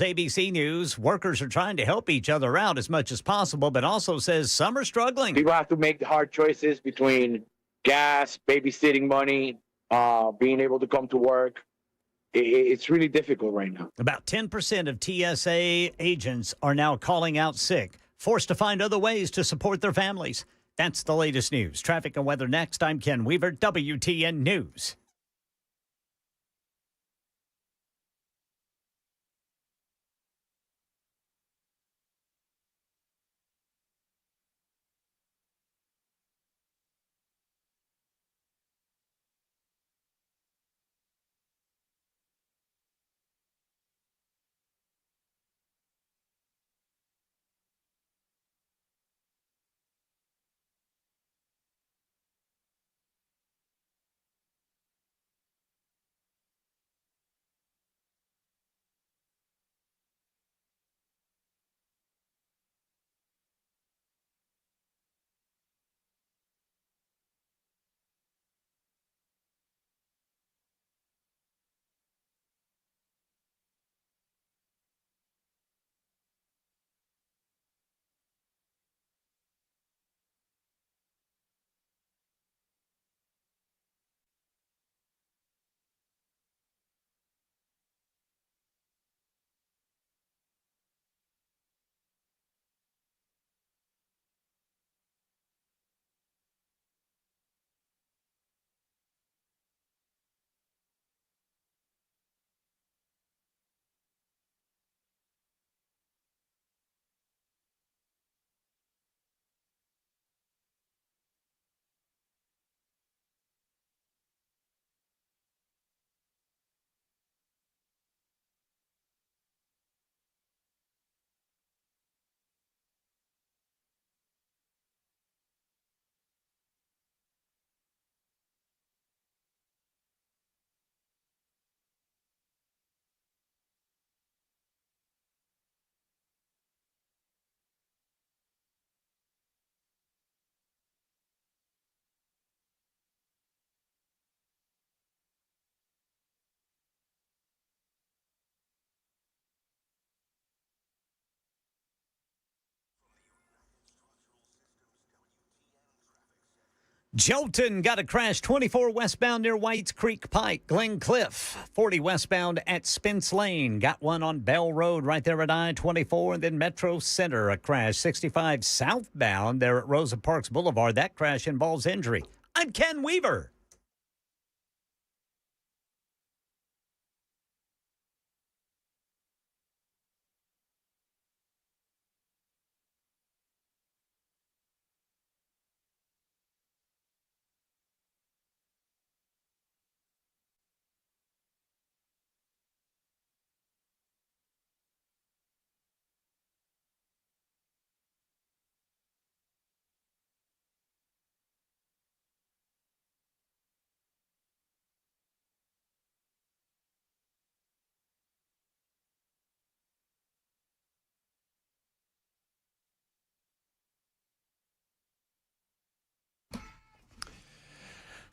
ABC News, workers are trying to help each other out as much as possible, but also says some are struggling. People have to make hard choices between gas, babysitting money, being able to come to work. It's really difficult right now. About 10% of TSA agents are now calling out sick, forced to find other ways to support their families. That's the latest news. Traffic and weather next. I'm Ken Weaver, WTN News. Jolton got a crash 24 westbound near Whites Creek Pike, Glen Cliff, 40 westbound at Spence Lane. Got one on Bell Road right there at I-24, and then Metro Center, a crash 65 southbound there at Rosa Parks Boulevard. That crash involves injury. I'm Ken Weaver.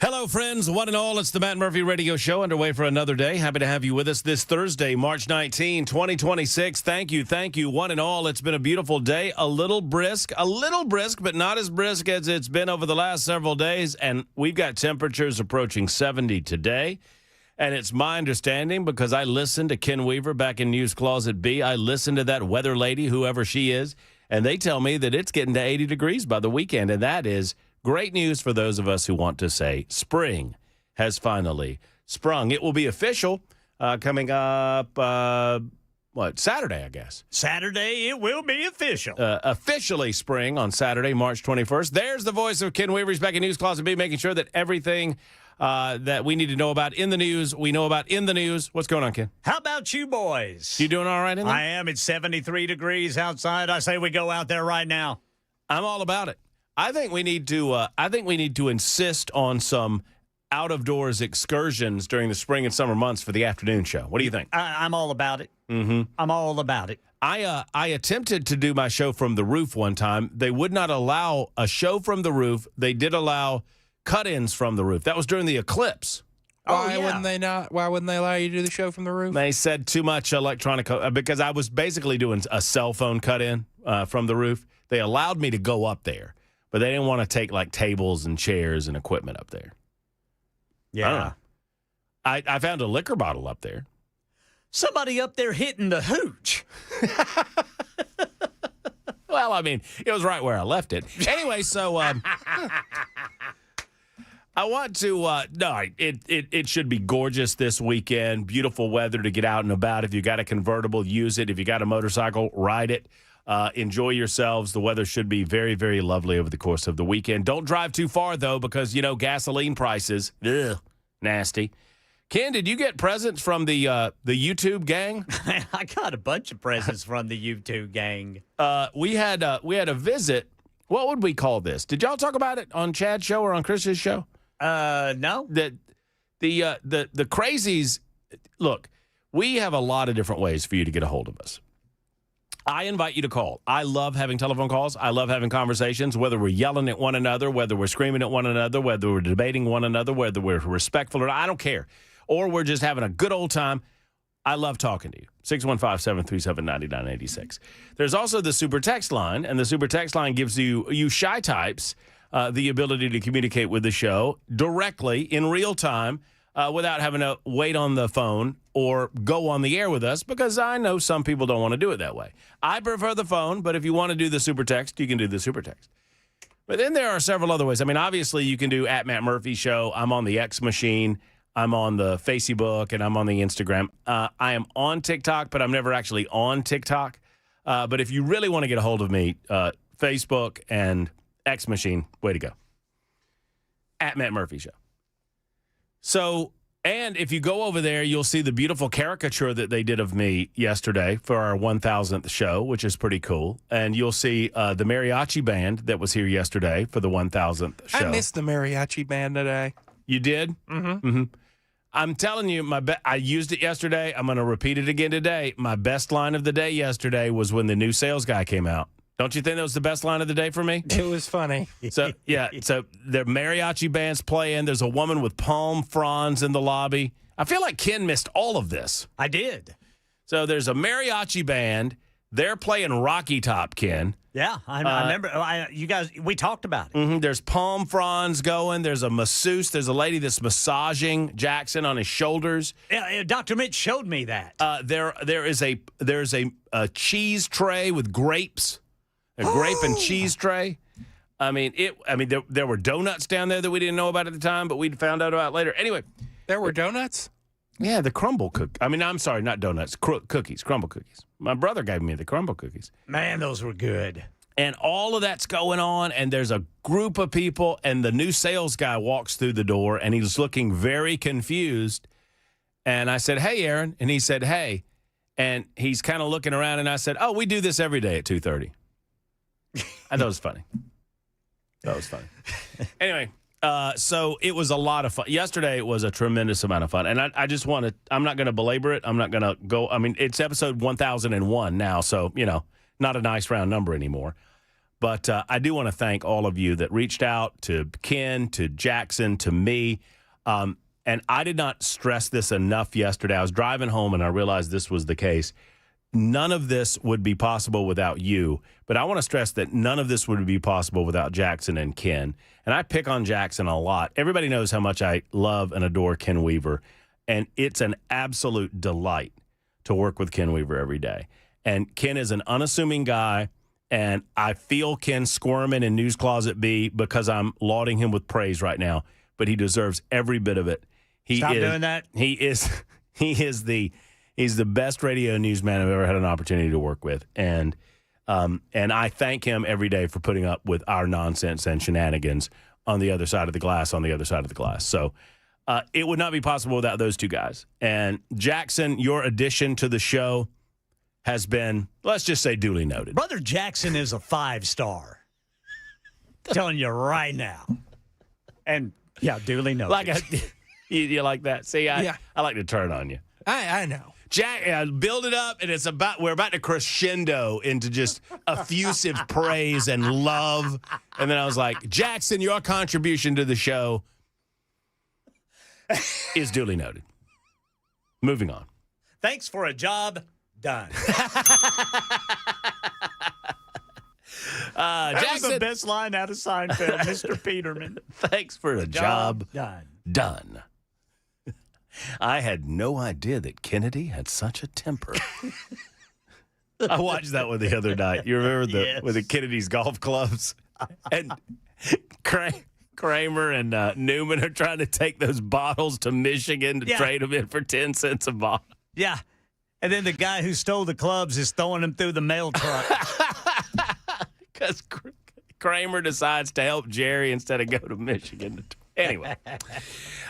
Hello, friends, one and all. It's the Matt Murphy Radio Show underway for another day. Happy to have you with us this Thursday, March 19, 2026. Thank you, one and all. It's been a beautiful day, a little brisk, but not as brisk as it's been over the last several days. And we've got temperatures approaching 70 today. And it's my understanding, because I listened to Ken Weaver back in News Closet B, I listened to that weather lady, whoever she is, and they tell me that it's getting to 80 degrees by the weekend, and that is great news for those of us who want to say spring has finally sprung. It will be official coming up, Saturday, I guess. Saturday, it will be official. Officially spring on Saturday, March 21st. There's the voice of Ken Weaver. He's back in News Closet B, making sure that everything that we need to know about in the news, we know about in the news. What's going on, Ken? How about you boys? You doing all right in there? I am. It's 73 degrees outside. I say we go out there right now. I'm all about it. I think we need to insist on some out-of-doors excursions during the spring and summer months for the afternoon show. What do you think? I'm all about it. Mm-hmm. I'm all about it. I attempted to do my show from the roof one time. They would not allow a show from the roof. They did allow cut-ins from the roof. That was during the eclipse. Why wouldn't they not? Why wouldn't they allow you to do the show from the roof? They said too much electronic because I was basically doing a cell phone cut in from the roof. They allowed me to go up there, but they didn't want to take like tables and chairs and equipment up there. Yeah. I don't know. I found a liquor bottle up there. Somebody up there hitting the hooch. Well, I mean, it was right where I left it. Anyway, so I want to it should be gorgeous this weekend. Beautiful weather to get out and about. If you got a convertible, use it. If you got a motorcycle, ride it. Enjoy yourselves. The weather should be very, very lovely over the course of the weekend. Don't drive too far, though, because, gasoline prices, nasty. Ken, did you get presents from the YouTube gang? I got a bunch of presents from the YouTube gang. We had a visit. What would we call this? Did y'all talk about it on Chad's show or on Chris's show? No. The crazies. Look, we have a lot of different ways for you to get a hold of us. I invite you to call. I love having telephone calls. I love having conversations, whether we're yelling at one another, whether we're screaming at one another, whether we're debating one another, whether we're respectful or not. I don't care. Or we're just having a good old time. I love talking to you. 615-737-9986. There's also the super text line, and the super text line gives you shy types the ability to communicate with the show directly in real time without having to wait on the phone or go on the air with us, because I know some people don't want to do it that way. I prefer the phone, but if you want to do the super text, you can do the super text. But then there are several other ways. I mean, obviously, you can do at Matt Murphy Show. I'm on the X machine. I'm on the Facebook, and I'm on the Instagram. I am on TikTok, but I'm never actually on TikTok. But if you really want to get a hold of me, Facebook and X machine, way to go. At Matt Murphy Show. So, and if you go over there, you'll see the beautiful caricature that they did of me yesterday for our 1,000th show, which is pretty cool. And you'll see the mariachi band that was here yesterday for the 1,000th show. I missed the mariachi band today. You did? Mm-hmm. Mm-hmm. I'm telling you, I used it yesterday. I'm going to repeat it again today. My best line of the day yesterday was when the new sales guy came out. Don't you think that was the best line of the day for me? It was funny. So, yeah. So the mariachi band's playing. There's a woman with palm fronds in the lobby. I feel like Ken missed all of this. I did. So there's a mariachi band. They're playing Rocky Top, Ken. Yeah, I remember. You guys, we talked about it. Mm-hmm, there's palm fronds going. There's a masseuse. There's a lady that's massaging Jackson on his shoulders. Yeah, Dr. Mitch showed me that. There's a cheese tray with grapes. A grape and cheese tray. I mean, there were donuts down there that we didn't know about at the time, but we found out about later. Anyway. There were donuts? Yeah, the crumble cookies. I mean, I'm sorry, not donuts, cookies, crumble cookies. My brother gave me the crumble cookies. Man, those were good. And all of that's going on, and there's a group of people, and the new sales guy walks through the door, and he's looking very confused. And I said, "Hey, Aaron." And he said, "Hey." And he's kind of looking around, and I said, "Oh, we do this every day at 2:30. I thought it was funny. Anyway, so it was a lot of fun. Yesterday, it was a tremendous amount of fun. And I just want to, I'm not going to belabor it. I'm not going to go, I mean, it's episode 1001 now, so, not a nice round number anymore. But I do want to thank all of you that reached out to Ken, to Jackson, to me. And I did not stress this enough yesterday. I was driving home, and I realized this was the case. None of this would be possible without you, but I want to stress that none of this would be possible without Jackson and Ken. And I pick on Jackson a lot. Everybody knows how much I love and adore Ken Weaver, and it's an absolute delight to work with Ken Weaver every day. And Ken is an unassuming guy, and I feel Ken squirming in News Closet B because I'm lauding him with praise right now, but he deserves every bit of it. Stop doing that. He's the best radio newsman I've ever had an opportunity to work with. And I thank him every day for putting up with our nonsense and shenanigans on the other side of the glass, So it would not be possible without those two guys. And Jackson, your addition to the show has been, let's just say, duly noted. Brother Jackson is a 5-star. Telling you right now. And, yeah, duly noted. You like that? See, I like to turn on you. I know. Jack, build it up, and we're about to crescendo into just effusive praise and love. And then I was like, Jackson, your contribution to the show. is duly noted. Moving on. Thanks for a job done. That was Jackson, the best line out of Seinfeld, Mr. Peterman. thanks for a job done. done. I had no idea that Kennedy had such a temper. I watched that one the other night. You remember with the Kennedy's golf clubs? And Kramer and Newman are trying to take those bottles to Michigan to trade them in for 10 cents a bottle. Yeah. And then the guy who stole the clubs is throwing them through the mail truck. Because Kramer decides to help Jerry instead of go to Michigan. Anyway,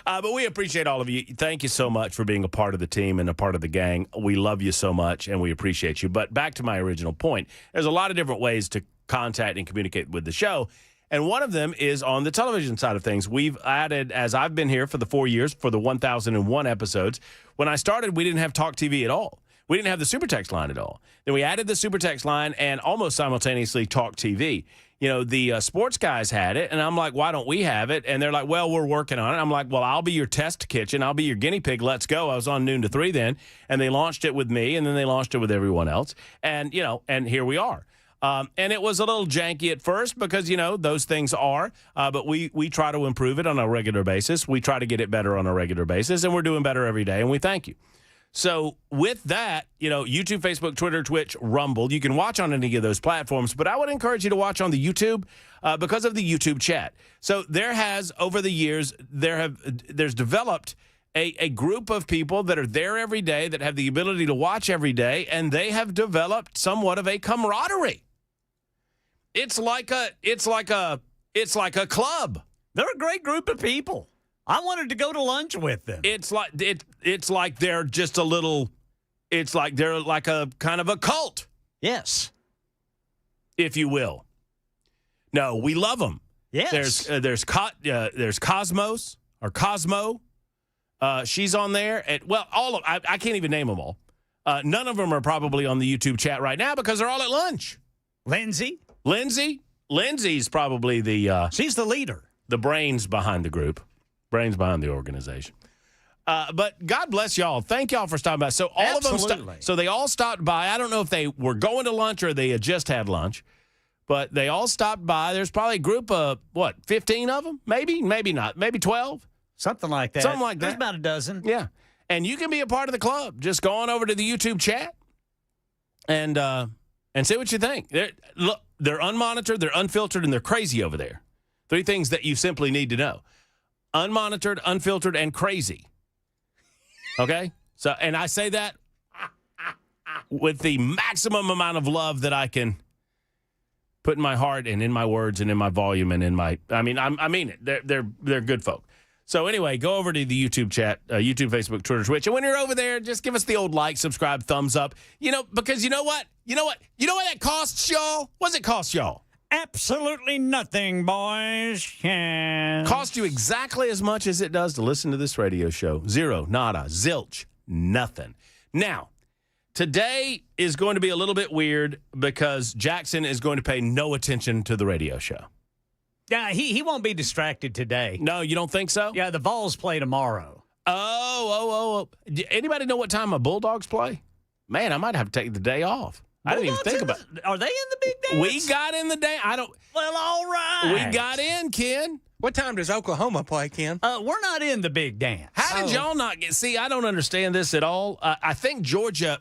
but we appreciate all of you. Thank you so much for being a part of the team and a part of the gang. We love you so much, and we appreciate you. But back to my original point, there's a lot of different ways to contact and communicate with the show, and one of them is on the television side of things. We've added, as I've been here for the 4 years, for the 1001 episodes. When I started, we didn't have Talk TV at all. We didn't have the Super Text line at all. Then we added the Super Text line and almost simultaneously Talk TV. You know, the sports guys had it, and I'm like, why don't we have it? And they're like, well, we're working on it. I'm like, well, I'll be your test kitchen. I'll be your guinea pig. Let's go. I was on noon to 3 then, and they launched it with me, and then they launched it with everyone else. And, you know, and here we are. And it was a little janky at first because, you know, those things are. But we try to improve it on a regular basis. We try to get it better on a regular basis, and we're doing better every day, and we thank you. So with that, you know, YouTube, Facebook, Twitter, Twitch, Rumble, you can watch on any of those platforms, but I would encourage you to watch on the YouTube because of the YouTube chat. So there has, over the years, there's developed a group of people that are there every day that have the ability to watch every day, and they have developed somewhat of a camaraderie. It's like a club. They're a great group of people. I wanted to go to lunch with them. It's like they're just a little. It's like they're like a kind of a cult. Yes, if you will. No, we love them. Yes. There's Cosmos or Cosmo. She's on there. All of I can't even name them all. None of them are probably on the YouTube chat right now because they're all at lunch. Lindsay's probably the. She's the leader. The brains behind the group. Brains behind the organization. But God bless y'all. Thank y'all for stopping by. So all Absolutely. of them so they all stopped by. I don't know if they were going to lunch or they had just had lunch, but they all stopped by. There's probably a group of 15 of them? Maybe not. Maybe 12. Something like that. There's about a dozen. Yeah. And you can be a part of the club. Just go on over to the YouTube chat and see what you think. They're unmonitored, they're unfiltered, and they're crazy over there. 3 things that you simply need to know. Unmonitored, unfiltered, and crazy. Okay? So, and I say that with the maximum amount of love that I can put in my heart and in my words and in my volume and in my, I mean it. They're good folk. So anyway, go over to the YouTube chat, YouTube, Facebook, Twitter, Twitch. And when you're over there, just give us the old like, subscribe, thumbs up. You know, because you know what that costs y'all? What's it cost y'all? Absolutely nothing, boys. Yeah. Cost you exactly as much as it does to listen to this radio show. Zero, nada, zilch, nothing. Now, today is going to be a little bit weird because Jackson is going to pay no attention to the radio show. Yeah, he won't be distracted today. No, you don't think so? Yeah, the Vols play tomorrow. Oh. Anybody know what time my Bulldogs play? Man, I might have to take the day off. I didn't even think about it. Are they in the big dance? We got in the day. Well, all right. We got in, Ken. What time does Oklahoma play, Ken? We're not in the big dance. How did y'all not get? See, I don't understand this at all. I think Georgia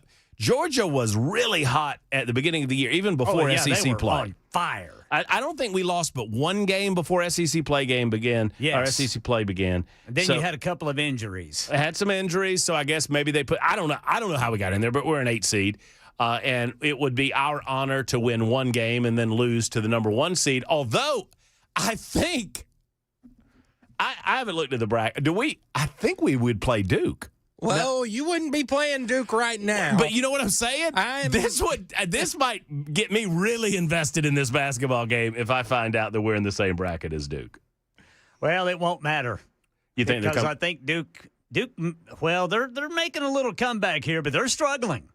was really hot at the beginning of the year, even before SEC they were play. On fire. I don't think we lost but one game before SEC play game began. Yes. Or SEC play began. And then you had a couple of injuries. I had some injuries, so I guess maybe they put. I don't know how we got in there, but we're an 8 seed. And it would be our honor to win one game and then lose to the number 1 seed. Although, I think, I haven't looked at the bracket. I think we would play Duke. Well, you wouldn't be playing Duke right now. But you know what I'm saying? This might get me really invested in this basketball game if I find out that we're in the same bracket as Duke. Well, it won't matter. You think because I think Duke, well, they're making a little comeback here, but they're struggling.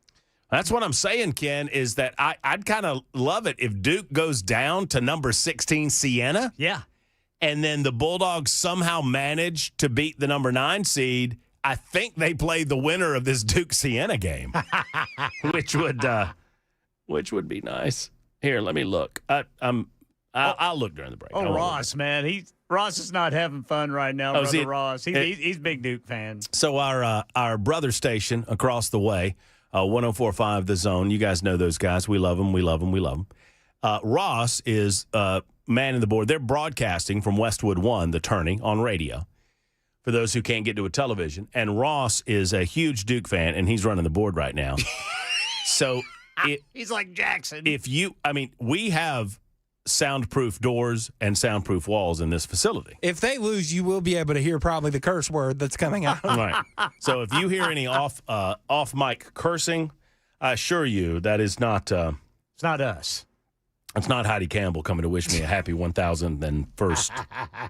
That's what I'm saying, Ken, is that I'd kind of love it if Duke goes down to number 16 Siena. Yeah. and then the Bulldogs somehow managed to beat the number 9 seed, I think they played the winner of this Duke-Siena game, which would be nice. Here, let me look. I'll look during the break. Oh, Ross, man. Ross is not having fun right now, Brother Ross. He's a big Duke fan. So our brother station across the way, 104.5 The Zone, you guys know those guys. We love them. Ross is manning the board. They're broadcasting from Westwood 1, the tourney, on radio, for those who can't get to a television. And Ross is a huge Duke fan, and he's running the board right now. So he's like Jackson. We have soundproof doors and soundproof walls in this facility. If they lose, you will be able to hear probably the curse word that's coming out. Right. So if you hear any off mic cursing, I assure you that is not. It's not us. It's not Heidi Campbell coming to wish me a happy 1,001st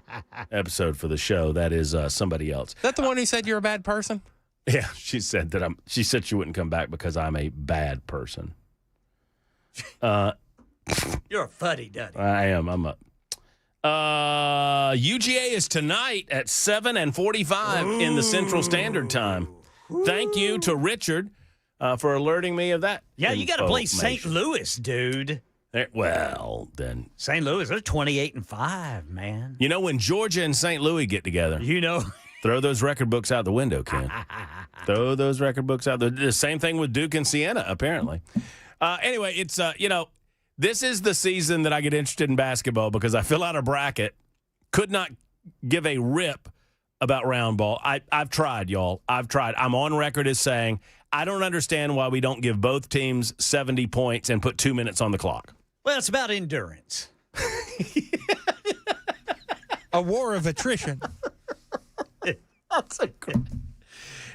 episode for the show. That is somebody else. Is that the one who said you're a bad person? Yeah, she said that She said she wouldn't come back because I'm a bad person. You're a fuddy-duddy. I am. I'm a. UGA is tonight at 7:45 in the Central Standard Time. Thank you to Richard for alerting me of that. Yeah, you got to play St. Louis, dude. Well, then. St. Louis, they're 28-5, man. You know, when Georgia and St. Louis get together. Throw those record books out the window, Ken. Throw those record books out. The same thing with Duke and Siena, apparently. Anyway, it's, this is the season that I get interested in basketball because I fill out a bracket, could not give a rip about round ball. I've tried, y'all. I've tried. I'm on record as saying I don't understand why we don't give both teams 70 points and put 2 minutes on the clock. Well, it's about endurance. A war of attrition.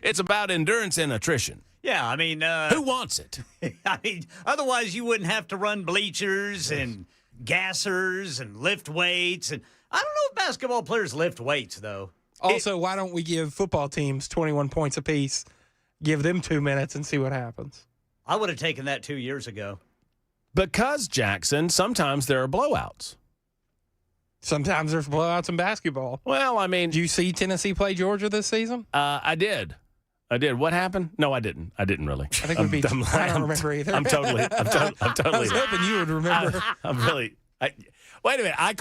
It's about endurance and attrition. Yeah, I mean... who wants it? I mean, otherwise you wouldn't have to run bleachers and gassers and lift weights. And I don't know if basketball players lift weights, though. Also, why don't we give football teams 21 points apiece, give them 2 minutes, and see what happens? I would have taken that 2 years ago. Because, Jackson, sometimes there are blowouts. Sometimes there's blowouts in basketball. Well, I mean... Did you see Tennessee play Georgia this season? I did. What happened? No, I didn't. I didn't really. I think it would be... I don't remember either. I'm totally... I was hoping you would remember. I'm really... wait a minute. I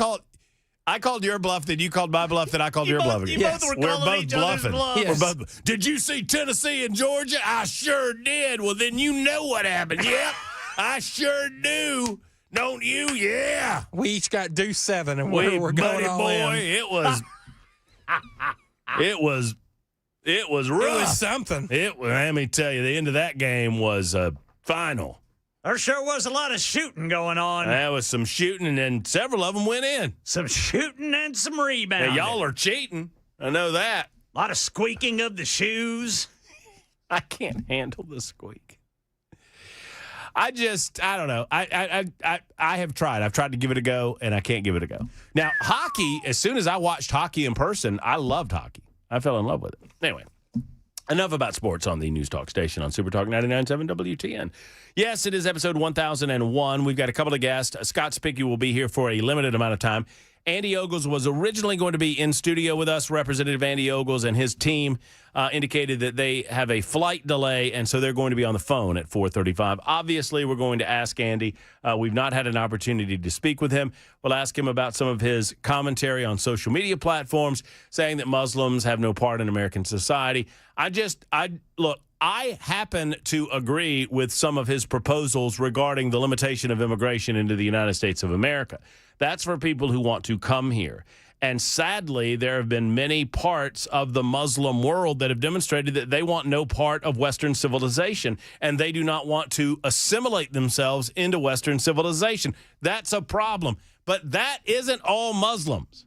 called your bluff, then you called my bluff, then I called your bluff again. We're both bluffing. Yes. We're both. Did you see Tennessee and Georgia? I sure did. Well, then you know what happened. Yep, I sure do. Don't you? Yeah. We each got deuce 7, and we're going all in. It was rough. It was something. Let me tell you, the end of that game was final. There sure was a lot of shooting going on. That was some shooting, and then several of them went in. Some shooting and some rebounding. Now, y'all are cheating. I know that. A lot of squeaking of the shoes. I can't handle the squeak. I don't know. I have tried. I've tried to give it a go, and I can't give it a go. Now, hockey, as soon as I watched hockey in person, I loved hockey. I fell in love with it. Anyway, enough about sports on the News Talk station on Super Talk 99.7 WTN. Yes, it is episode 1001. We've got a couple of guests. Scott Cepiki will be here for a limited amount of time. Andy Ogles was originally going to be in studio with us. Representative Andy Ogles and his team indicated that they have a flight delay, and so they're going to be on the phone at 4:35. Obviously, we're going to ask Andy. We've not had an opportunity to speak with him. We'll ask him about some of his commentary on social media platforms, saying that Muslims have no part in American society. I happen to agree with some of his proposals regarding the limitation of immigration into the United States of America. That's for people who want to come here. And sadly, there have been many parts of the Muslim world that have demonstrated that they want no part of Western civilization, and they do not want to assimilate themselves into Western civilization. That's a problem. But that isn't all Muslims.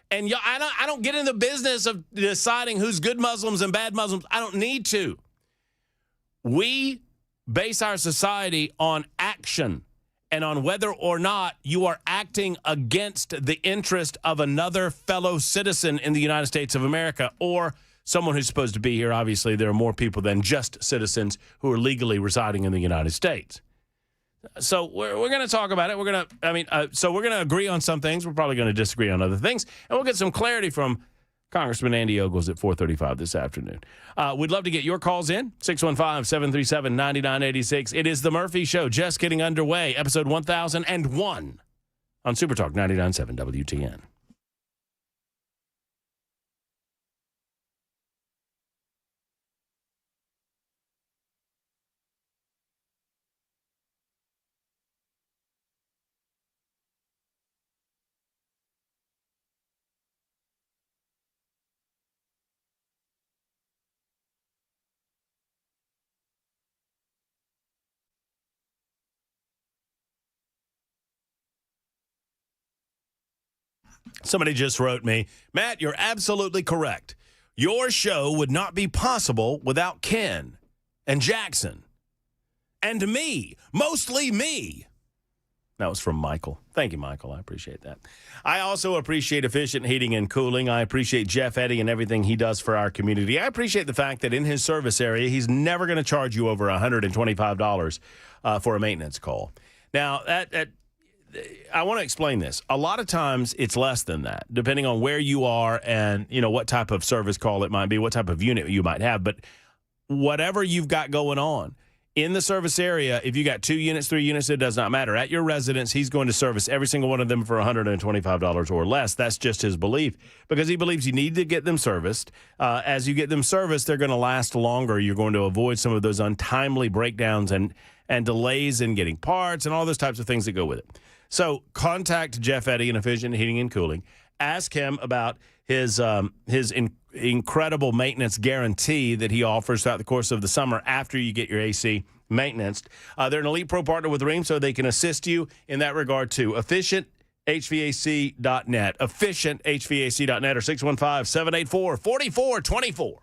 And I don't get in the business of deciding who's good Muslims and bad Muslims. I don't need to. We base our society on action and on whether or not you are acting against the interest of another fellow citizen in the United States of America or someone who's supposed to be here. Obviously, there are more people than just citizens who are legally residing in the United States. So we're going to talk about it. We're going to, so we're going to agree on some things. We're probably going to disagree on other things. And we'll get some clarity from Congressman Andy Ogles at 4:35 this afternoon. We'd love to get your calls in, 615-737-9986. It is The Murphy Show, just getting underway, episode 1001 on Super Talk 99.7 WTN. Somebody just wrote me, Matt, you're absolutely correct. Your show would not be possible without Ken and Jackson and me, mostly me. That was from Michael. Thank you, Michael. I appreciate that. I also appreciate Efficient Heating and Cooling. I appreciate Jeff Eddy and everything he does for our community. I appreciate the fact that in his service area, he's never going to charge you over $125 for a maintenance call. Now, I want to explain this. A lot of times it's less than that, depending on where you are and, what type of service call it might be, what type of unit you might have. But whatever you've got going on in the service area, if you got 2 units, 3 units, it does not matter. At your residence, he's going to service every single one of them for $125 or less. That's just his belief, because he believes you need to get them serviced. As you get them serviced, they're going to last longer. You're going to avoid some of those untimely breakdowns and delays in getting parts and all those types of things that go with it. So contact Jeff Eddy in Efficient Heating and Cooling. Ask him about his incredible maintenance guarantee that he offers throughout the course of the summer after you get your AC maintenance. They're an Elite Pro partner with Rheem, so they can assist you in that regard too. EfficientHVAC.net. EfficientHVAC.net or 615-784-4424.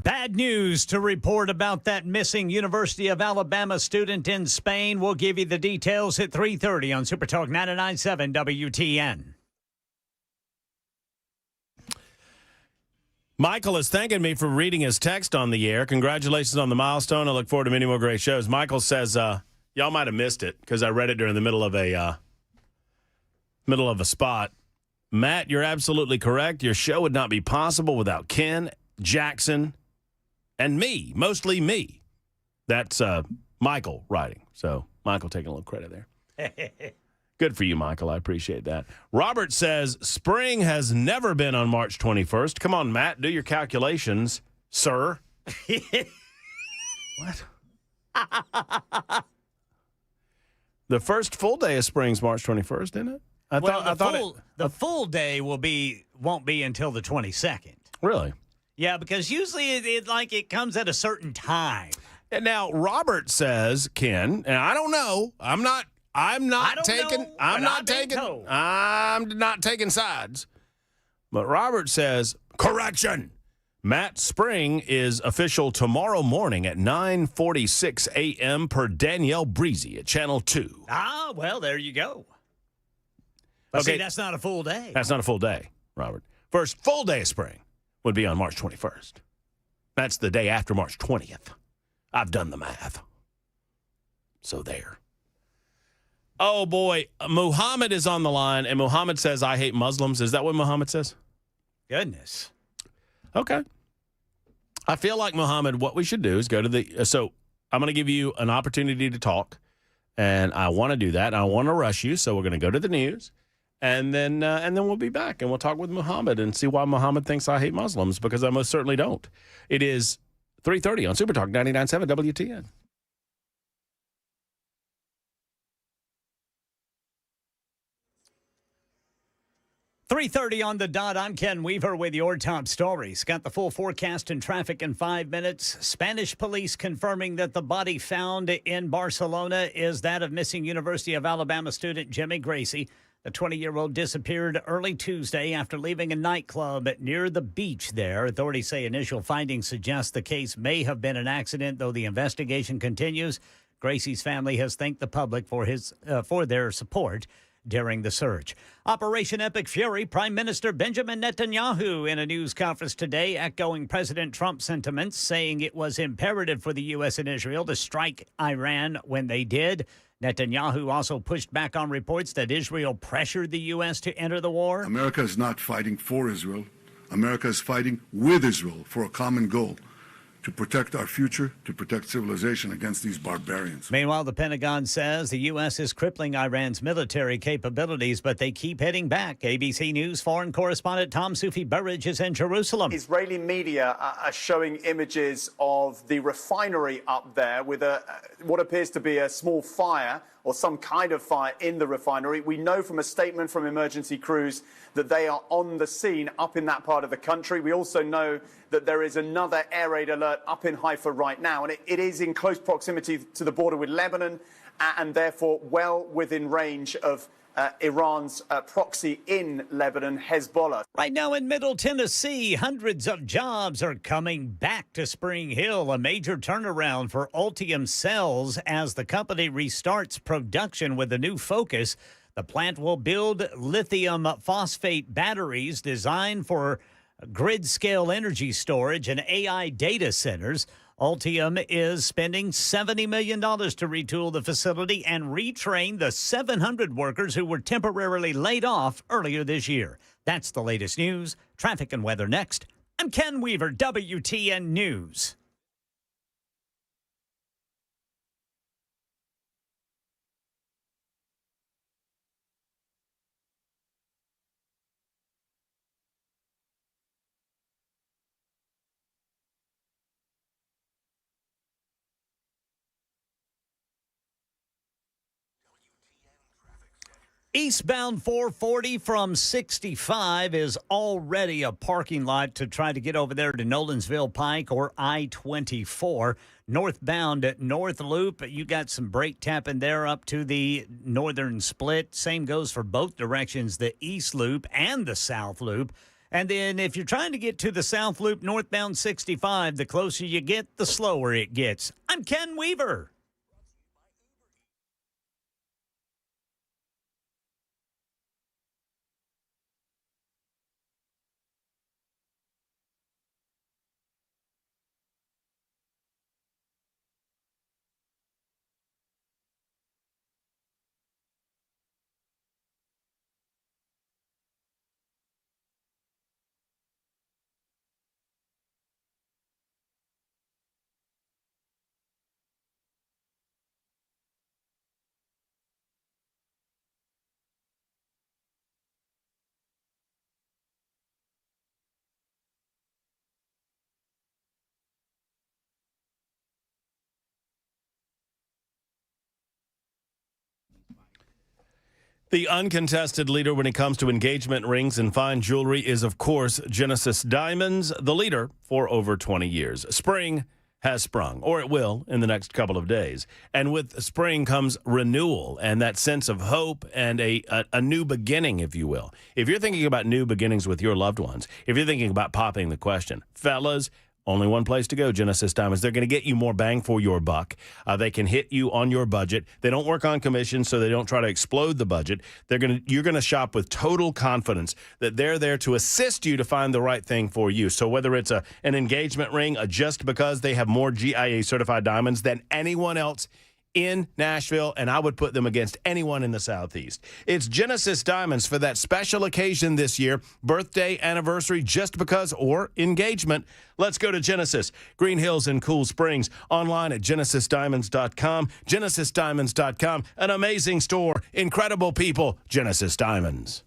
Bad news to report about that missing University of Alabama student in Spain. We'll give you the details at 3:30 on Super Talk 99.7 WTN. Michael is thanking me for reading his text on the air. Congratulations on the milestone. I look forward to many more great shows. Michael says, y'all might have missed it because I read it during the middle of a spot. Matt, you're absolutely correct. Your show would not be possible without Ken, Jackson, and me, mostly me. That's Michael writing. So Michael taking a little credit there. Good for you, Michael. I appreciate that. Robert says, spring has never been on March 21st. Come on, Matt, do your calculations, sir. What? The first full day of spring's March 21st, isn't it? The full day won't be until the 22nd. Really? Yeah, because usually it comes at a certain time. And now Robert says, Ken, and I don't know. I'm not taking sides. But Robert says, correction. Matt, spring is official tomorrow morning at 9:46 a.m. per Danielle Breezy at Channel 2. Ah, well, there you go. But Okay. see, that's not a full day. That's not a full day, Robert. First full day of spring would be on March 21st. That's the day after March 20th. I've done the math. So there. Oh, boy. Muhammad is on the line, and Muhammad says, I hate Muslims. Is that what Muhammad says? Goodness. Okay. I feel like, Muhammad, what we should do is go to the so I'm going to give you an opportunity to talk, and I want to do that. I want to rush you, so we're going to go to the news, and then we'll be back, and we'll talk with Muhammad and see why Muhammad thinks I hate Muslims, because I most certainly don't. It is 3:30 on Super Talk 99.7 WTN. .30 on the dot. I'm Ken Weaver with your top stories. Got the full forecast and traffic in 5 minutes. Spanish police confirming that the body found in Barcelona is that of missing University of Alabama student Jimmy Gracie. The 20-year-old disappeared early Tuesday after leaving a nightclub near the beach there. Authorities say initial findings suggest the case may have been an accident, though the investigation continues. Gracie's family has thanked the public for their support during the search. Operation Epic Fury, Prime Minister Benjamin Netanyahu in a news conference today echoing President Trump's sentiments, saying it was imperative for the U.S. and Israel to strike Iran when they did. Netanyahu also pushed back on reports that Israel pressured the U.S. to enter the war. America is not fighting for Israel. America is fighting with Israel for a common goal: to protect our future, to protect civilization against these barbarians. Meanwhile, the Pentagon says the U.S. is crippling Iran's military capabilities, but they keep hitting back. ABC News foreign correspondent Tom Sufi Burridge is in Jerusalem. Israeli media are showing images of the refinery up there with what appears to be a small fire or some kind of fire in the refinery. We know from a statement from emergency crews that they are on the scene up in that part of the country. We also know that there is another air raid alert up in Haifa right now, and it is in close proximity to the border with Lebanon and therefore well within range of Iran's proxy in Lebanon, Hezbollah. Right now in Middle Tennessee, hundreds of jobs are coming back to Spring Hill, a major turnaround for Ultium Cells as the company restarts production with a new focus. The plant will build lithium phosphate batteries designed for grid-scale energy storage and AI data centers. Ultium is spending $70 million to retool the facility and retrain the 700 workers who were temporarily laid off earlier this year. That's the latest news. Traffic and weather next. I'm Ken Weaver, WTN News. Eastbound 440 from 65 is already a parking lot to try to get over there to Nolensville Pike or I-24. Northbound at North Loop, you got some brake tapping there up to the northern split. Same goes for both directions, the East Loop and the South Loop. And then if you're trying to get to the South Loop northbound 65, the closer you get, the slower it gets. I'm Ken Weaver. The uncontested leader when it comes to engagement rings and fine jewelry is, of course, Genesis Diamonds, the leader for over 20 years. Spring has sprung, or it will in the next couple of days. And with spring comes renewal and that sense of hope and a new beginning, if you will. If you're thinking about new beginnings with your loved ones, if you're thinking about popping the question, fellas, only one place to go, Genesis Diamonds. They're going to get you more bang for your buck. They can hit you on your budget. They don't work on commission, so they don't try to explode the budget. You're going to shop with total confidence that they're there to assist you to find the right thing for you. So whether it's an engagement ring, just because they have more GIA certified diamonds than anyone else in Nashville, and I would put them against anyone in the Southeast. It's Genesis Diamonds for that special occasion this year, birthday, anniversary, just because, or engagement. Let's go to Genesis, Green Hills and Cool Springs, online at genesisdiamonds.com, genesisdiamonds.com, an amazing store, incredible people, Genesis Diamonds.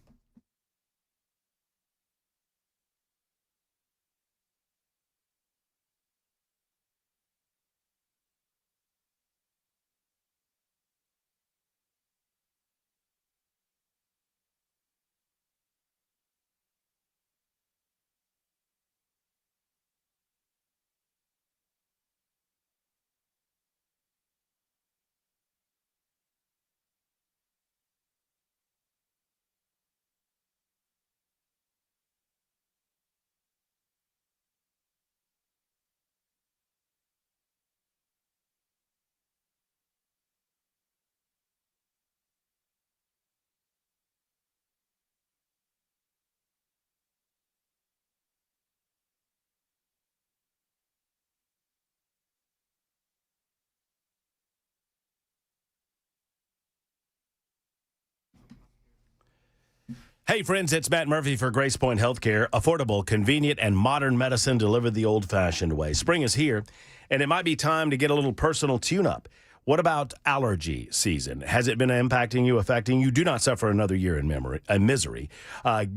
Hey, friends, it's Matt Murphy for Grace Point Healthcare. Affordable, convenient, and modern medicine delivered the old-fashioned way. Spring is here, and it might be time to get a little personal tune-up. What about allergy season? Has it been impacting you, affecting you? Do not suffer another year in misery.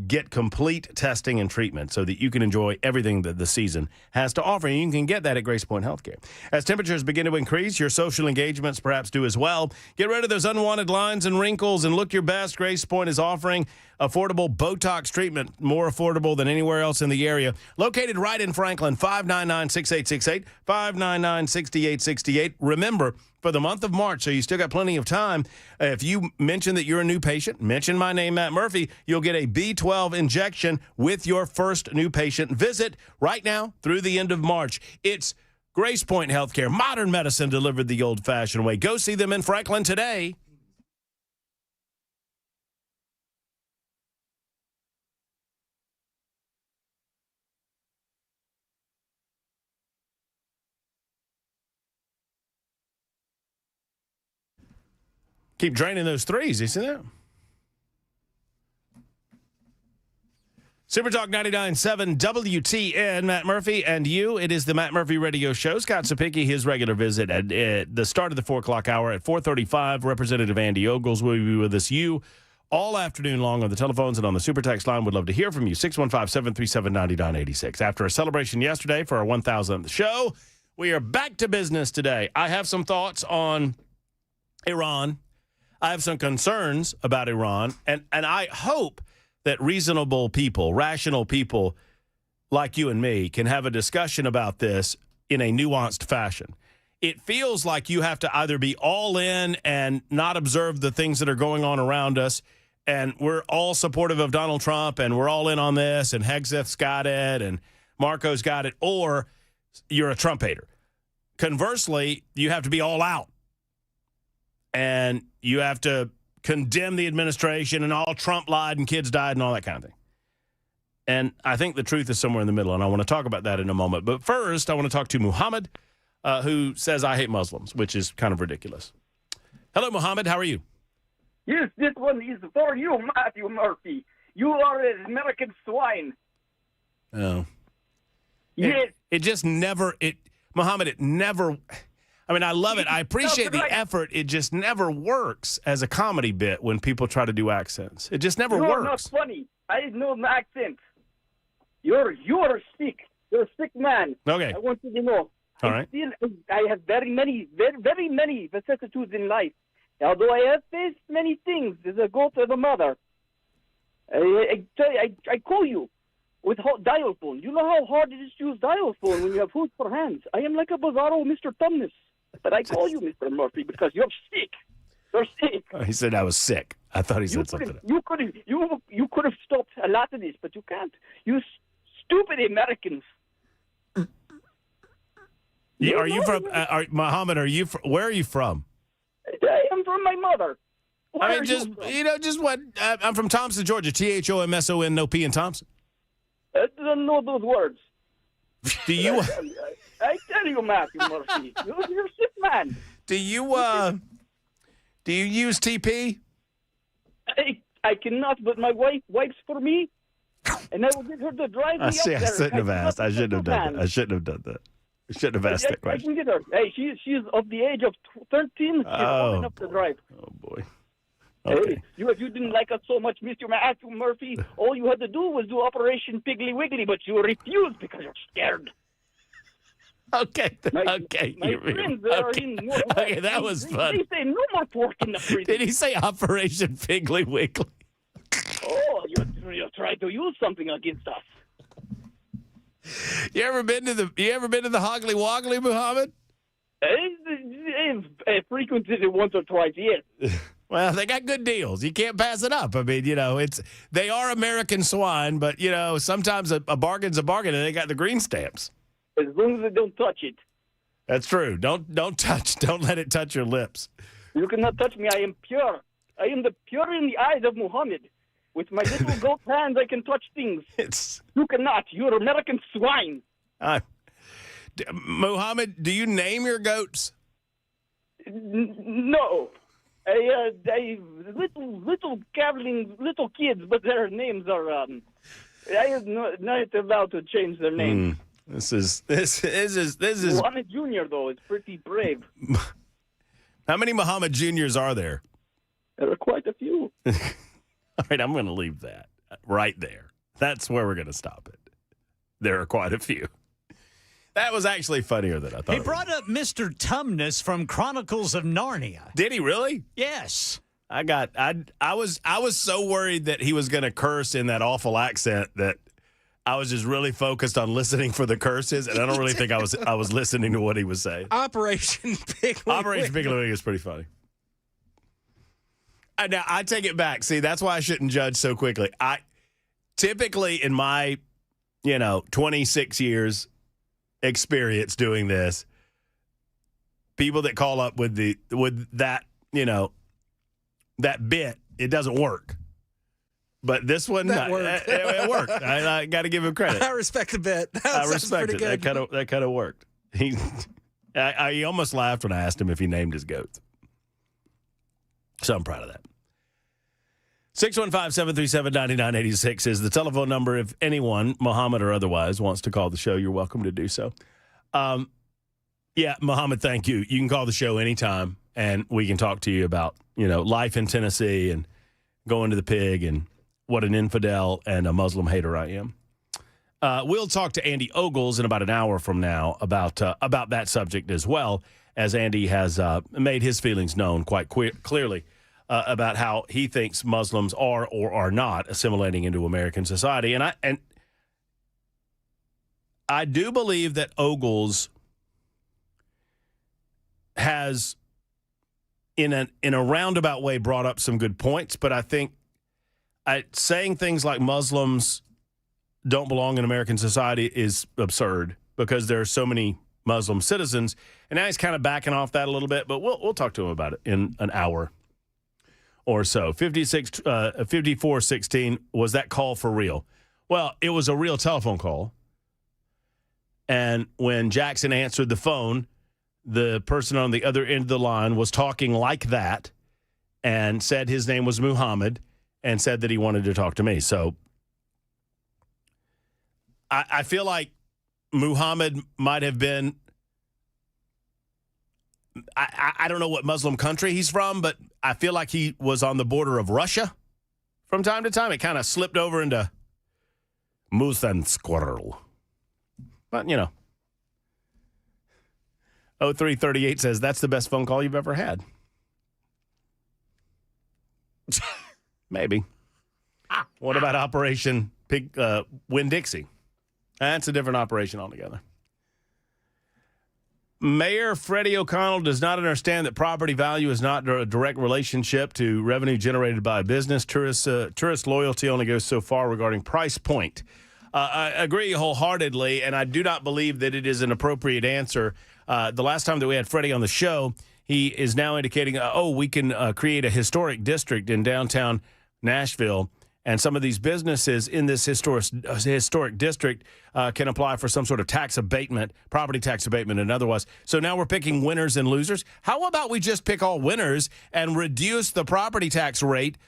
Get complete testing and treatment so that you can enjoy everything that the season has to offer. And you can get that at Grace Point Healthcare. As temperatures begin to increase, your social engagements perhaps do as well. Get rid of those unwanted lines and wrinkles and look your best. Grace Point is offering affordable Botox treatment, more affordable than anywhere else in the area. Located right in Franklin, 599-6868, 599-6868. Remember, for the month of March, so you still got plenty of time, if you mention that you're a new patient, mention my name, Matt Murphy, you'll get a B12 injection with your first new patient visit right now through the end of March. It's Grace Point Healthcare, modern medicine delivered the old-fashioned way. Go see them in Franklin today. Keep draining those threes. You see that? Super Talk 99.7 WTN, Matt Murphy and you. It is the Matt Murphy Radio Show. Scott Cepiki, his regular visit at the start of the 4 o'clock hour at 4:35. Representative Andy Ogles will be with us. You all afternoon long on the telephones and on the super text line. Would love to hear from you. 615-737-9986. After a celebration yesterday for our 1,000th show, we are back to business today. I have some thoughts on Iran. I have some concerns about Iran, and I hope that reasonable people, rational people like you and me can have a discussion about this in a nuanced fashion. It feels like you have to either be all in and not observe the things that are going on around us and we're all supportive of Donald Trump, and we're all in on this, and Hegseth's got it, and Marco's got it, or you're a Trump hater. Conversely, you have to be all out, and you have to condemn the administration and all Trump lied and kids died and all that kind of thing. And I think the truth is somewhere in the middle, and I want to talk about that in a moment. But first, I want to talk to Muhammad, who says, I hate Muslims, which is kind of ridiculous. Hello, Muhammad. How are you? Yes, this one is for you, Matthew Murphy. You are an American swine. Oh. Yes. It just never, Muhammad, it never, I mean, I love it. I appreciate the effort. It just never works as a comedy bit when people try to do accents. It just never You're works. not funny. I know an accent. You're sick. You're a sick man. Okay. I want you to know. All right. I have very many vicissitudes in life. Although I have faced many things as a goat and a mother. I call you with dial phone. You know how hard it is to use dial phone when you have food for hands. I am like a bizarro Mr. Tumnus. But I call you Mr. Murphy because you're sick. You're sick. He said I was sick. I thought he said something. You could have stopped a lot of this, but you can't. You stupid Americans. Yeah, are you from Muhammad? Where are you from? I am from my mother. Where I are mean, just you from? just what? I'm from Thompson, Georgia. THOMSON, no P in Thompson. I don't know those words. Do you? I tell you, Matthew Murphy, you're a sick man. Do you use TP? I cannot, but my wife wipes for me, and I will get her to drive me up there. I shouldn't have asked. I shouldn't have done that. I shouldn't have done that. I shouldn't have asked that I question. can get her. Hey, she's of the age of 13. She's old enough to drive. Oh boy. Okay. Hey, you didn't like us so much, Mr. Matthew Murphy. All you had to do was do Operation Piggly Wiggly, but you refused because you're scared. Okay. Okay. My friends are in Norway. Okay, that was fun. They say no more pork in the freezer. Did he say Operation Piggly Wiggly? Oh, you tried to use something against us. You ever been to the Hoggly Woggly, Muhammad? I frequented it once or twice, yes. Well, they got good deals. You can't pass it up. I mean, they are American swine, but sometimes a bargain's a bargain, and they got the green stamps. As long as they don't touch it. That's true. Don't touch. Don't let it touch your lips. You cannot touch me. I am pure. I am the pure in the eyes of Muhammad. With my little goat hands, I can touch things. You cannot. You're American swine. Muhammad, do you name your goats? No. Little cavilling little kids, but their names are I am not allowed to change their names. This is Muhammad Jr. though is pretty brave. How many Muhammad Juniors are there? There are quite a few. All right, I'm going to leave that right there. That's where we're going to stop it. There are quite a few. That was actually funnier than I thought. He brought up Mr. Tumnus from Chronicles of Narnia. Did he really? Yes. I was so worried that he was going to curse in that awful accent that I was just really focused on listening for the curses, and I don't really think I was listening to what he was saying. Operation Piggly Wiggly is pretty funny. Now, I take it back. See, that's why I shouldn't judge so quickly. I typically, in my 26 years experience doing this, people that call up with that that bit, it doesn't work. But this one, That worked. it worked. I got to give him credit. I respect the bit. I respect it. That kind of worked. He almost laughed when I asked him if he named his goats. So I'm proud of that. 615-737-9986 is the telephone number. If anyone, Muhammad or otherwise, wants to call the show, you're welcome to do so. Yeah, Muhammad, thank you. You can call the show anytime, and we can talk to you about, life in Tennessee and going to the pig and what an infidel and a Muslim hater I am. We'll talk to Andy Ogles in about an hour from now about that subject as well, as Andy has made his feelings known quite clearly about how he thinks Muslims are or are not assimilating into American society. And I do believe that Ogles has, in a roundabout way, brought up some good points, but I think saying things like Muslims don't belong in American society is absurd because there are so many Muslim citizens. And now he's kind of backing off that a little bit, but we'll talk to him about it in an hour or so. 5416, was that call for real? Well, it was a real telephone call. And when Jackson answered the phone, the person on the other end of the line was talking like that and said his name was Muhammad and said that he wanted to talk to me. So I feel like Muhammad might have been, I don't know what Muslim country he's from, but I feel like he was on the border of Russia from time to time. It kind of slipped over into moose and squirrel. But, 0338 says, that's the best phone call you've ever had. Maybe. What about Operation Winn-Dixie? That's a different operation altogether. Mayor Freddie O'Connell does not understand that property value is not a direct relationship to revenue generated by a business. Tourist loyalty only goes so far regarding price point. I agree wholeheartedly, and I do not believe that it is an appropriate answer. The last time that we had Freddie on the show, he is now indicating, we can create a historic district in downtown Nashville, and some of these businesses in this historic district can apply for some sort of tax abatement, property tax abatement and otherwise. So now we're picking winners and losers. How about we just pick all winners and reduce the property tax rate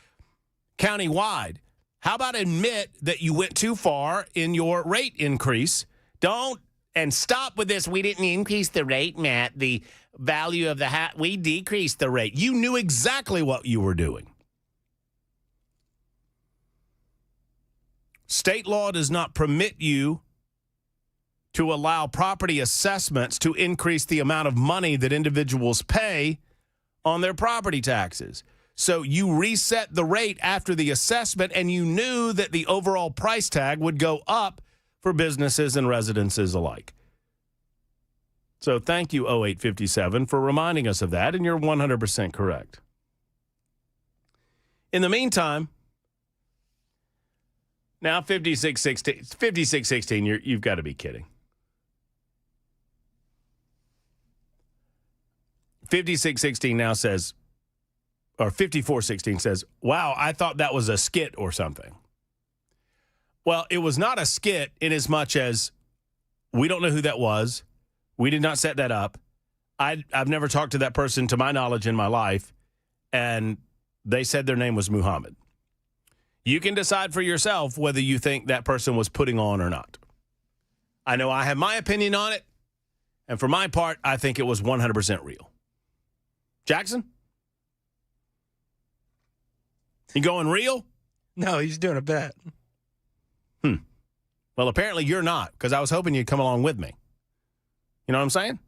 countywide? How about admit that you went too far in your rate increase? And stop with this, we didn't increase the rate, Matt. The value of the hat, we decreased the rate. You knew exactly what you were doing. State law does not permit you to allow property assessments to increase the amount of money that individuals pay on their property taxes. So you reset the rate after the assessment, and you knew that the overall price tag would go up for businesses and residences alike. So thank you, 0857, for reminding us of that, and you're 100% correct. In the meantime, now 5616, you've got to be kidding. 5616 now says, or 5416 says, wow, I thought that was a skit or something. Well, it was not a skit in as much as we don't know who that was. We did not set that up. I've never talked to that person, to my knowledge, in my life, and they said their name was Muhammad. You can decide for yourself whether you think that person was putting on or not. I know I have my opinion on it, and for my part, I think it was 100% real. Jackson? You going real? No, he's doing a bet. Well, apparently you're not, because I was hoping you'd come along with me. You know what I'm saying?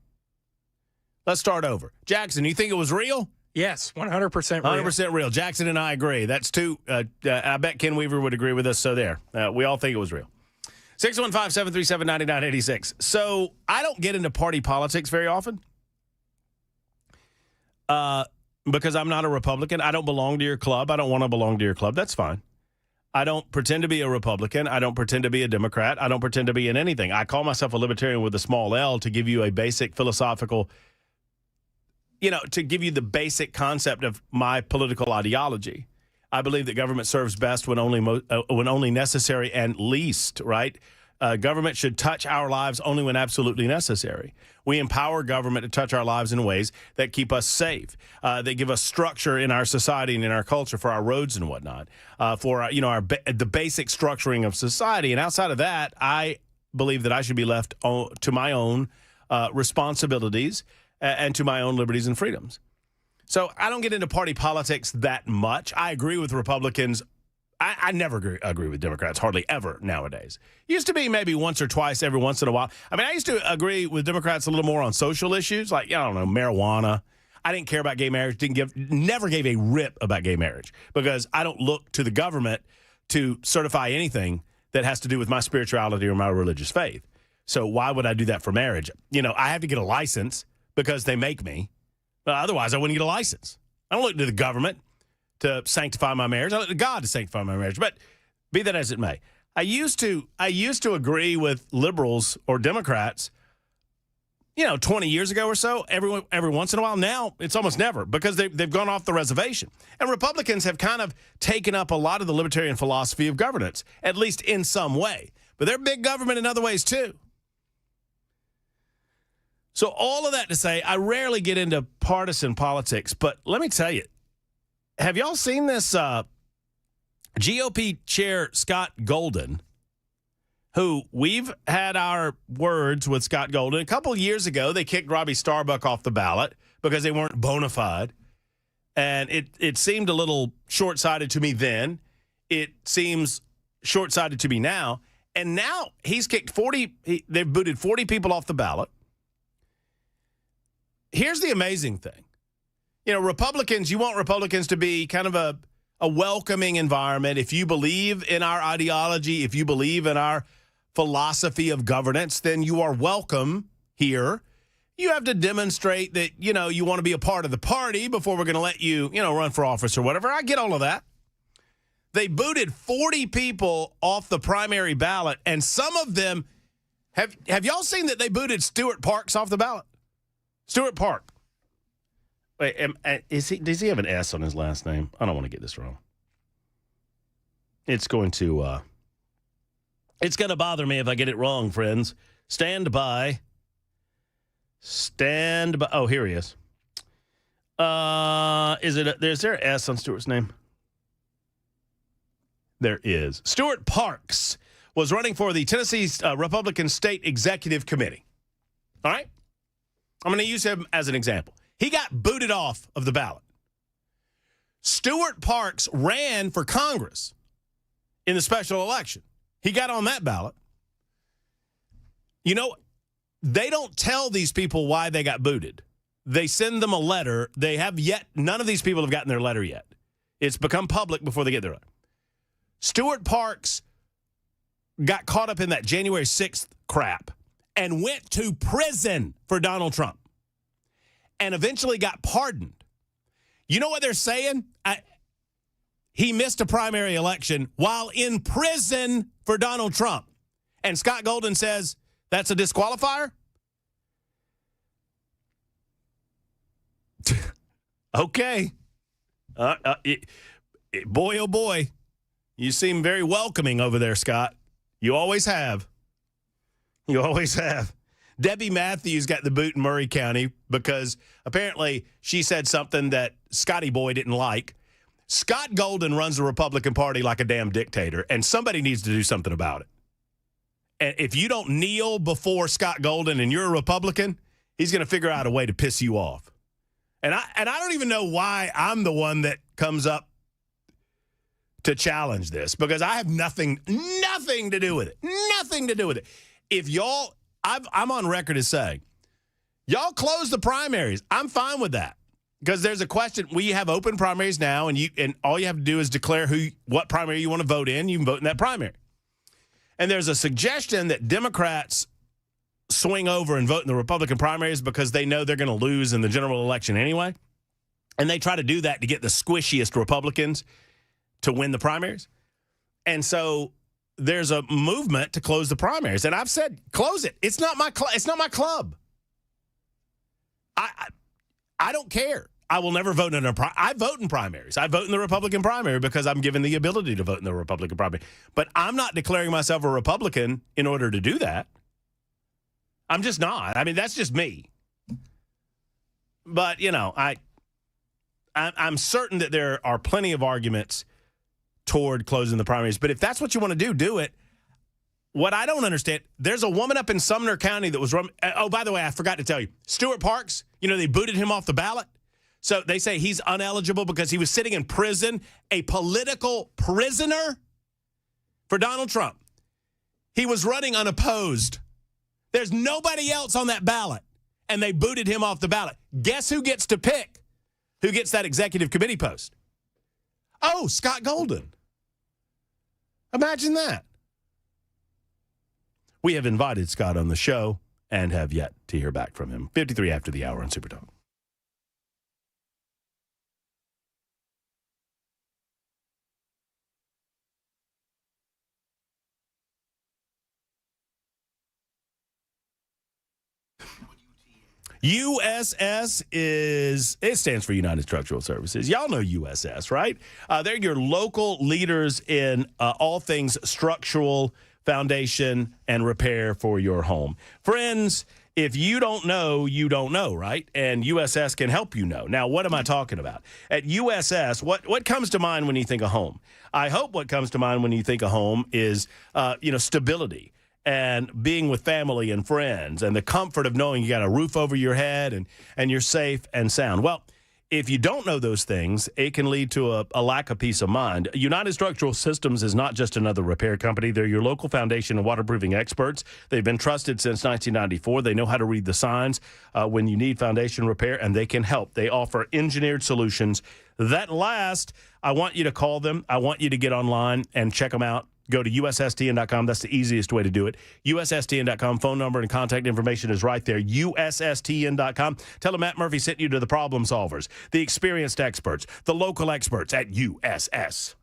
Let's start over. Jackson, you think it was real? Yes, 100% real. 100% real. Jackson and I agree. That's two. I bet Ken Weaver would agree with us, so there. We all think it was real. 615-737-9986. So I don't get into party politics very often because I'm not a Republican. I don't belong to your club. I don't want to belong to your club. That's fine. I don't pretend to be a Republican. I don't pretend to be a Democrat. I don't pretend to be in anything. I call myself a libertarian with a small L to give you a basic philosophical, to give you the basic concept of my political ideology. I believe that government serves best when only necessary and least, right? Government should touch our lives only when absolutely necessary. We empower government to touch our lives in ways that keep us safe, that give us structure in our society and in our culture for our roads and whatnot, for the basic structuring of society. And outside of that, I believe that I should be left to my own responsibilities and to my own liberties and freedoms. So I don't get into party politics that much. I agree with Republicans. I never agree with Democrats, hardly ever nowadays. Used to be maybe once or twice every once in a while. I mean, I used to agree with Democrats a little more on social issues, like, marijuana. I didn't care about gay marriage, never gave a rip about gay marriage, because I don't look to the government to certify anything that has to do with my spirituality or my religious faith. So why would I do that for marriage? I have to get a license because they make me. But otherwise, I wouldn't get a license. I don't look to the government to sanctify my marriage. I look to God to sanctify my marriage. But be that as it may, I used to agree with liberals or Democrats, 20 years ago or so, every once in a while. Now it's almost never, because they've gone off the reservation. And Republicans have kind of taken up a lot of the libertarian philosophy of governance, at least in some way. But they're big government in other ways too. So all of that to say, I rarely get into partisan politics, but let me tell you, have y'all seen this GOP chair, Scott Golden, who we've had our words with Scott Golden. A couple of years ago, they kicked Robbie Starbuck off the ballot because they weren't bona fide. And it seemed a little short-sighted to me then. It seems short-sighted to me now. And now he's kicked they've booted 40 people off the ballot. Here's the amazing thing. Republicans, you want Republicans to be kind of a welcoming environment. If you believe in our ideology, if you believe in our philosophy of governance, then you are welcome here. You have to demonstrate that, you want to be a part of the party before we're going to let you, run for office or whatever. I get all of that. They booted 40 people off the primary ballot, and some of them, have y'all seen that they booted Stuart Parks off the ballot? Stuart Park. Wait, does he have an S on his last name? I don't want to get this wrong. It's going to bother me if I get it wrong, friends. Stand by. Oh, here he is. Is there an S on Stuart's name? There is. Stuart Parks was running for the Tennessee Republican State Executive Committee. All right? I'm going to use him as an example. He got booted off of the ballot. Stuart Parks ran for Congress in the special election. He got on that ballot. They don't tell these people why they got booted. They send them a letter. None of these people have gotten their letter yet. It's become public before they get their letter. Stuart Parks got caught up in that January 6th crap and went to prison for Donald Trump and eventually got pardoned. You know what they're saying? He missed a primary election while in prison for Donald Trump. And Scott Golden says that's a disqualifier? Okay. Boy, oh boy. You seem very welcoming over there, Scott. You always have. You always have. Debbie Matthews got the boot in Murray County because apparently she said something that Scotty Boy didn't like. Scott Golden runs the Republican Party like a damn dictator, and somebody needs to do something about it. And if you don't kneel before Scott Golden and you're a Republican, he's going to figure out a way to piss you off. And I don't even know why I'm the one that comes up to challenge this, because I have nothing to do with it. Nothing to do with it. If y'all, I'm on record as saying, y'all close the primaries. I'm fine with that. Because there's a question. We have open primaries now, and all you have to do is declare what primary you want to vote in. You can vote in that primary. And there's a suggestion that Democrats swing over and vote in the Republican primaries because they know they're going to lose in the general election anyway. And they try to do that to get the squishiest Republicans to win the primaries. And so there's a movement to close the primaries. And I've said, close it. It's not my club. I don't care. I will never vote in I vote in primaries. I vote in the Republican primary because I'm given the ability to vote in the Republican primary. But I'm not declaring myself a Republican in order to do that. I'm just not. I mean, that's just me. But, I'm certain that there are plenty of arguments toward closing the primaries. But if that's what you want to do, do it. What I don't understand, there's a woman up in Sumner County that was oh, by the way, I forgot to tell you. Stuart Parks, they booted him off the ballot. So they say he's ineligible because he was sitting in prison, a political prisoner for Donald Trump. He was running unopposed. There's nobody else on that ballot, and they booted him off the ballot. Guess who gets to pick who gets that executive committee post? Oh, Scott Golden. Imagine that. We have invited Scott on the show and have yet to hear back from him. 53 after the hour on Super Talk. USS it stands for United Structural Services. Y'all know USS, right? They're your local leaders in all things structural foundation and repair for your home. Friends, if you don't know, right? And USS can help you know. Now, what am I talking about? At USS, what comes to mind when you think of home? I hope what comes to mind when you think of home is, stability and being with family and friends and the comfort of knowing you got a roof over your head and you're safe and sound. Well, if you don't know those things, it can lead to a lack of peace of mind. United Structural Systems is not just another repair company. They're your local foundation and waterproofing experts. They've been trusted since 1994. They know how to read the signs when you need foundation repair, and they can help. They offer engineered solutions that last. I want you to call them. I want you to get online and check them out. Go to USSTN.com. That's the easiest way to do it. USSTN.com. Phone number and contact information is right there. USSTN.com. Tell them Matt Murphy sent you to the problem solvers, the experienced experts, the local experts at USS.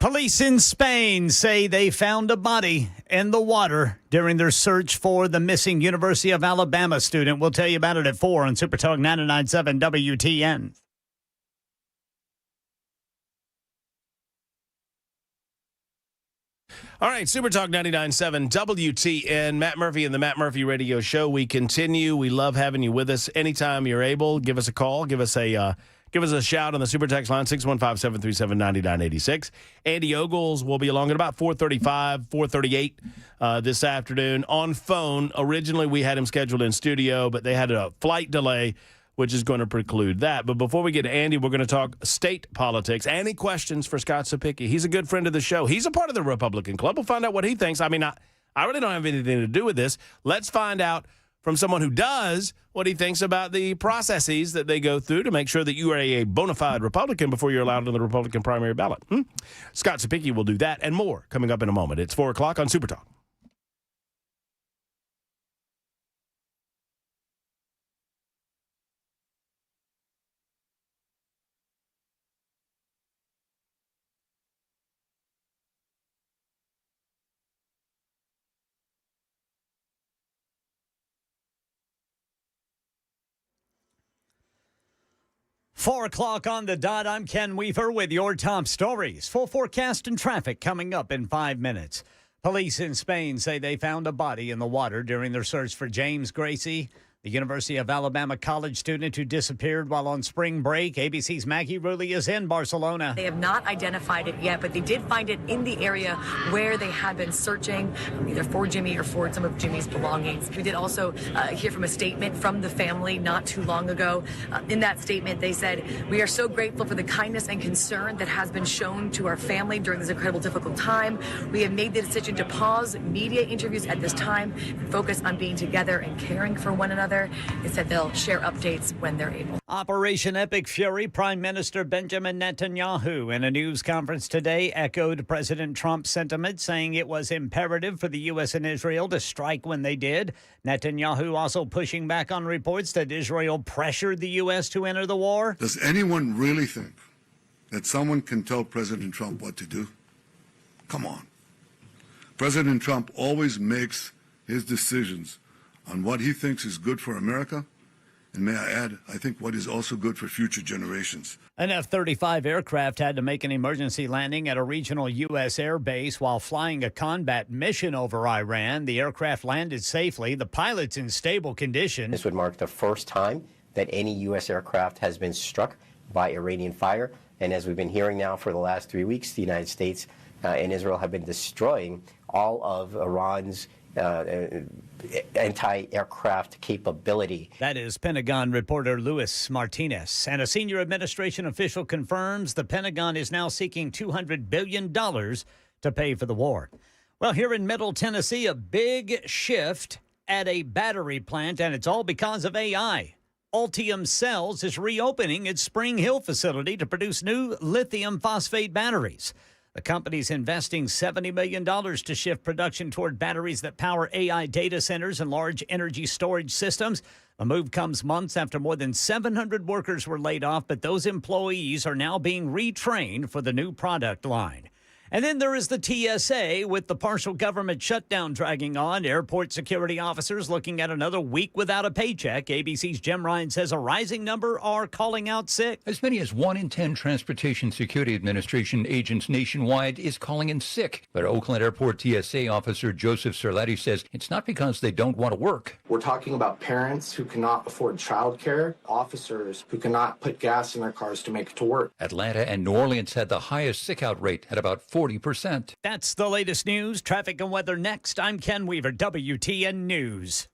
Police in Spain say they found a body in the water during their search for the missing University of Alabama student. We'll tell you about it at 4 on Super Talk 99.7 WTN. All right, Super Talk 99.7 WTN. Matt Murphy and the Matt Murphy Radio Show. We continue. We love having you with us. Anytime you're able, give us a call. Give us a shout on the Super Text line, 615-737-9986. Andy Ogles will be along at about 4:35, 4:38 this afternoon on phone. Originally, we had him scheduled in studio, but they had a flight delay, which is going to preclude that. But before we get to Andy, we're going to talk state politics. Any questions for Scott Cepiki? He's a good friend of the show. He's a part of the Republican Club. We'll find out what he thinks. I mean, I really don't have anything to do with this. Let's find out from someone who does what he thinks about the processes that they go through to make sure that you are a bona fide Republican before you're allowed on the Republican primary ballot. Scott Cepiki will do that and more coming up in a moment. It's 4 o'clock on Super Talk. Four o'clock on the dot. I'm Ken Weaver with your top stories. Full forecast and traffic coming up in 5 minutes. Police in Spain say they found a body in the water during their search for James Gracie, the University of Alabama college student who disappeared while on spring break. ABC's Maggie Rulli is in Barcelona. They have not identified it yet, but they did find it in the area where they had been searching, either for Jimmy or for some of Jimmy's belongings. We did also hear from a statement from the family not too long ago. In that statement, they said, "We are so grateful for the kindness and concern that has been shown to our family during this incredible, difficult time. We have made the decision to pause media interviews at this time and focus on being together and caring for one another." They said they'll share updates when they're able. Operation Epic Fury, Prime Minister Benjamin Netanyahu in a news conference today echoed President Trump's sentiment, saying it was imperative for the U.S. and Israel to strike when they did. Netanyahu also pushing back on reports that Israel pressured the U.S. to enter the war. Does anyone really think that someone can tell President Trump what to do? Come on. President Trump always makes his decisions on what he thinks is good for America, and may I add, I think what is also good for future generations. An F-35 aircraft had to make an emergency landing at a regional U.S. air base while flying a combat mission over Iran. The aircraft landed safely. The pilot's in stable condition. This would mark the first time that any U.S. aircraft has been struck by Iranian fire. And as we've been hearing now for the last 3 weeks, the United States and Israel have been destroying all of Iran's anti-aircraft capability. That is Pentagon reporter Luis Martinez. And a senior administration official confirms the Pentagon is now seeking $200 billion to pay for the war. Well, here in Middle Tennessee, a big shift at a battery plant, and it's all because of AI. Ultium Cells is reopening its Spring Hill facility to produce new lithium phosphate batteries. The company's investing $70 million to shift production toward batteries that power AI data centers and large energy storage systems. The move comes months after more than 700 workers were laid off, but those employees are now being retrained for the new product line. And then there is the TSA with the partial government shutdown dragging on. Airport security officers looking at another week without a paycheck. ABC's Jim Ryan says a rising number are calling out sick. As many as 1 in 10 Transportation Security Administration agents nationwide is calling in sick. But Oakland Airport TSA officer Joseph Serletti says it's not because they don't want to work. We're talking about parents who cannot afford childcare, officers who cannot put gas in their cars to make it to work. Atlanta and New Orleans had the highest sick-out rate at about 40%. That's the latest news. Traffic and weather next. I'm Ken Weaver, WTN News.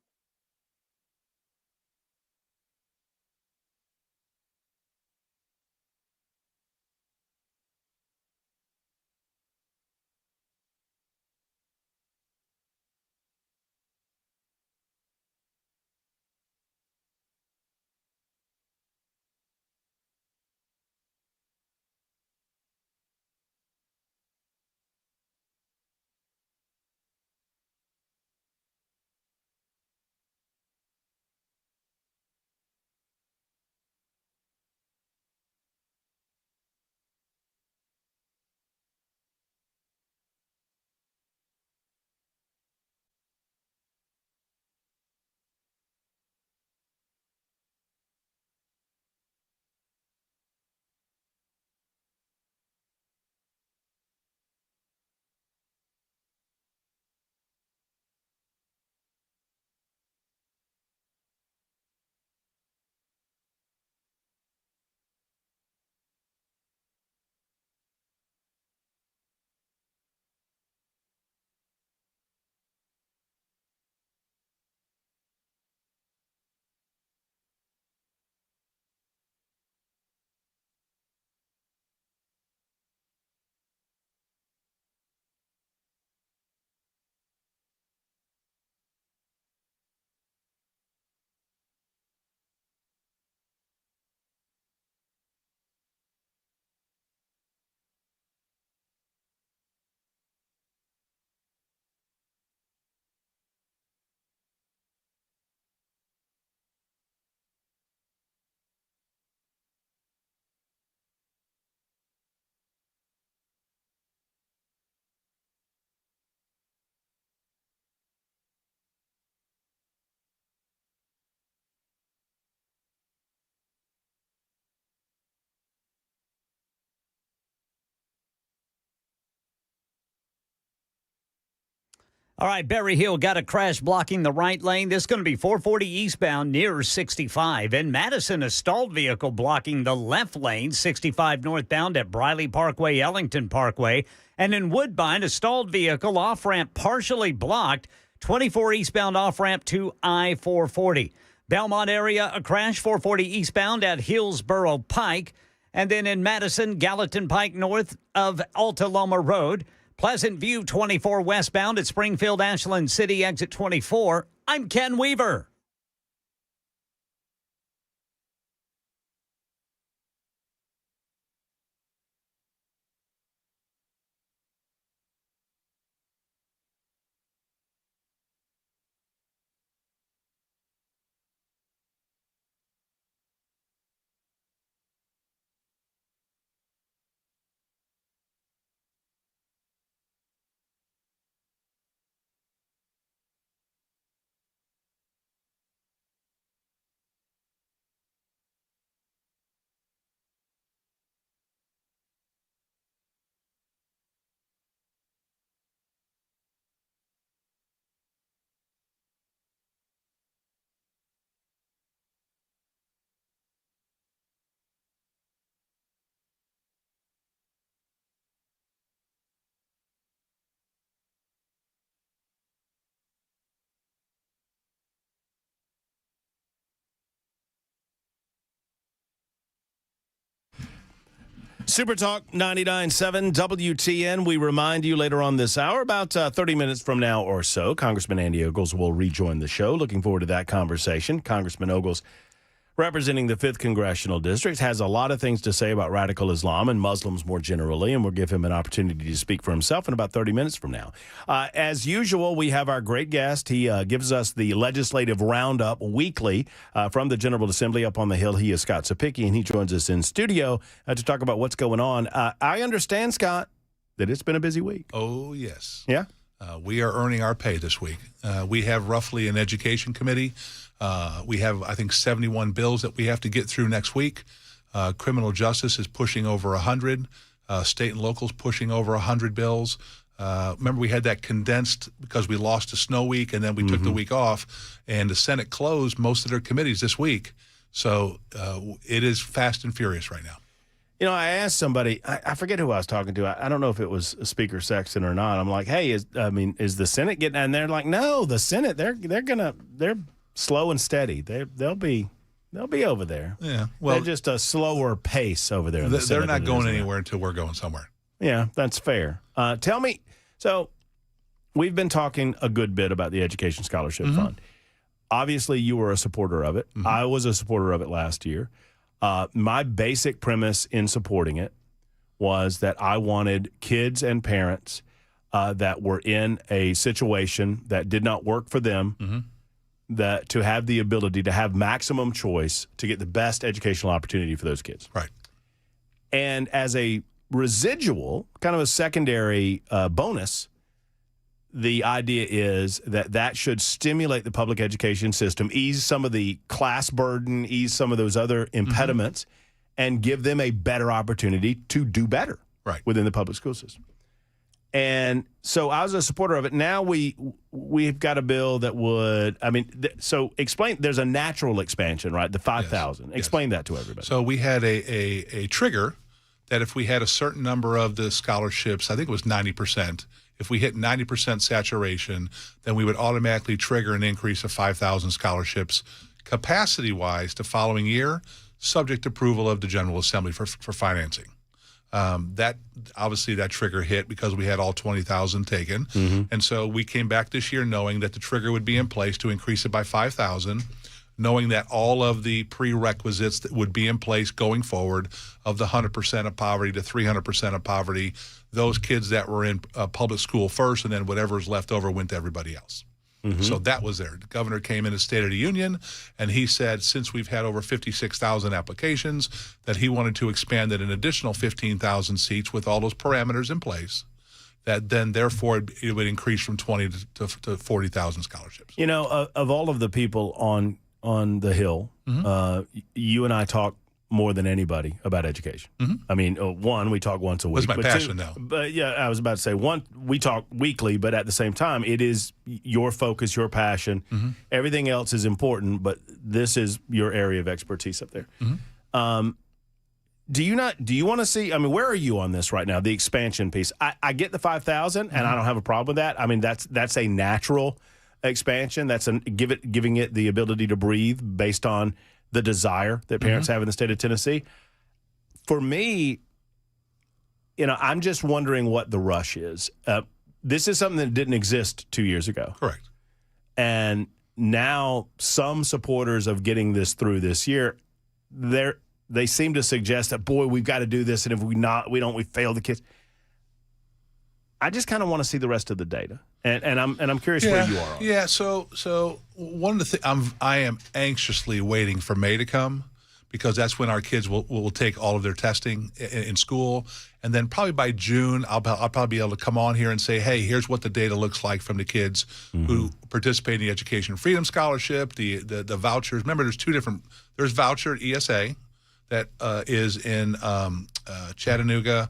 All right, Berry Hill got a crash blocking the right lane. This is going to be 440 eastbound near 65. In Madison, a stalled vehicle blocking the left lane, 65 northbound at Briley Parkway, Ellington Parkway. And in Woodbine, a stalled vehicle off-ramp partially blocked, 24 eastbound off-ramp to I-440. Belmont area, a crash, 440 eastbound at Hillsborough Pike. And then in Madison, Gallatin Pike north of Alta Loma Road. Pleasant View 24 westbound at Springfield Ashland City, exit 24. I'm Ken Weaver. Super Talk 99.7 WTN. We remind you later on this hour, about 30 minutes from now or so, Congressman Andy Ogles will rejoin the show. Looking forward to that conversation. Congressman Ogles, representing the 5th Congressional District, has a lot of things to say about radical Islam and Muslims more generally, and we'll give him an opportunity to speak for himself in about 30 minutes from now. As usual, we have our great guest. He gives us the legislative roundup weekly from the General Assembly up on the Hill. He is Scott Cepiki, and he joins us in studio to talk about what's going on. I understand, Scott, that it's been a busy week. Oh, yes. Yeah? We are earning our pay this week. We have roughly an education committee. We have, I think, 71 bills that we have to get through next week. Criminal justice is pushing over 100. State and locals pushing over 100 bills. Remember, we had that condensed because we lost a snow week and then we took the week off. And the Senate closed most of their committees this week. So it is fast and furious right now. You know, I asked somebody, I forget who I was talking to. I don't know if it was Speaker Sexton or not. I'm like, hey, is the Senate getting? And they're like, no, the Senate, they're slow and steady. They'll be over there. Yeah, well, they're just a slower pace over there. They're not going anywhere until we're going somewhere. Yeah, that's fair. Tell me, so we've been talking a good bit about the Education Scholarship Fund. Obviously, you were a supporter of it. I was a supporter of it last year. My basic premise in supporting it was that I wanted kids and parents that were in a situation that did not work for them, that to have the ability to have maximum choice to get the best educational opportunity for those kids. Right. And as a residual, kind of a secondary bonus, the idea is that should stimulate the public education system, ease some of the class burden, ease some of those other impediments, and give them a better opportunity to do better within the public school system. And so I was a supporter of it. Now we've got a bill that would, so explain, there's a natural expansion, right? The 5,000. Yes. Explain that to everybody. So we had a trigger that if we had a certain number of the scholarships, I think it was 90%, if we hit 90% saturation, then we would automatically trigger an increase of 5,000 scholarships capacity-wise the following year, subject to approval of the General Assembly for financing. That obviously that trigger hit because we had all 20,000 taken. And so we came back this year knowing that the trigger would be in place to increase it by 5,000, knowing that all of the prerequisites that would be in place going forward of the 100% of poverty to 300% of poverty, those kids that were in public school first, and then whatever's left over went to everybody else. So that was there. The governor came in his State of the Union, and he said since we've had over 56,000 applications, that he wanted to expand it an additional 15,000 seats with all those parameters in place, that then therefore it would increase from 20 to 40,000 scholarships. You know, of all of the people on the Hill, you and I talk more than anybody about education. I mean, one, we talk once a week. That's my passion, though. But yeah, I was about to say, one, we talk weekly, but at the same time, it is your focus, your passion. Everything else is important, but this is your area of expertise up there. Do you want to see? I mean, where are you on this right now? The expansion piece. I get the 5,000, and I don't have a problem with that. I mean, that's a natural expansion. That's giving it the ability to breathe based on the desire that parents have in the state of Tennessee. For me, I'm just wondering what the rush is. This is something that didn't exist 2 years ago. Correct. And now some supporters of getting this through this year, they seem to suggest that, boy, we've got to do this, and if we don't, we fail the kids. I just kind of want to see the rest of the data, and I'm curious where you are on. Yeah. So one of the things I am anxiously waiting for May to come, because that's when our kids will take all of their testing in school, and then probably by June I'll probably be able to come on here and say, hey, here's what the data looks like from the kids who participate in the Education Freedom Scholarship, the vouchers. Remember, there's voucher at ESA that is in Chattanooga,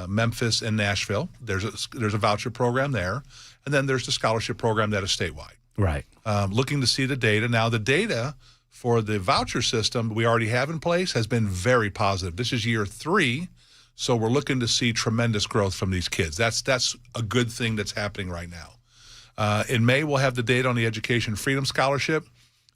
Memphis, and Nashville. There's a voucher program there, and then there's the scholarship program that is statewide. Right. Looking to see the data. Now, the data for the voucher system we already have in place has been very positive. This is year 3, so we're looking to see tremendous growth from these kids. That's a good thing that's happening right now. In May, we'll have the data on the Education Freedom Scholarship.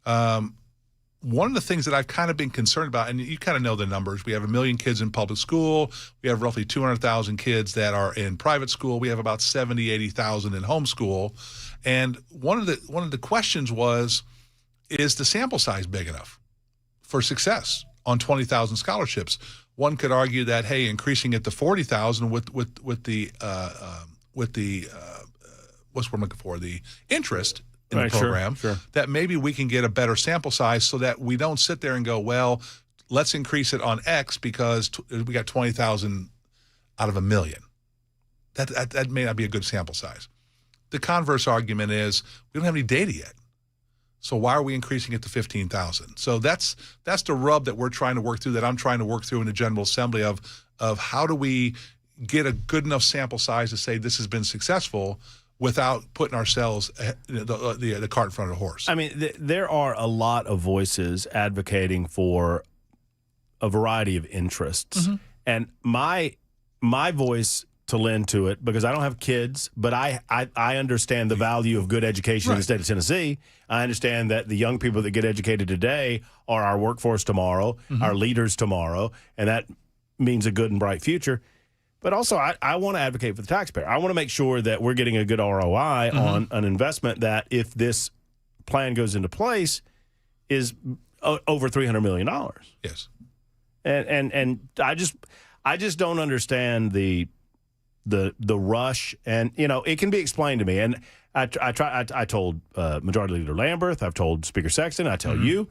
One of the things that I've kind of been concerned about, and you kind of know the numbers, we have 1 million kids in public school. We have roughly 200,000 kids that are in private school. We have about 70, 80,000 in homeschool. And one of the questions was, is the sample size big enough for success on 20,000 scholarships? One could argue that, hey, increasing it to 40,000 with the what's what I'm looking for, the interest in the program, sure. that maybe we can get a better sample size so that we don't sit there and go, well, let's increase it on X because we got 20,000 out of 1 million. That may not be a good sample size. The converse argument is we don't have any data yet. So why are we increasing it to 15,000? So that's the rub that we're trying to work through, that I'm trying to work through in the General Assembly of how do we get a good enough sample size to say this has been successful without putting ourselves the cart in front of the horse. I mean, there are a lot of voices advocating for a variety of interests. And my voice to lend to it, because I don't have kids, but I understand the value of good education in the state of Tennessee. I understand that the young people that get educated today are our workforce tomorrow, our leaders tomorrow, and that means a good and bright future. But also, I want to advocate for the taxpayer. I want to make sure that we're getting a good ROI on an investment that, if this plan goes into place, is over $300 million. Yes. And I just don't understand the rush, and it can be explained to me. And I told Majority Leader Lamberth, I've told Speaker Sexton, I tell you,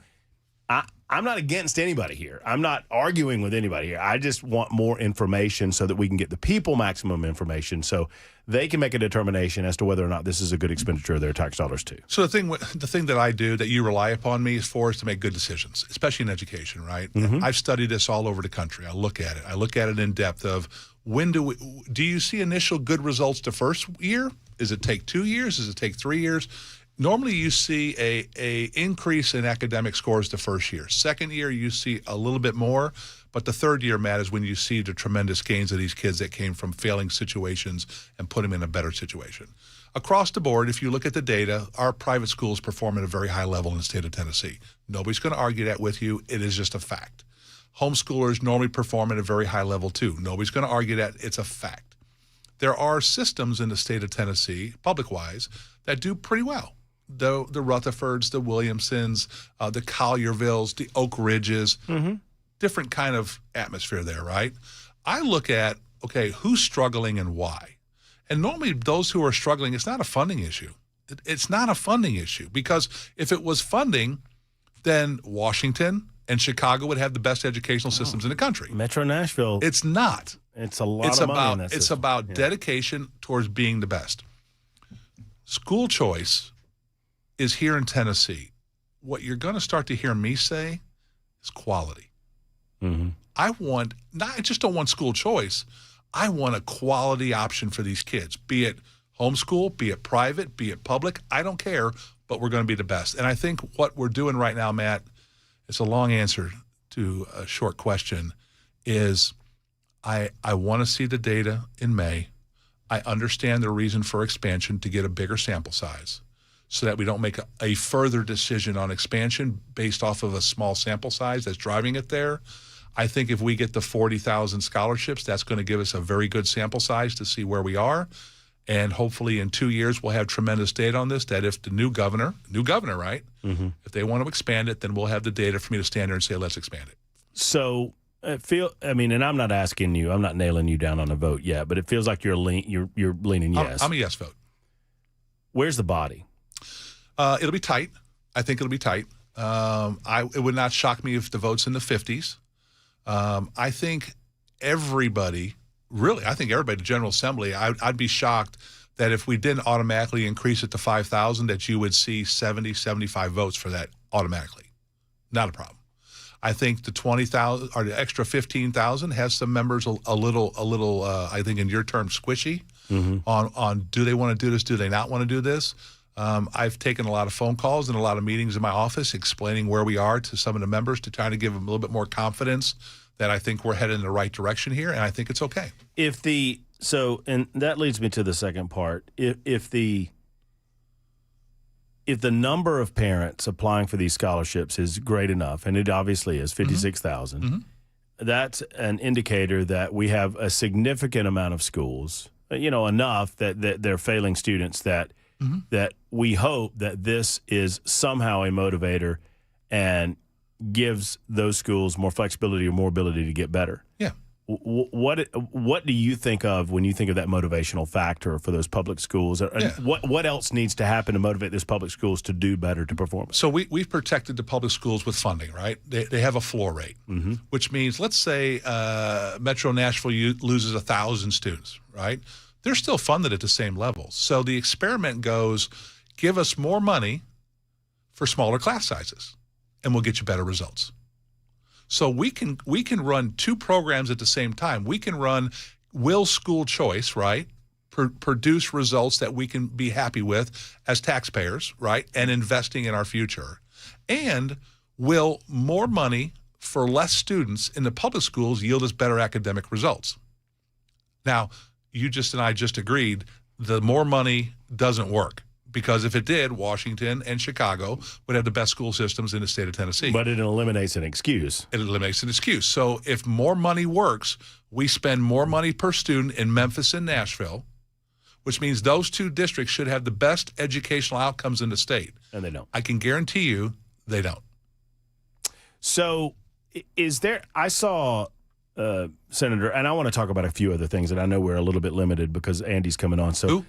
I'm not against anybody here. I'm not arguing with anybody here. I just want more information so that we can get the people maximum information so they can make a determination as to whether or not this is a good expenditure of their tax dollars too. So the thing that I do that you rely upon me for is to make good decisions, especially in education, right? I've studied this all over the country. I look at it in depth of do you see initial good results the first year? Does it take 2 years? Does it take 3 years? Normally, you see a increase in academic scores the first year. Second year, you see a little bit more. But the third year, Matt, is when you see the tremendous gains of these kids that came from failing situations and put them in a better situation. Across the board, if you look at the data, our private schools perform at a very high level in the state of Tennessee. Nobody's going to argue that with you. It is just a fact. Homeschoolers normally perform at a very high level, too. Nobody's going to argue that. It's a fact. There are systems in the state of Tennessee, public-wise, that do pretty well. The Rutherfords, the Williamsons, the Colliervilles, the Oak Ridges, different kind of atmosphere there, right? I look at, okay, who's struggling and why? And normally those who are struggling, it's not a funding issue. It's not a funding issue, because if it was funding, then Washington and Chicago would have the best educational systems in the country. Metro Nashville. It's not. It's a lot of money in that system. It's about dedication towards being the best. School choice is here in Tennessee. What you're going to start to hear me say is quality. I just don't want school choice. I want a quality option for these kids, be it homeschool, be it private, be it public. I don't care, but we're going to be the best. And I think what we're doing right now, Matt, it's a long answer to a short question, is I want to see the data in May. I understand the reason for expansion to get a bigger sample size so that we don't make a further decision on expansion based off of a small sample size that's driving it there. I think if we get the 40,000 scholarships, that's going to give us a very good sample size to see where we are. And hopefully in 2 years, we'll have tremendous data on this, that if the new governor, right? If they want to expand it, then we'll have the data for me to stand there and say, let's expand it. So and I'm not asking you, I'm not nailing you down on a vote yet, but it feels like you're leaning yes. I'm a yes vote. Where's the body? It'll be tight. I think it'll be tight. It would not shock me if the vote's in the 50s. I think everybody, the General Assembly, I'd be shocked that if we didn't automatically increase it to 5,000, that you would see 70, 75 votes for that automatically. Not a problem. I think the 20,000 or the extra 15,000 has some members a little. I think in your term, squishy on do they want to do this? Do they not want to do this? I've taken a lot of phone calls and a lot of meetings in my office explaining where we are to some of the members to try to give them a little bit more confidence that I think we're headed in the right direction here, and I think it's okay. And that leads me to the second part. If the number of parents applying for these scholarships is great enough, and it obviously is 56,000, that's an indicator that we have a significant amount of schools, enough that they're failing students that we hope that this is somehow a motivator and gives those schools more flexibility or more ability to get better. Yeah. What do you think of when you think of that motivational factor for those public schools? What else needs to happen to motivate those public schools to do better, to perform? So we've protected the public schools with funding, right? They have a floor rate, which means, let's say Metro Nashville loses 1,000 students, right? They're still funded at the same level. So the experiment goes, give us more money for smaller class sizes, and we'll get you better results. So we can run two programs at the same time. We can run Will School Choice, right? Produce results that we can be happy with as taxpayers, right? And investing in our future. And will more money for less students in the public schools yield us better academic results? Now, you and I just agreed the more money doesn't work. Because if it did, Washington and Chicago would have the best school systems in the state of Tennessee. But it eliminates an excuse. It eliminates an excuse. So if more money works, we spend more money per student in Memphis and Nashville, which means those two districts should have the best educational outcomes in the state. And they don't. I can guarantee you they don't. So I saw Senator, and I want to talk about a few other things, and I know we're a little bit limited because Andy's coming on. So. Who?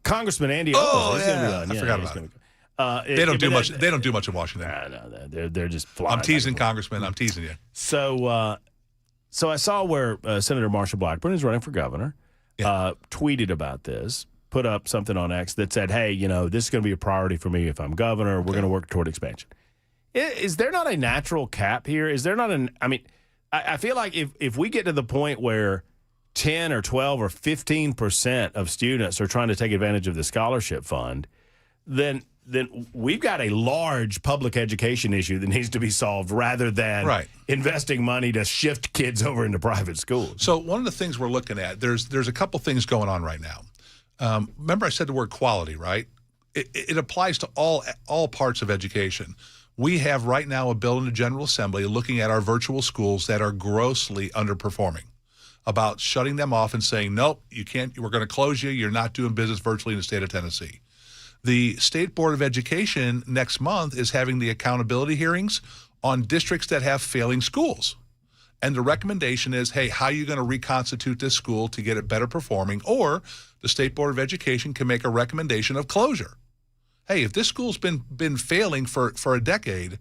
Congressman Andy Ogles. Oh, yeah. I forgot about it. They don't do much. They don't do much in Washington. No, they're just flying. I'm teasing, Congressman. I'm teasing you. So I saw where Senator Marsha Blackburn is running for governor. Tweeted about this, put up something on X that said, "Hey, this is going to be a priority for me if I'm governor. We're going to work toward expansion." Is there not a natural cap here? Is there not I feel like if we get to the point where 10 or 12 or 15% of students are trying to take advantage of the scholarship fund, then we've got a large public education issue that needs to be solved rather than investing money to shift kids over into private schools. So one of the things we're looking at, there's a couple things going on right now. Remember I said the word quality, right? It applies to all parts of education. We have right now a bill in the General Assembly looking at our virtual schools that are grossly underperforming, about shutting them off and saying, nope, you can't, we're going to close you. You're not doing business virtually in the state of Tennessee. The State Board of Education next month is having the accountability hearings on districts that have failing schools. And the recommendation is, hey, how are you going to reconstitute this school to get it better performing? Or the State Board of Education can make a recommendation of closure. Hey, if this school's been failing for a decade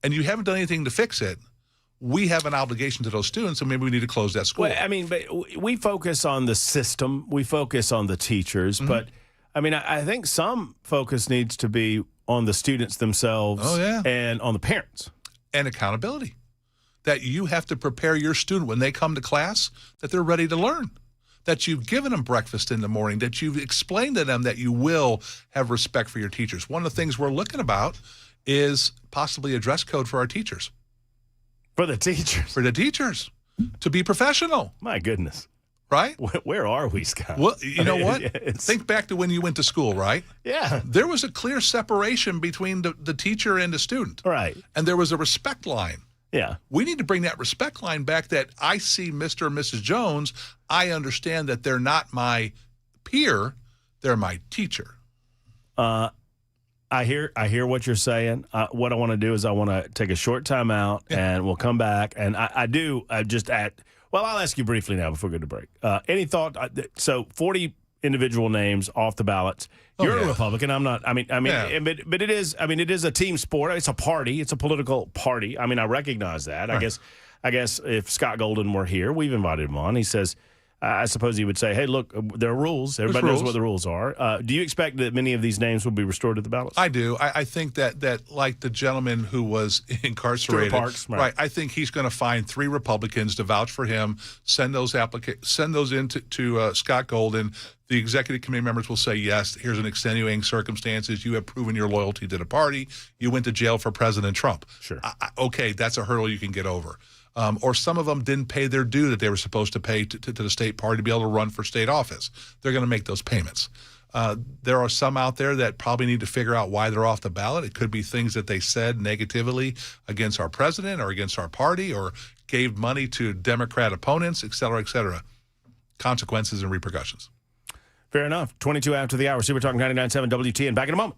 and you haven't done anything to fix it, we have an obligation to those students, and maybe we need to close that school. Well, but we focus on the system. We focus on the teachers. But, I think some focus needs to be on the students themselves and on the parents. And accountability. that you have to prepare your student when they come to class that they're ready to learn, that you've given them breakfast in the morning, that you've explained to them that you will have respect for your teachers. One of the things we're looking about is possibly a dress code for our teachers. For the teachers? For the teachers, to be professional. My goodness. Right? Where are we, Scott? Well, you know what? Think back to when you went to school, right? Yeah. There was a clear separation between the teacher and the student. Right. And there was a respect line. Yeah. We need to bring that respect line back, that I see Mr. and Mrs. Jones. I understand that they're not my peer. They're my teacher. I hear what you're saying. What I want to do is I want to take a short time out, and we'll come back. And I'll ask you briefly now before we go to break. Any thought? So 40 individual names off the ballots. You're a Republican. I'm not. But it is. It is a team sport. It's a party. It's a political party. I recognize that. Right. I guess if Scott Golden were here, we've invited him on. He says, I suppose he would say, hey, look, there are rules. Everybody knows what the rules are. Do you expect that many of these names will be restored to the ballots? I do. I think that like the gentleman who was incarcerated, Stuart Parks, right? I think he's going to find 3 Republicans to vouch for him, send those in to Scott Golden. The executive committee members will say, yes, here's an extenuating circumstances. You have proven your loyalty to the party. You went to jail for President Trump. Sure. Okay, that's a hurdle you can get over. Or some of them didn't pay their due that they were supposed to pay to the state party to be able to run for state office. They're going to make those payments. There are some out there that probably need to figure out why they're off the ballot. It could be things that they said negatively against our president or against our party, or gave money to Democrat opponents, et cetera, et cetera. Consequences and repercussions. Fair enough. 22 after the hour. Super Talk 99.7 WTN. Back in a moment.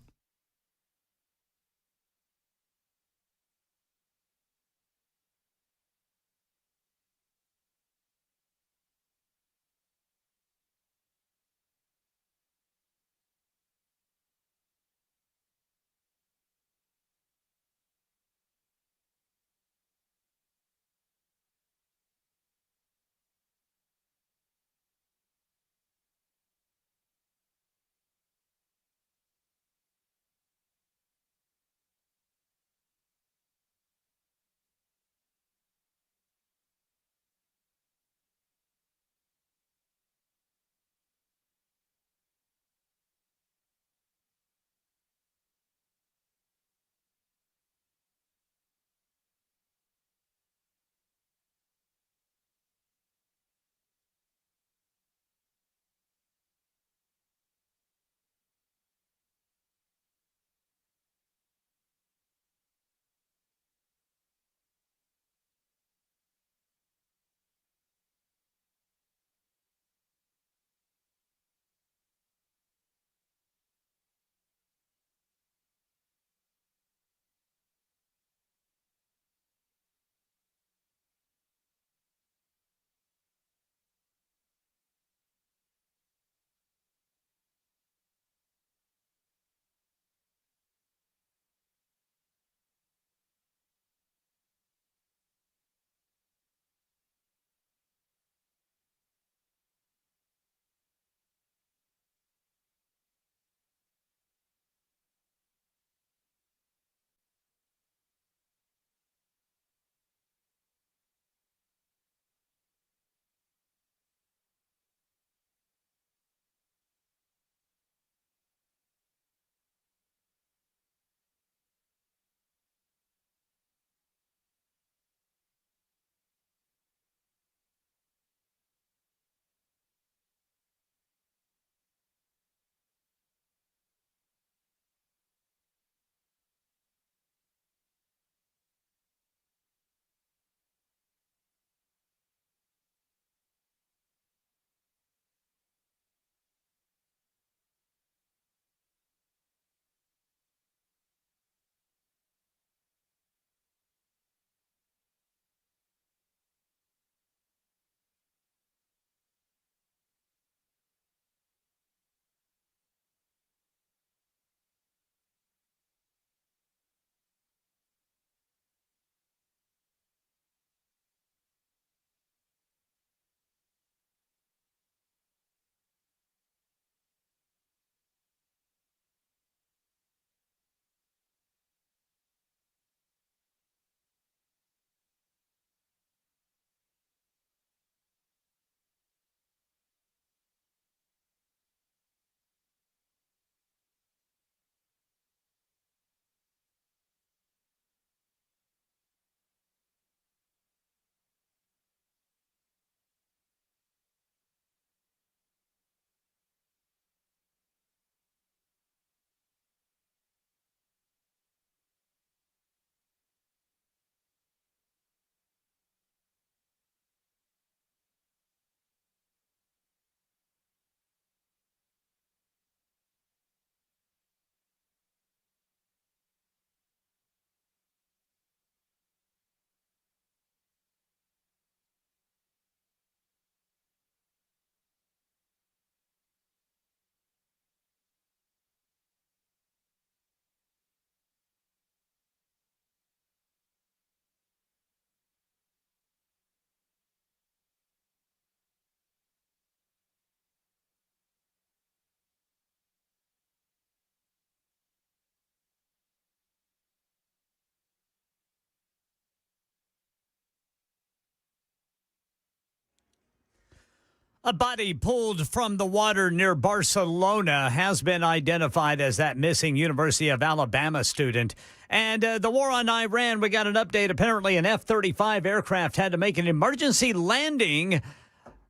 A body pulled from the water near Barcelona has been identified as that missing University of Alabama student. And the war on Iran, we got an update. Apparently, an F-35 aircraft had to make an emergency landing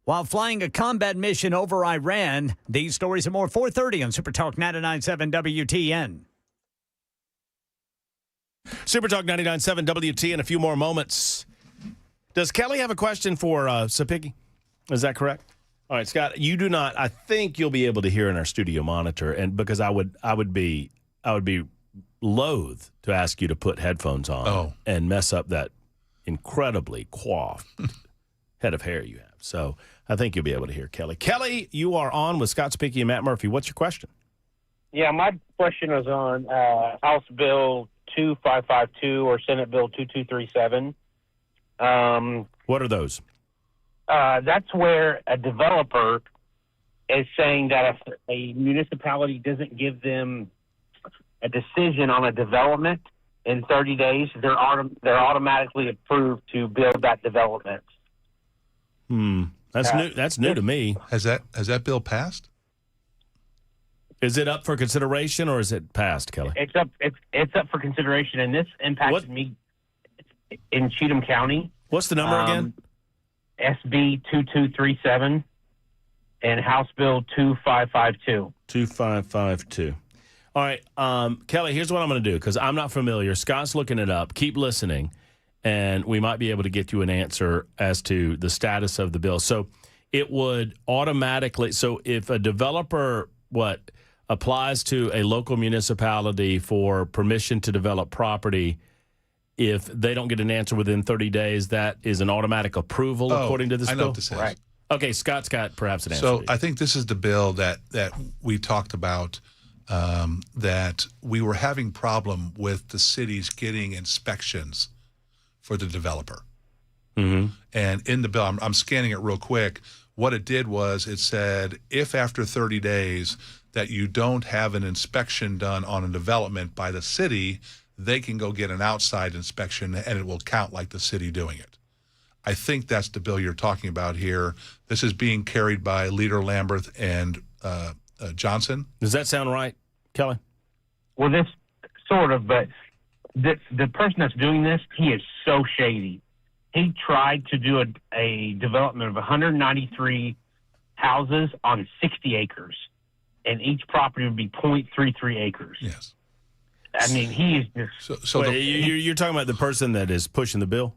while flying a combat mission over Iran. These stories and more, 4:30 on Super Talk 99.7 WTN. Super Talk 99.7 WT in a few more moments. Does Kelly have a question for Cepiki? Is that correct? All right, Scott, you do not. I think you'll be able to hear in our studio monitor, and because I would be loath to ask you to put headphones on and mess up that incredibly coiffed head of hair you have. So I think you'll be able to hear Kelly. Kelly, you are on with Scott Cepiki and Matt Murphy. What's your question? Yeah, my question is on House Bill 2552 or Senate Bill 2237. What are those? That's where a developer is saying that if a municipality doesn't give them a decision on a development in 30 days, they're automatically approved to build that development. That's new. That's new to me. Has that bill passed? Is it up for consideration or is it passed, Kelly? It's up for consideration, and this impacted me in Cheatham County. What's the number again? SB 2237 and House Bill 2552. 2552. All right, Kelly, here's what I'm going to do because I'm not familiar. Scott's looking it up. Keep listening, and we might be able to get you an answer as to the status of the bill. So it would automatically – so if a developer, applies to a local municipality for permission to develop property – if they don't get an answer within 30 days, that is an automatic approval according to this bill? I know what this is. Right. Okay, Scott's got perhaps an answer. So I think this is the bill that we talked about, that we were having problem with the cities getting inspections for the developer. Mm-hmm. And in the bill, I'm scanning it real quick. What it did was it said if after 30 days that you don't have an inspection done on a development by the city, they can go get an outside inspection, and it will count like the city doing it. I think that's the bill you're talking about here. This is being carried by Leader Lamberth and Johnson. Does that sound right, Kelly? Well, this sort of, but the person that's doing this, he is so shady. He tried to do a development of 193 houses on 60 acres, and each property would be 0.33 acres. Yes. I mean, he is just... You're talking about the person that is pushing the bill?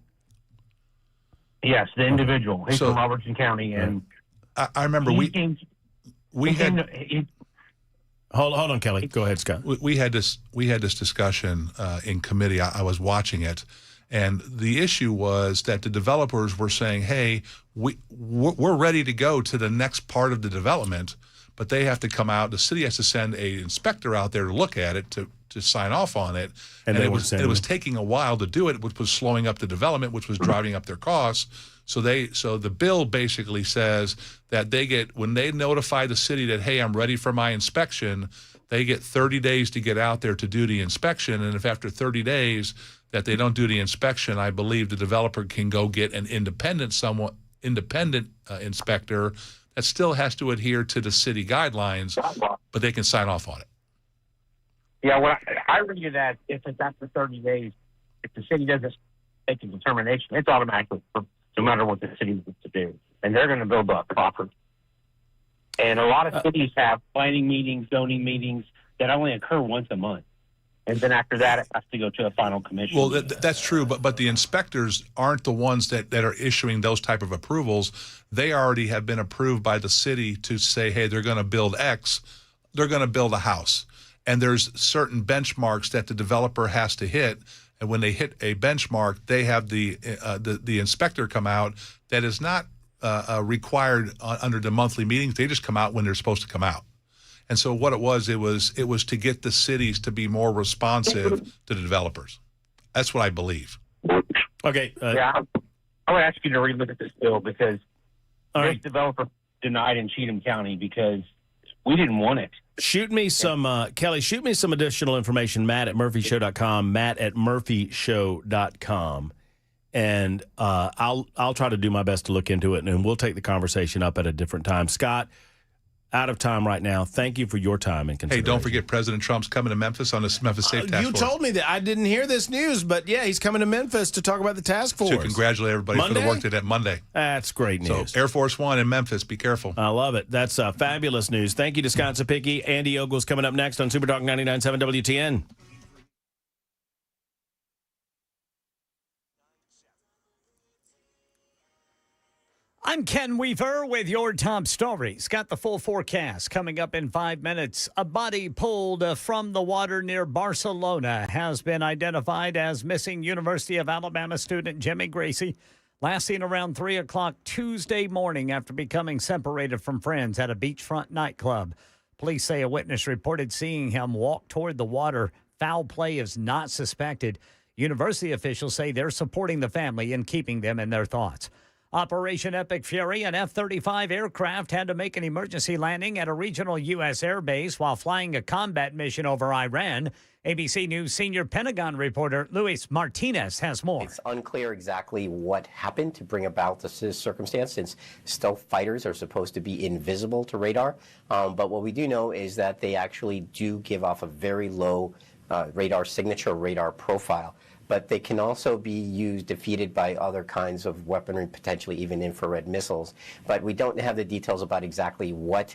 Yes, the individual. He's from Robertson County. And I remember Hold on, Kelly. Go ahead, Scott. We had this discussion in committee. I was watching it, and the issue was that the developers were saying, hey, we're ready to go to the next part of the development, but they have to come out. The city has to send an inspector out there to look at it, to sign off on it. And it was taking a while to do it, which was slowing up the development, which was driving up their costs. So the bill basically says that when they notify the city that, hey, I'm ready for my inspection, they get 30 days to get out there to do the inspection. And if after 30 days that they don't do the inspection, I believe the developer can go get an independent inspector that still has to adhere to the city guidelines, but they can sign off on it. Yeah, well, I read that if it's after 30 days, if the city doesn't make a determination, it's automatically no matter what the city wants to do. And they're going to build up property. And a lot of cities have planning meetings, zoning meetings that only occur once a month. And then after that, it has to go to a final commission. Well, that's true, but the inspectors aren't the ones that are issuing those type of approvals. They already have been approved by the city to say, hey, they're going to build X, they're going to build a house. And there's certain benchmarks that the developer has to hit. And when they hit a benchmark, they have the inspector come out. That is not required under the monthly meetings. They just come out when they're supposed to come out. And so what it was to get the cities to be more responsive to the developers. That's what I believe. Okay. I would ask you to relook at this bill because this developer denied in Cheatham County because we didn't want it. Shoot me some, Kelly, shoot me some additional information, Matt at murphyshow.com, Matt at murphyshow.com. and I'll try to do my best to look into it, and we'll take the conversation up at a different time. Scott, out of time right now. Thank you for your time and consideration. Hey, don't forget President Trump's coming to Memphis on this Memphis Safe Task You Force. told me that. I didn't hear this news, but yeah, he's coming to Memphis to talk about the task force. To congratulate everybody for the work they did Monday. That's great news. So Air Force One in Memphis, be careful. I love it. That's fabulous news. Thank you to Scott Cepiki. Andy Ogles coming up next on Super Talk 99.7 WTN. I'm Ken Weaver with your top stories. Got the full forecast coming up in 5 minutes. A body pulled from the water near Barcelona has been identified as missing University of Alabama student Jimmy Gracie. Last seen around 3 o'clock Tuesday morning after becoming separated from friends at a beachfront nightclub. Police say a witness reported seeing him walk toward the water. Foul play is not suspected. University officials say they're supporting the family and keeping them in their thoughts. Operation Epic Fury, an F-35 aircraft had to make an emergency landing at a regional U.S. air base while flying a combat mission over Iran. ABC News senior Pentagon reporter Luis Martinez has more. It's unclear exactly what happened to bring about this circumstance, since stealth fighters are supposed to be invisible to radar. But what we do know is that they actually do give off a very low radar signature, radar profile. But they can also be defeated by other kinds of weaponry, potentially even infrared missiles. But we don't have the details about exactly what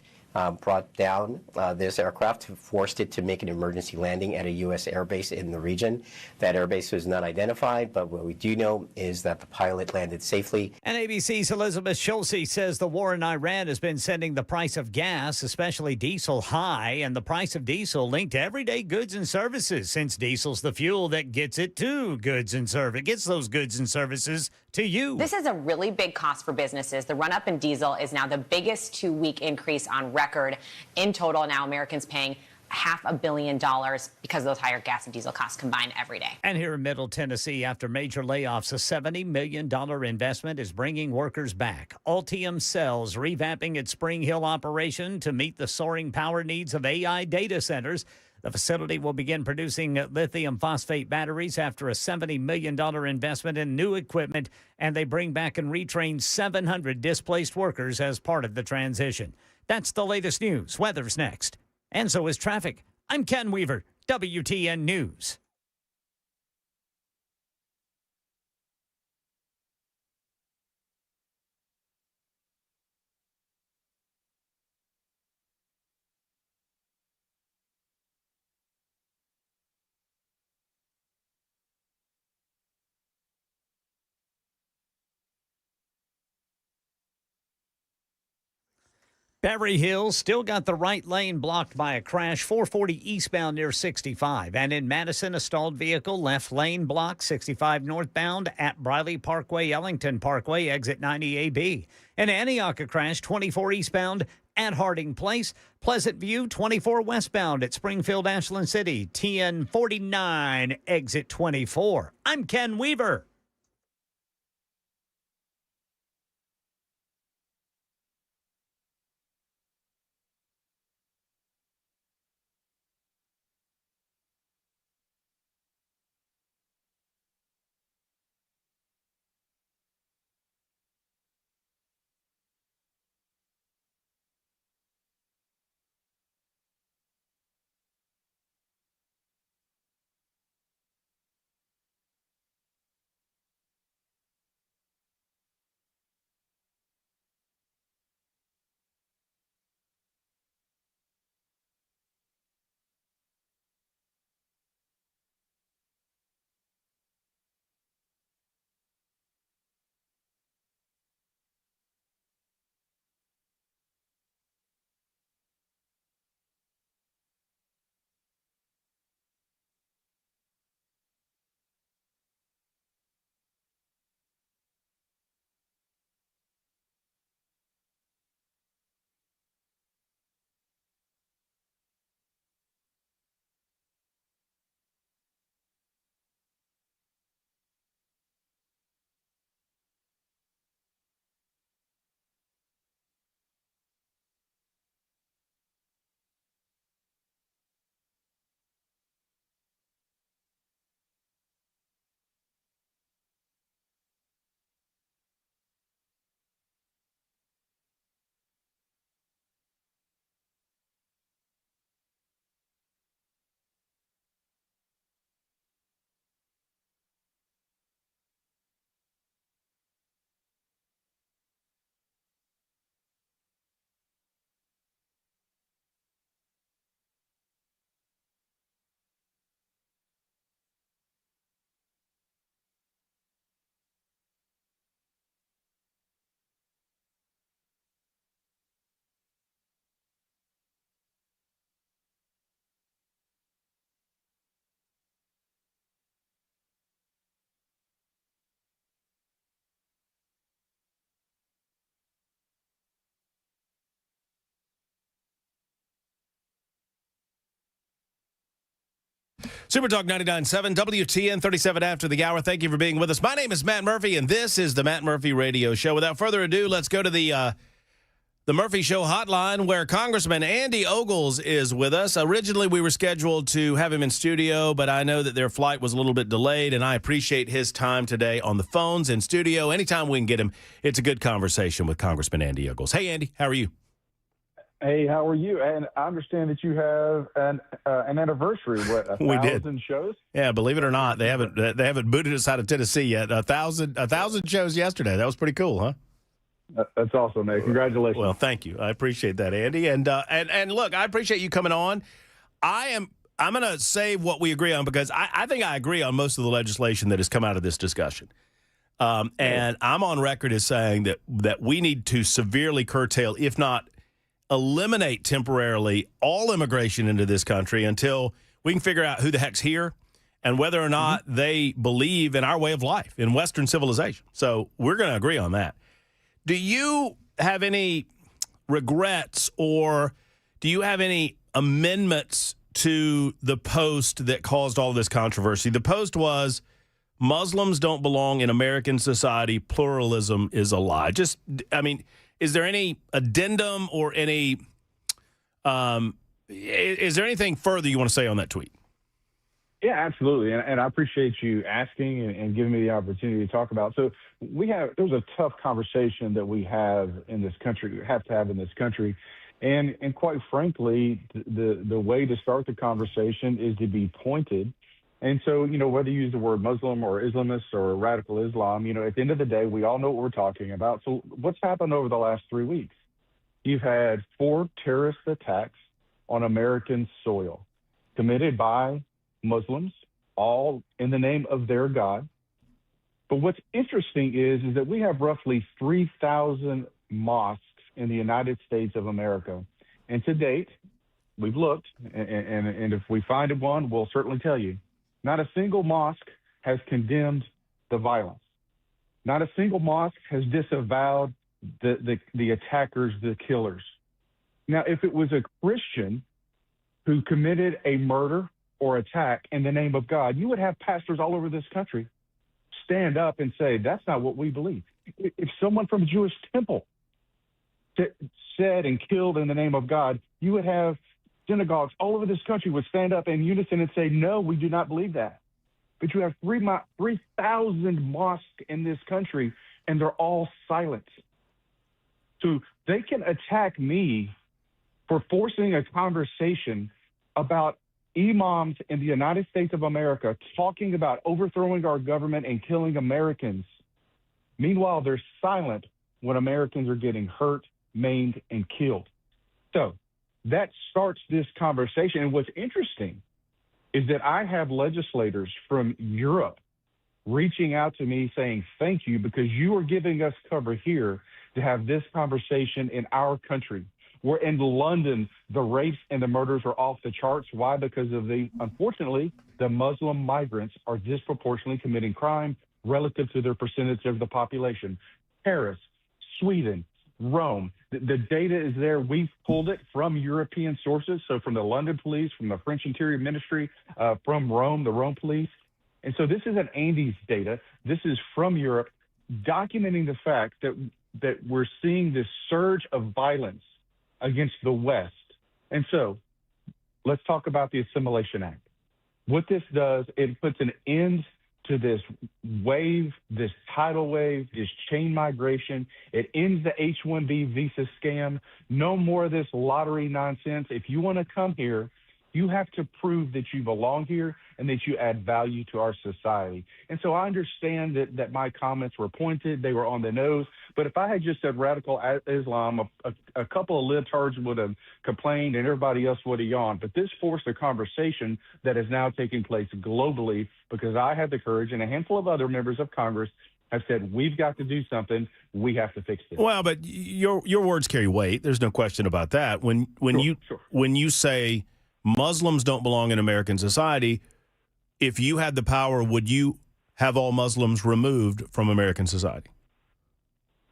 brought down this aircraft, forced it to make an emergency landing at a U.S. airbase in the region. That airbase was not identified, but what we do know is that the pilot landed safely. And ABC's Elizabeth Schulze says the war in Iran has been sending the price of gas, especially diesel, high, and the price of diesel linked to everyday goods and services, since diesel's the fuel that gets it to goods and service. It gets those goods and services to you. This is a really big cost for businesses. The run-up in diesel is now the biggest two-week increase on record. In total, now Americans paying $500 million because of those higher gas and diesel costs combined every day. And here in Middle Tennessee, after major layoffs, a $70 million investment is bringing workers back. Altium Cells revamping its Spring Hill operation to meet the soaring power needs of AI data centers. The facility will begin producing lithium phosphate batteries after a $70 million investment in new equipment, and they bring back and retrain 700 displaced workers as part of the transition. That's the latest news. Weather's next. And so is traffic. I'm Ken Weaver, WTN News. Berry Hill still got the right lane blocked by a crash, 440 eastbound near 65. And in Madison, a stalled vehicle, left lane blocked, 65 northbound at Briley Parkway, Ellington Parkway, exit 90AB. In Antioch, a crash, 24 eastbound at Harding Place. Pleasant View, 24 westbound at Springfield, Ashland City, TN 49, exit 24. I'm Ken Weaver. Super Talk 99.7, WTN 37 after the hour. Thank you for being with us. My name is Matt Murphy, and this is the Matt Murphy Radio Show. Without further ado, let's go to the Murphy Show hotline where Congressman Andy Ogles is with us. Originally, we were scheduled to have him in studio, but I know that their flight was a little bit delayed, and I appreciate his time today on the phones in studio. Anytime we can get him, it's a good conversation with Congressman Andy Ogles. Hey, Andy, how are you? Hey, how are you? And I understand that you have an anniversary. What, We did. 1,000 shows? Yeah, believe it or not, they haven't booted us out of Tennessee yet. 1,000 shows yesterday. That was pretty cool, huh? That's awesome, man. Congratulations. Well, thank you. I appreciate that, Andy. And look, I appreciate you coming on. I'm going to say what we agree on because I think I agree on most of the legislation that has come out of this discussion. And I'm on record as saying that we need to severely curtail, if not eliminate temporarily, all immigration into this country until we can figure out who the heck's here and whether or not they believe in our way of life, in Western civilization. So we're going to agree on that. Do you have any regrets or do you have any amendments to the post that caused all this controversy? The post was, Muslims don't belong in American society. Pluralism is a lie. Is there any addendum or any is there anything further you want to say on that tweet? Yeah, absolutely. And I appreciate you asking and giving me the opportunity to talk about. So there's a tough conversation that we have in this country, we have to have in this country. And quite frankly, the way to start the conversation is to be pointed. And so, whether you use the word Muslim or Islamist or radical Islam, at the end of the day, we all know what we're talking about. So what's happened over the last 3 weeks? You've had 4 terrorist attacks on American soil committed by Muslims, all in the name of their God. But what's interesting is that we have roughly 3,000 mosques in the United States of America. And to date, we've looked, and if we find one, we'll certainly tell you. Not a single mosque has condemned the violence. Not a single mosque has disavowed the attackers, the killers. Now, if it was a Christian who committed a murder or attack in the name of God, you would have pastors all over this country stand up and say, that's not what we believe. If someone from a Jewish temple said and killed in the name of God, you would have synagogues all over this country would stand up in unison and say, no, we do not believe that. But you have 3,000 mosques in this country, and they're all silent. So they can attack me for forcing a conversation about imams in the United States of America talking about overthrowing our government and killing Americans. Meanwhile, they're silent when Americans are getting hurt, maimed, and killed. So that starts this conversation. And what's interesting is that I have legislators from Europe reaching out to me saying, thank you, because you are giving us cover here to have this conversation in our country. Where in London, the rapes and the murders are off the charts. Why? Because of unfortunately, the Muslim migrants are disproportionately committing crime relative to their percentage of the population. Paris, Sweden, Rome. The data is there. We've pulled it from European sources, so from the London police, from the French Interior Ministry, from Rome, the Rome police. And so this isn't Andy's data. This is from Europe, documenting the fact that we're seeing this surge of violence against the West. And so let's talk about the Assimilation Act. What this does, it puts an end to this wave, this tidal wave, this chain migration. It ends the H-1B visa scam. No more of this lottery nonsense. If you want to come here, you have to prove that you belong here and that you add value to our society. And so I understand that my comments were pointed, they were on the nose, but if I had just said radical Islam, a couple of libtards would have complained and everybody else would have yawned. But this forced a conversation that is now taking place globally because I had the courage and a handful of other members of Congress have said, we've got to do something. We have to fix this. Well, but your words carry weight. There's no question about that. When you say Muslims don't belong in American society, if you had the power, would you have all Muslims removed from American society?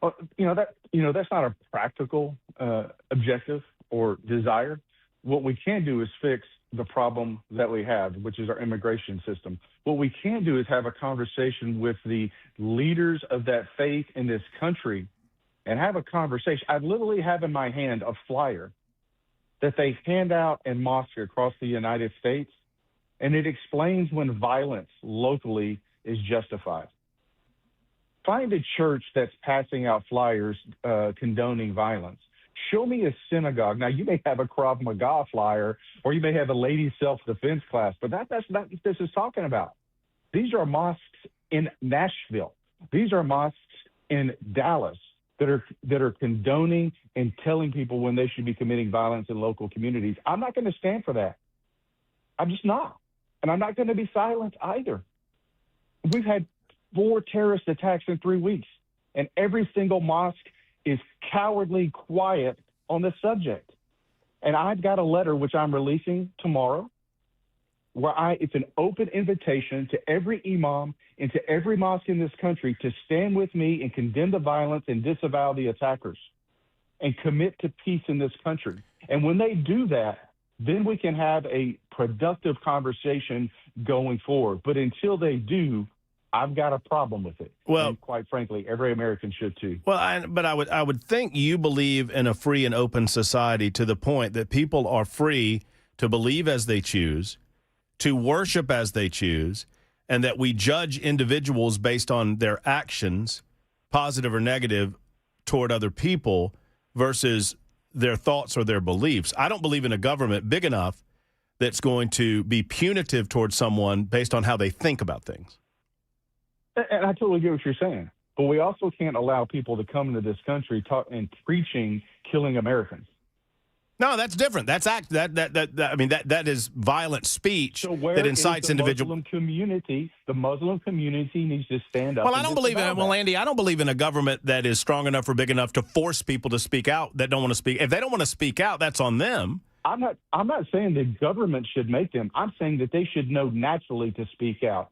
That's not a practical objective or desire. What we can do is fix the problem that we have, which is our immigration system. What we can do is have a conversation with the leaders of that faith in this country and have a conversation. I literally have in my hand a flyer that they hand out in mosques across the United States, and it explains when violence locally is justified. Find a church that's passing out flyers condoning violence. Show me a synagogue. Now, you may have a Krav Maga flyer, or you may have a ladies' self-defense class, but that's not what this is talking about. These are mosques in Nashville. These are mosques in Dallas that are condoning and telling people when they should be committing violence in local communities. I'm not going to stand for that. I'm just not. And I'm not going to be silent either. We've had 4 terrorist attacks in 3 weeks, and every single mosque is cowardly quiet on the subject. And I've got a letter which I'm releasing tomorrow where it's an open invitation to every imam and to every mosque in this country to stand with me and condemn the violence and disavow the attackers and commit to peace in this country. And when they do that, then we can have a productive conversation going forward. But until they do, I've got a problem with it. Well, and quite frankly, every American should too. Well, but I would think you believe in a free and open society to the point that people are free to believe as they choose, to worship as they choose, and that we judge individuals based on their actions, positive or negative, toward other people versus their thoughts or their beliefs. I don't believe in a government big enough that's going to be punitive towards someone based on how they think about things. And I totally get what you're saying. But we also can't allow people to come into this country and preaching killing Americans. No, that's different. That's that is violent speech So where that is incites the individual. Muslim community? The Muslim community needs to stand up. Well, I don't believe in. Well, Andy, I don't believe in a government that is strong enough or big enough to force people to speak out that don't want to speak. If they don't want to speak out, that's on them. I'm not saying the government should make them. I'm saying that they should know naturally to speak out.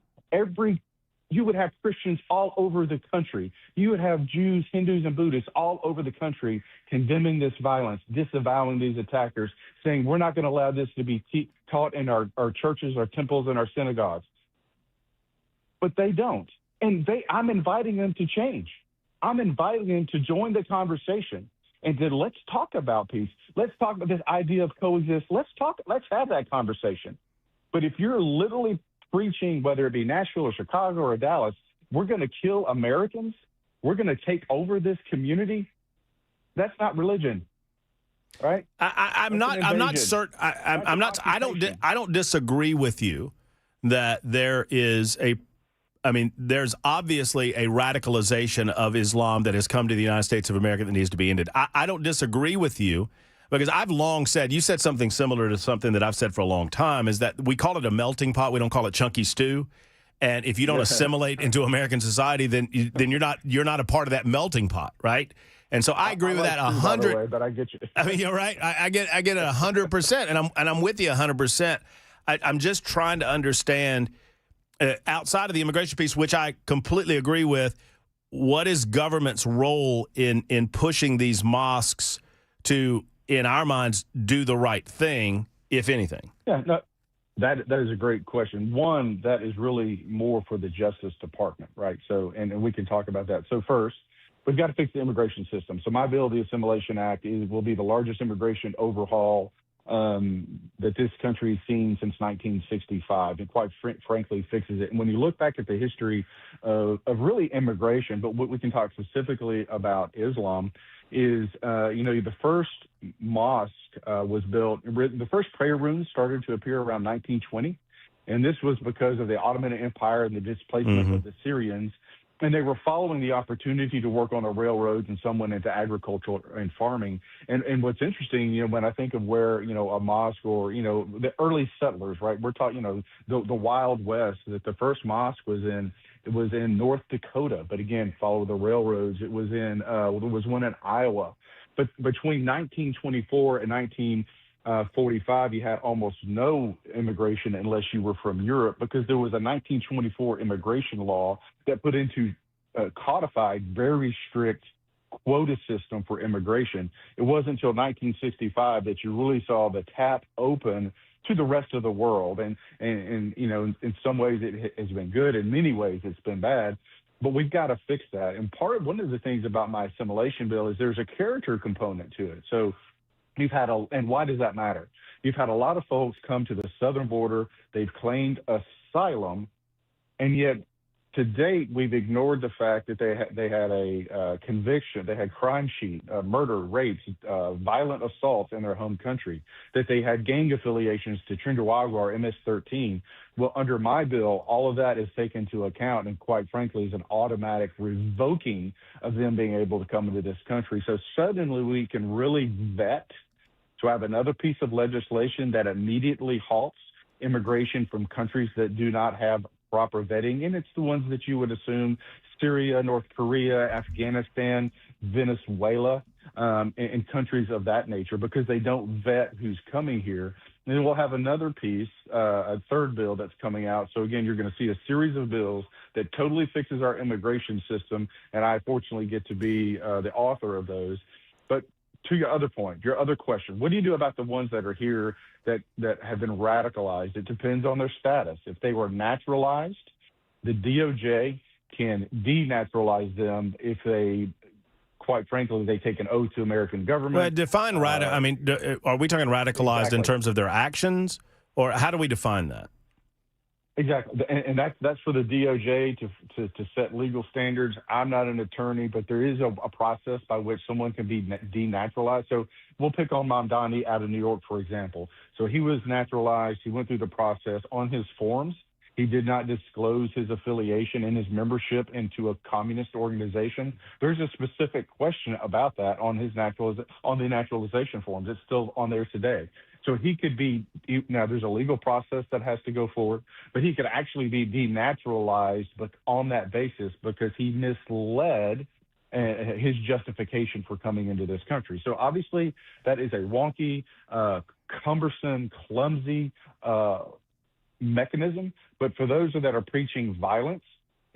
You would have Christians all over the country. You would have Jews, Hindus, and Buddhists all over the country condemning this violence, disavowing these attackers, saying we're not going to allow this to be taught in our churches, our temples, and our synagogues. But they don't. And I'm inviting them to change. I'm inviting them to join the conversation and to let's talk about peace. Let's talk about this idea of coexist. Let's have that conversation. But if you're literally preaching, whether it be Nashville or Chicago or Dallas, we're going to kill Americans, we're going to take over this community, that's not religion, right? I'm not certain. I don't disagree with you that there is there's obviously a radicalization of Islam that has come to the United States of America that needs to be ended. I don't disagree with you. Because I've long said, you said something similar to something that I've said for a long time, is that we call it a melting pot. We don't call it chunky stew. And if you don't assimilate into American society, then you're not a part of that melting pot, right? And so I agree with that 100. But I get you. I mean, you're right. I get it 100%, and I'm with you 100%. I'm just trying to understand outside of the immigration piece, which I completely agree with. What is government's role in pushing these mosques to, in our minds, do the right thing, if anything? Yeah, no, that is a great question. One, that is really more for the Justice Department, right? So, and we can talk about that. So first, we've got to fix the immigration system. So my bill, the Assimilation Act, will be the largest immigration overhaul that this country's seen since 1965, and quite frankly fixes it. And when you look back at the history of really immigration, but what we can talk specifically about Islam is, the first mosque was built, the first prayer rooms started to appear around 1920. And this was because of the Ottoman Empire and the displacement of the Syrians. And they were following the opportunity to work on the railroads, and some went into agriculture and farming. And what's interesting, when I think of where, a mosque or, the early settlers, right, we're talking, the Wild West, that the first mosque was in North Dakota. But again, follow the railroads. It was there was one in Iowa. But between 1924 and 1945, you had almost no immigration unless you were from Europe, because there was a 1924 immigration law that put into codified very strict quota system for immigration. It wasn't until 1965 that you really saw the tap open to the rest of the world. And you know, in some ways it has been good. In many ways it's been bad. But we've got to fix that. And one of the things about my assimilation bill is there's a character component to it. So and why does that matter? You've had a lot of folks come to the southern border. They've claimed asylum, and yet to date, we've ignored the fact that they had a conviction, they had crime sheet, murder, rapes, violent assaults in their home country, that they had gang affiliations to Trinidad or MS-13. Well, under my bill, all of that is taken into account, and quite frankly, is an automatic revoking of them being able to come into this country. So suddenly we can really vet to have another piece of legislation that immediately halts immigration from countries that do not have proper vetting, and it's the ones that you would assume: Syria, North Korea, Afghanistan, Venezuela, and countries of that nature, because they don't vet who's coming here. And then we'll have another piece, a third bill that's coming out. So again, you're going to see a series of bills that totally fixes our immigration system, and I fortunately get to be the author of those. But to your other point, your other question, what do you do about the ones that are here that have been radicalized? It depends on their status. If they were naturalized, the DOJ can denaturalize them if they, quite frankly, they take an oath to American government. Well, define I mean, are we talking radicalized exactly. in terms of their actions, or how do we define that? Exactly, and that's for the DOJ to set legal standards. I'm not an attorney, but there is a process by which someone can be denaturalized. So we'll pick on Mamdani out of New York, for example. So he was naturalized. He went through the process. On his forms, he did not disclose his affiliation and his membership into a communist organization. There's a specific question about that on his on the naturalization forms. It's still on there today. So he could be, now there's a legal process that has to go forward, but he could actually be denaturalized but on that basis because he misled his justification for coming into this country. So obviously that is a wonky, cumbersome, clumsy mechanism. But for those that are preaching violence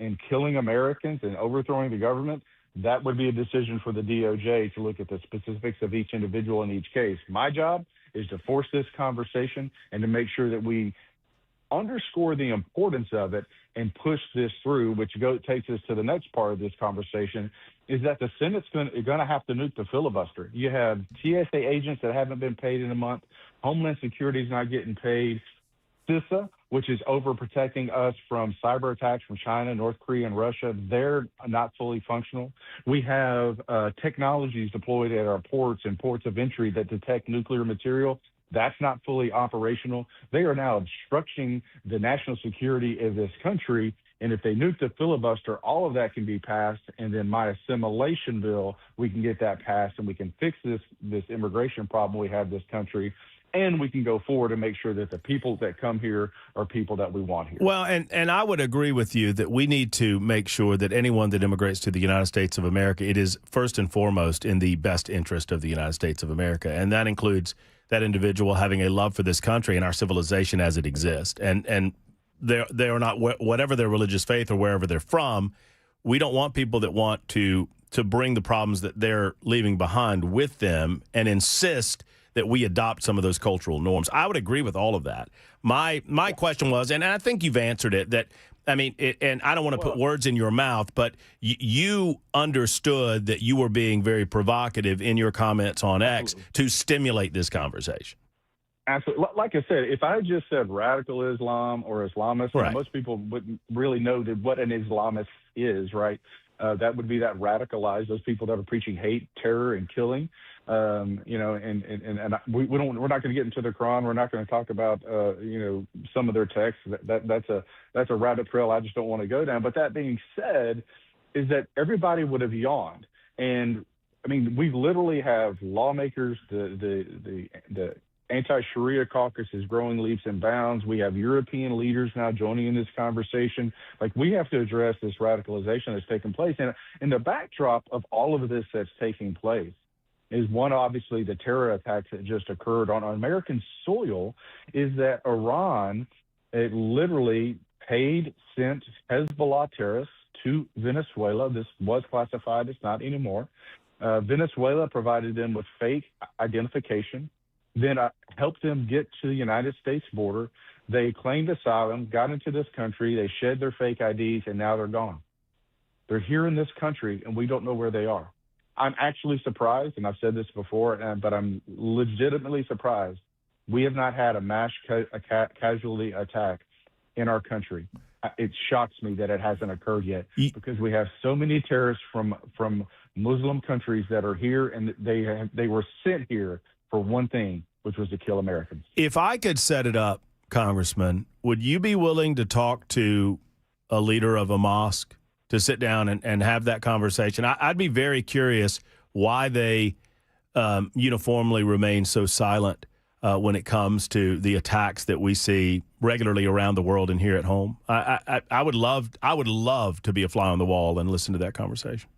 and killing Americans and overthrowing the government, that would be a decision for the DOJ to look at the specifics of each individual in each case. My job is to force this conversation and to make sure that we underscore the importance of it and push this through, which takes us to the next part of this conversation, is that the Senate's going to have to nuke the filibuster. You have TSA agents that haven't been paid in a month. Homeland Security is not getting paid. CISA, which is overprotecting us from cyber attacks from China, North Korea, and Russia, they're not fully functional. We have technologies deployed at our ports and ports of entry that detect nuclear material. That's not fully operational. They are now obstructing the national security of this country. And if they nuke the filibuster, all of that can be passed. And then my assimilation bill, we can get that passed and we can fix this immigration problem we have in this country. And we can go forward and make sure that the people that come here are people that we want here. Well, and I would agree with you that we need to make sure that anyone that immigrates to the United States of America, it is first and foremost in the best interest of the United States of America. And that includes that individual having a love for this country and our civilization as it exists. And they are not, whatever their religious faith or wherever they're from, we don't want people that want to bring the problems that they're leaving behind with them and insist that we adopt some of those cultural norms. I would agree with all of that. My question was, and I think you've answered it, that, I mean, and I don't want to put words in your mouth, but you understood that you were being very provocative in your comments on X to stimulate this conversation. Absolutely. Like I said, if I just said radical Islam or Islamist, right, most people wouldn't really know what an Islamist is, right? That would be that radicalized, those people that are preaching hate, terror, and killing. You know, and we're not going to get into the Quran. We're not going to talk about you know, some of their texts. That's a rabbit trail I just don't want to go down. But that being said, is that everybody would have yawned. And I mean, we literally have lawmakers. The anti-Sharia caucus is growing leaps and bounds. We have European leaders now joining in this conversation. Like, we have to address this radicalization that's taking place. And in the backdrop of all of this that's taking place is one, obviously, the terror attacks that just occurred on American soil, is that Iran, it literally sent Hezbollah terrorists to Venezuela. This was classified. It's not anymore. Venezuela provided them with fake identification. then helped them get to the United States border. They claimed asylum, got into this country, they shed their fake IDs, and now they're gone. They're here in this country, and we don't know where they are. I'm actually surprised, and I've said this before, but I'm legitimately surprised. We have not had a mass casualty attack in our country. It shocks me that it hasn't occurred yet because we have so many terrorists from Muslim countries that are here, and they were sent here for one thing, which was to kill Americans. If I could set it up, Congressman, would you be willing to talk to a leader of a mosque to sit down and have that conversation? I'd be very curious why they uniformly remain so silent when it comes to the attacks that we see regularly around the world and here at home. I would love to be a fly on the wall and listen to that conversation.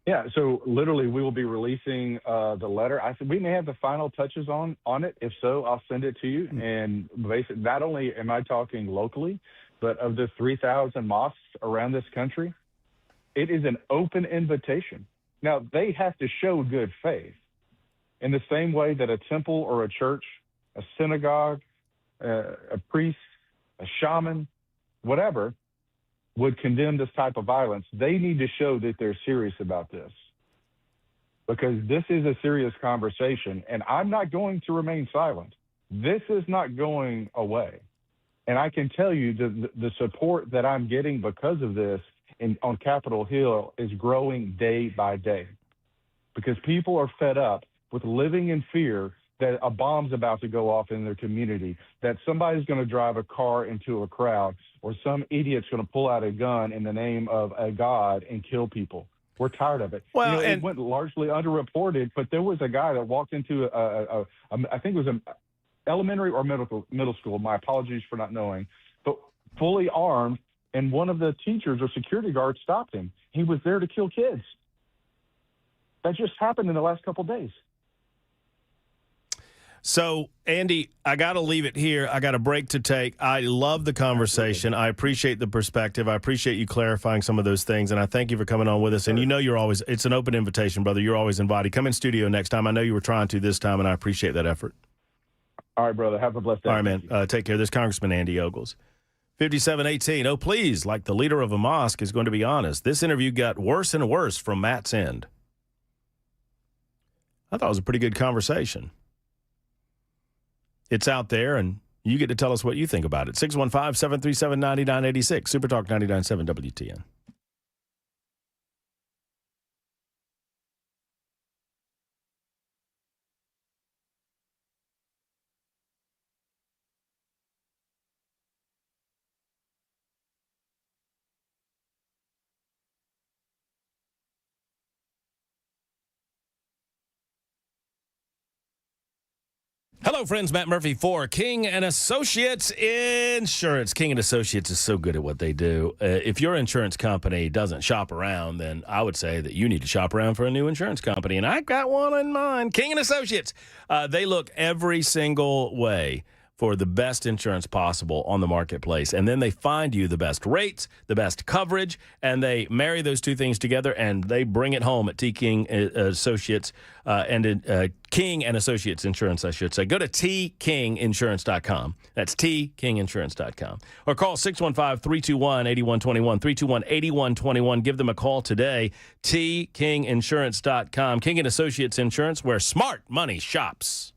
Yeah, so literally we will be releasing the letter. I said we may have the final touches on it. If so, I'll send it to you. And basically, not only am I talking locally, but of the 3,000 mosques around this country, it is an open invitation. Now, they have to show good faith in the same way that a temple or a church, a synagogue, a priest, a shaman, whatever, would condemn this type of violence. They need to show that they're serious about this, because this is a serious conversation, and I'm not going to remain silent. This is not going away. And I can tell you the support that I'm getting because of this on Capitol Hill is growing day by day, because people are fed up with living in fear that a bomb's about to go off in their community, that somebody's going to drive a car into a crowd, or some idiot's going to pull out a gun in the name of a god and kill people. We're tired of it. Well, it went largely underreported, but there was a guy that walked into I think it was an elementary or middle school. My apologies for not knowing, but fully armed, and one of the teachers or security guards stopped him. He was there to kill kids. That just happened in the last couple of days. So, Andy, I got to leave it here. I got a break to take. I love the conversation. I appreciate the perspective. I appreciate you clarifying some of those things, and I thank you for coming on with us. And you know it's an open invitation, brother. You're always invited. Come in studio next time. I know you were trying to this time, and I appreciate that effort. All right, brother. Have a blessed day. All right, man. Take care. This Congressman Andy Ogles. 5718. Oh, please, like the leader of a mosque is going to be honest. This interview got worse and worse from Matt's end. I thought it was a pretty good conversation. It's out there, and you get to tell us what you think about it. 615-737-9986, Super Talk 99.7 WTN. Hello, friends. Matt Murphy for King & Associates Insurance. King & Associates is so good at what they do. If your insurance company doesn't shop around, then I would say that you need to shop around for a new insurance company, and I got one in mind. King & Associates. They look every single way for the best insurance possible on the marketplace, and then they find you the best rates, the best coverage, and they marry those two things together, and they bring it home at T. King Associates King & Associates Insurance, I should say. Go to tkinginsurance.com. That's tkinginsurance.com. Or call 615-321-8121, 321-8121. Give them a call today, tkinginsurance.com. King & Associates Insurance, where smart money shops.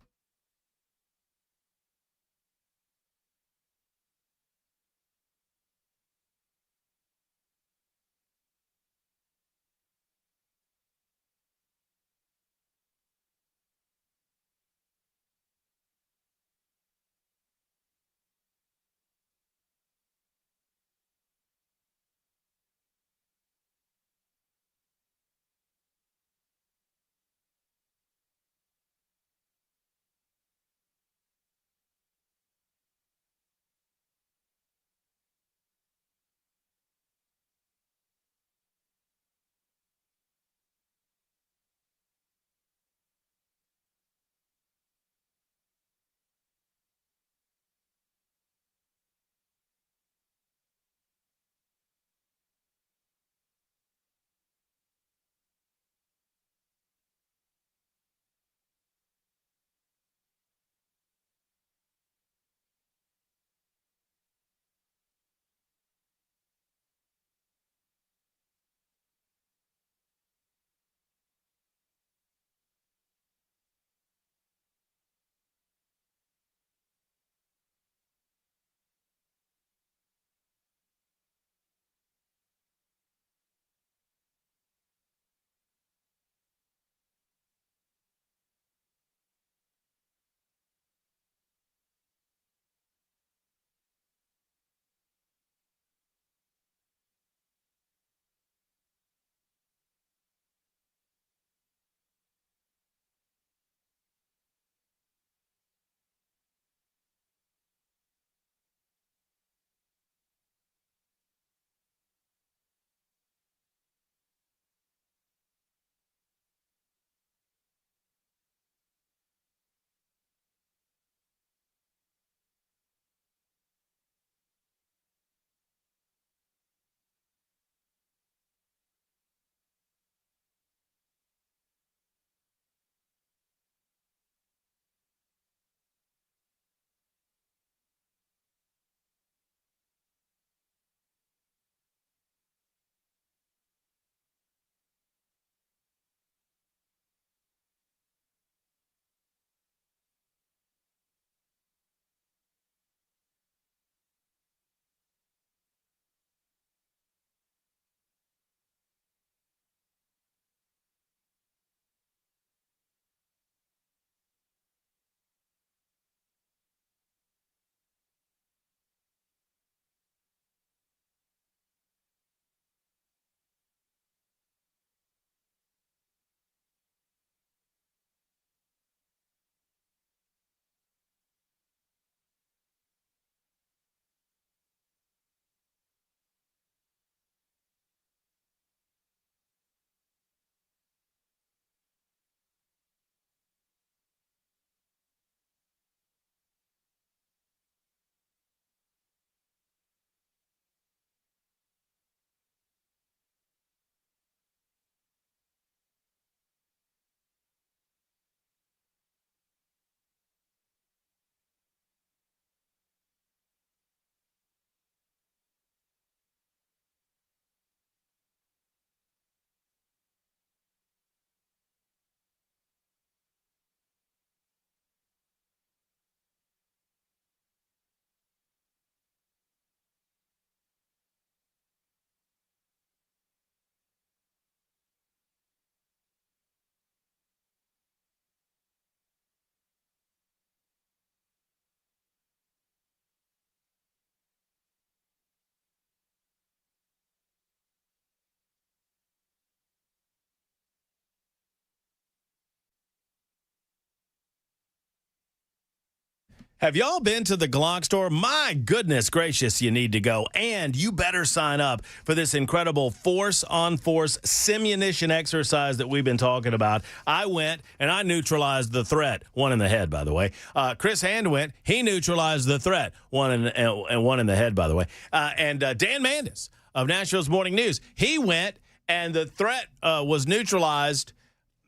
Have y'all been to the Glock store? My goodness gracious, you need to go. And you better sign up for this incredible force-on-force simunition exercise that we've been talking about. I went, and I neutralized the threat. One in the head, by the way. Chris Hand went. He neutralized the threat. One in the head, by the way. And Dan Mandis of Nashville's Morning News, he went, and the threat was neutralized.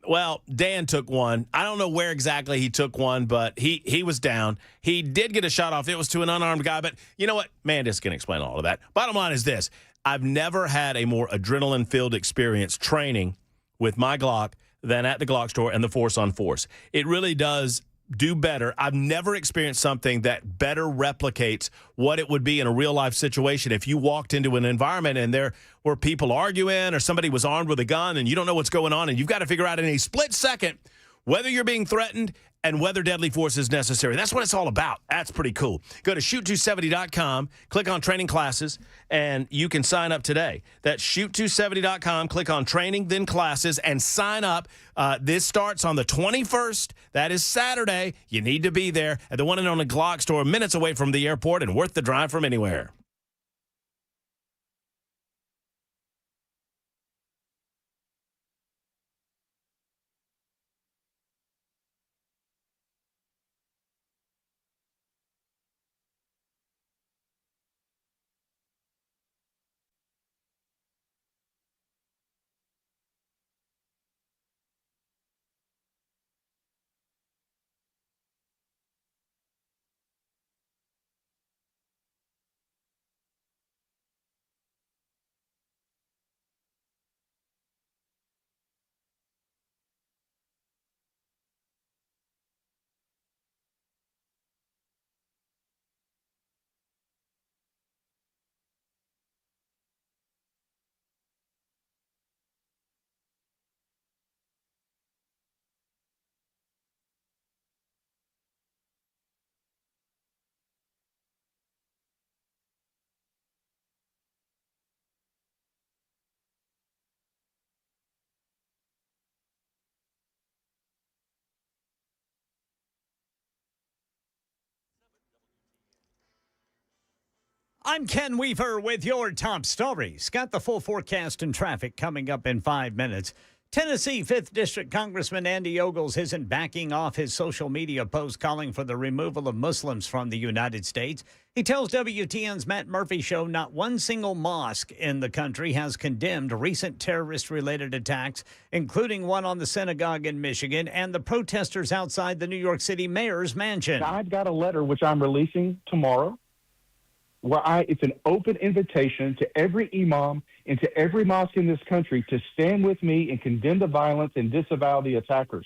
Well, Dan took one. I don't know where exactly he took one, but he was down. He did get a shot off. It was to an unarmed guy, but you know what? Mandis can explain all of that. Bottom line is this. I've never had a more adrenaline-filled experience training with my Glock than at the Glock store and the Force on Force. It really does do better. I've never experienced something that better replicates what it would be in a real-life situation if you walked into an environment and there were people arguing or somebody was armed with a gun and you don't know what's going on and you've got to figure out in a split second whether you're being threatened and whether deadly force is necessary. That's what it's all about. That's pretty cool. Go to shoot270.com, click on training classes, and you can sign up today. That's shoot270.com, click on training, then classes, and sign up. This starts on the 21st. That is Saturday. You need to be there at the one and only Glock store, minutes away from the airport and worth the drive from anywhere. I'm Ken Weaver with your top stories. Got the full forecast and traffic coming up in 5 minutes. Tennessee 5th District Congressman Andy Ogles isn't backing off his social media post calling for the removal of Muslims from the United States. He tells WTN's Matt Murphy show not one single mosque in the country has condemned recent terrorist-related attacks, including one on the synagogue in Michigan and the protesters outside the New York City mayor's mansion. I've got a letter which I'm releasing tomorrow where it's an open invitation to every imam and to every mosque in this country to stand with me and condemn the violence and disavow the attackers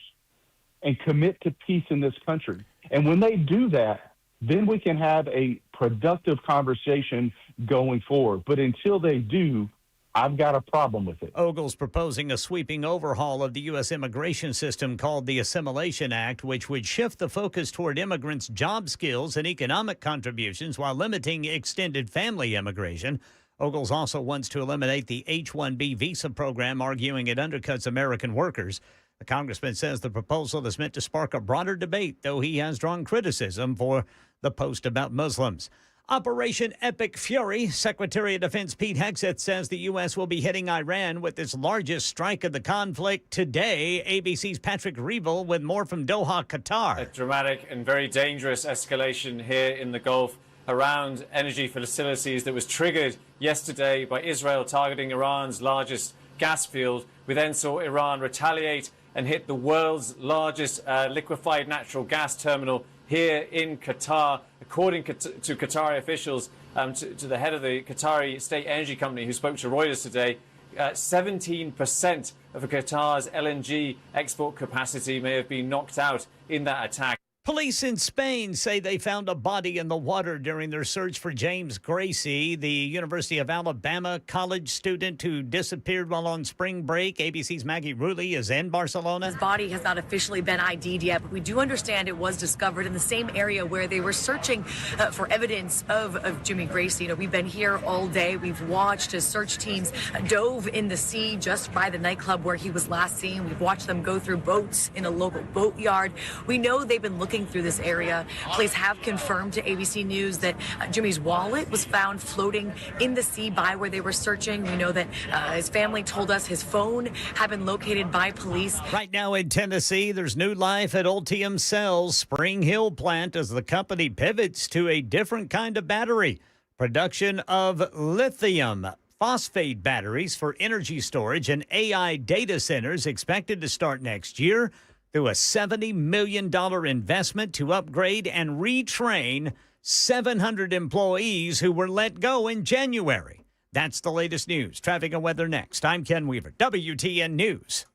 and commit to peace in this country. And when they do that, then we can have a productive conversation going forward. But until they do, I've got a problem with it. Ogles proposing a sweeping overhaul of the U.S. immigration system called the Assimilation Act, which would shift the focus toward immigrants' job skills and economic contributions while limiting extended family immigration. Ogles also wants to eliminate the H-1B visa program, arguing it undercuts American workers. The congressman says the proposal is meant to spark a broader debate, though he has drawn criticism for the post about Muslims. Operation Epic Fury. Secretary of Defense Pete Hegseth says the U.S. will be hitting Iran with its largest strike of the conflict today. ABC's Patrick Reevell with more from Doha, Qatar. A dramatic and very dangerous escalation here in the Gulf around energy facilities that was triggered yesterday by Israel targeting Iran's largest gas field. We then saw Iran retaliate and hit the world's largest liquefied natural gas terminal here in Qatar. According to Qatari officials, to the head of the Qatari state energy company who spoke to Reuters today, 17% of Qatar's LNG export capacity may have been knocked out in that attack. Police in Spain say they found a body in the water during their search for James Gracie, the University of Alabama college student who disappeared while on spring break. ABC's Maggie Rulli is in Barcelona. His body has not officially been ID'd yet, but we do understand it was discovered in the same area where they were searching for evidence of Jimmy Gracie. You know, we've been here all day. We've watched as search teams dove in the sea just by the nightclub where he was last seen. We've watched them go through boats in a local boatyard. We know they've been looking looking through this area. Police have confirmed to ABC News that Jimmy's wallet was found floating in the sea by where they were searching. We know that his family told us his phone had been located by police. Right now in Tennessee, there's new life at Ultium Cells Spring Hill plant as the company pivots to a different kind of battery. Production of lithium phosphate batteries for energy storage and AI data centers expected to start next year through a $70 million investment to upgrade and retrain 700 employees who were let go in January. That's the latest news. Traffic and weather next. I'm Ken Weaver, WTN News.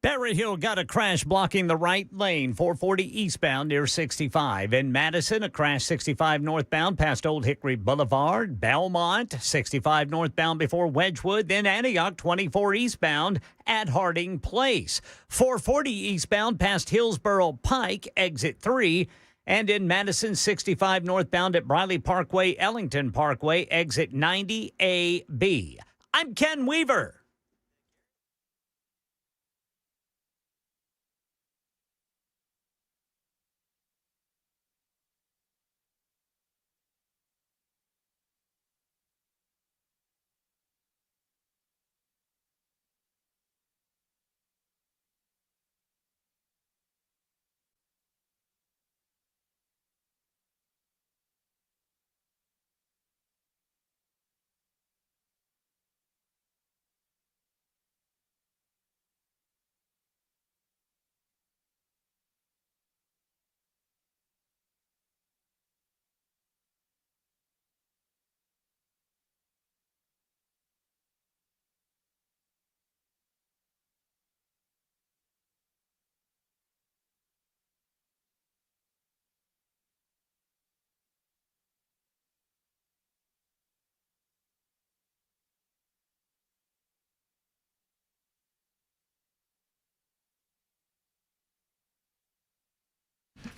Berry Hill got a crash blocking the right lane, 440 eastbound near 65. In Madison, a crash 65 northbound past Old Hickory Boulevard. Belmont, 65 northbound before Wedgwood. Then Antioch, 24 eastbound at Harding Place. 440 eastbound past Hillsborough Pike, exit 3. And in Madison, 65 northbound at Briley Parkway, Ellington Parkway, exit 90AB. I'm Ken Weaver.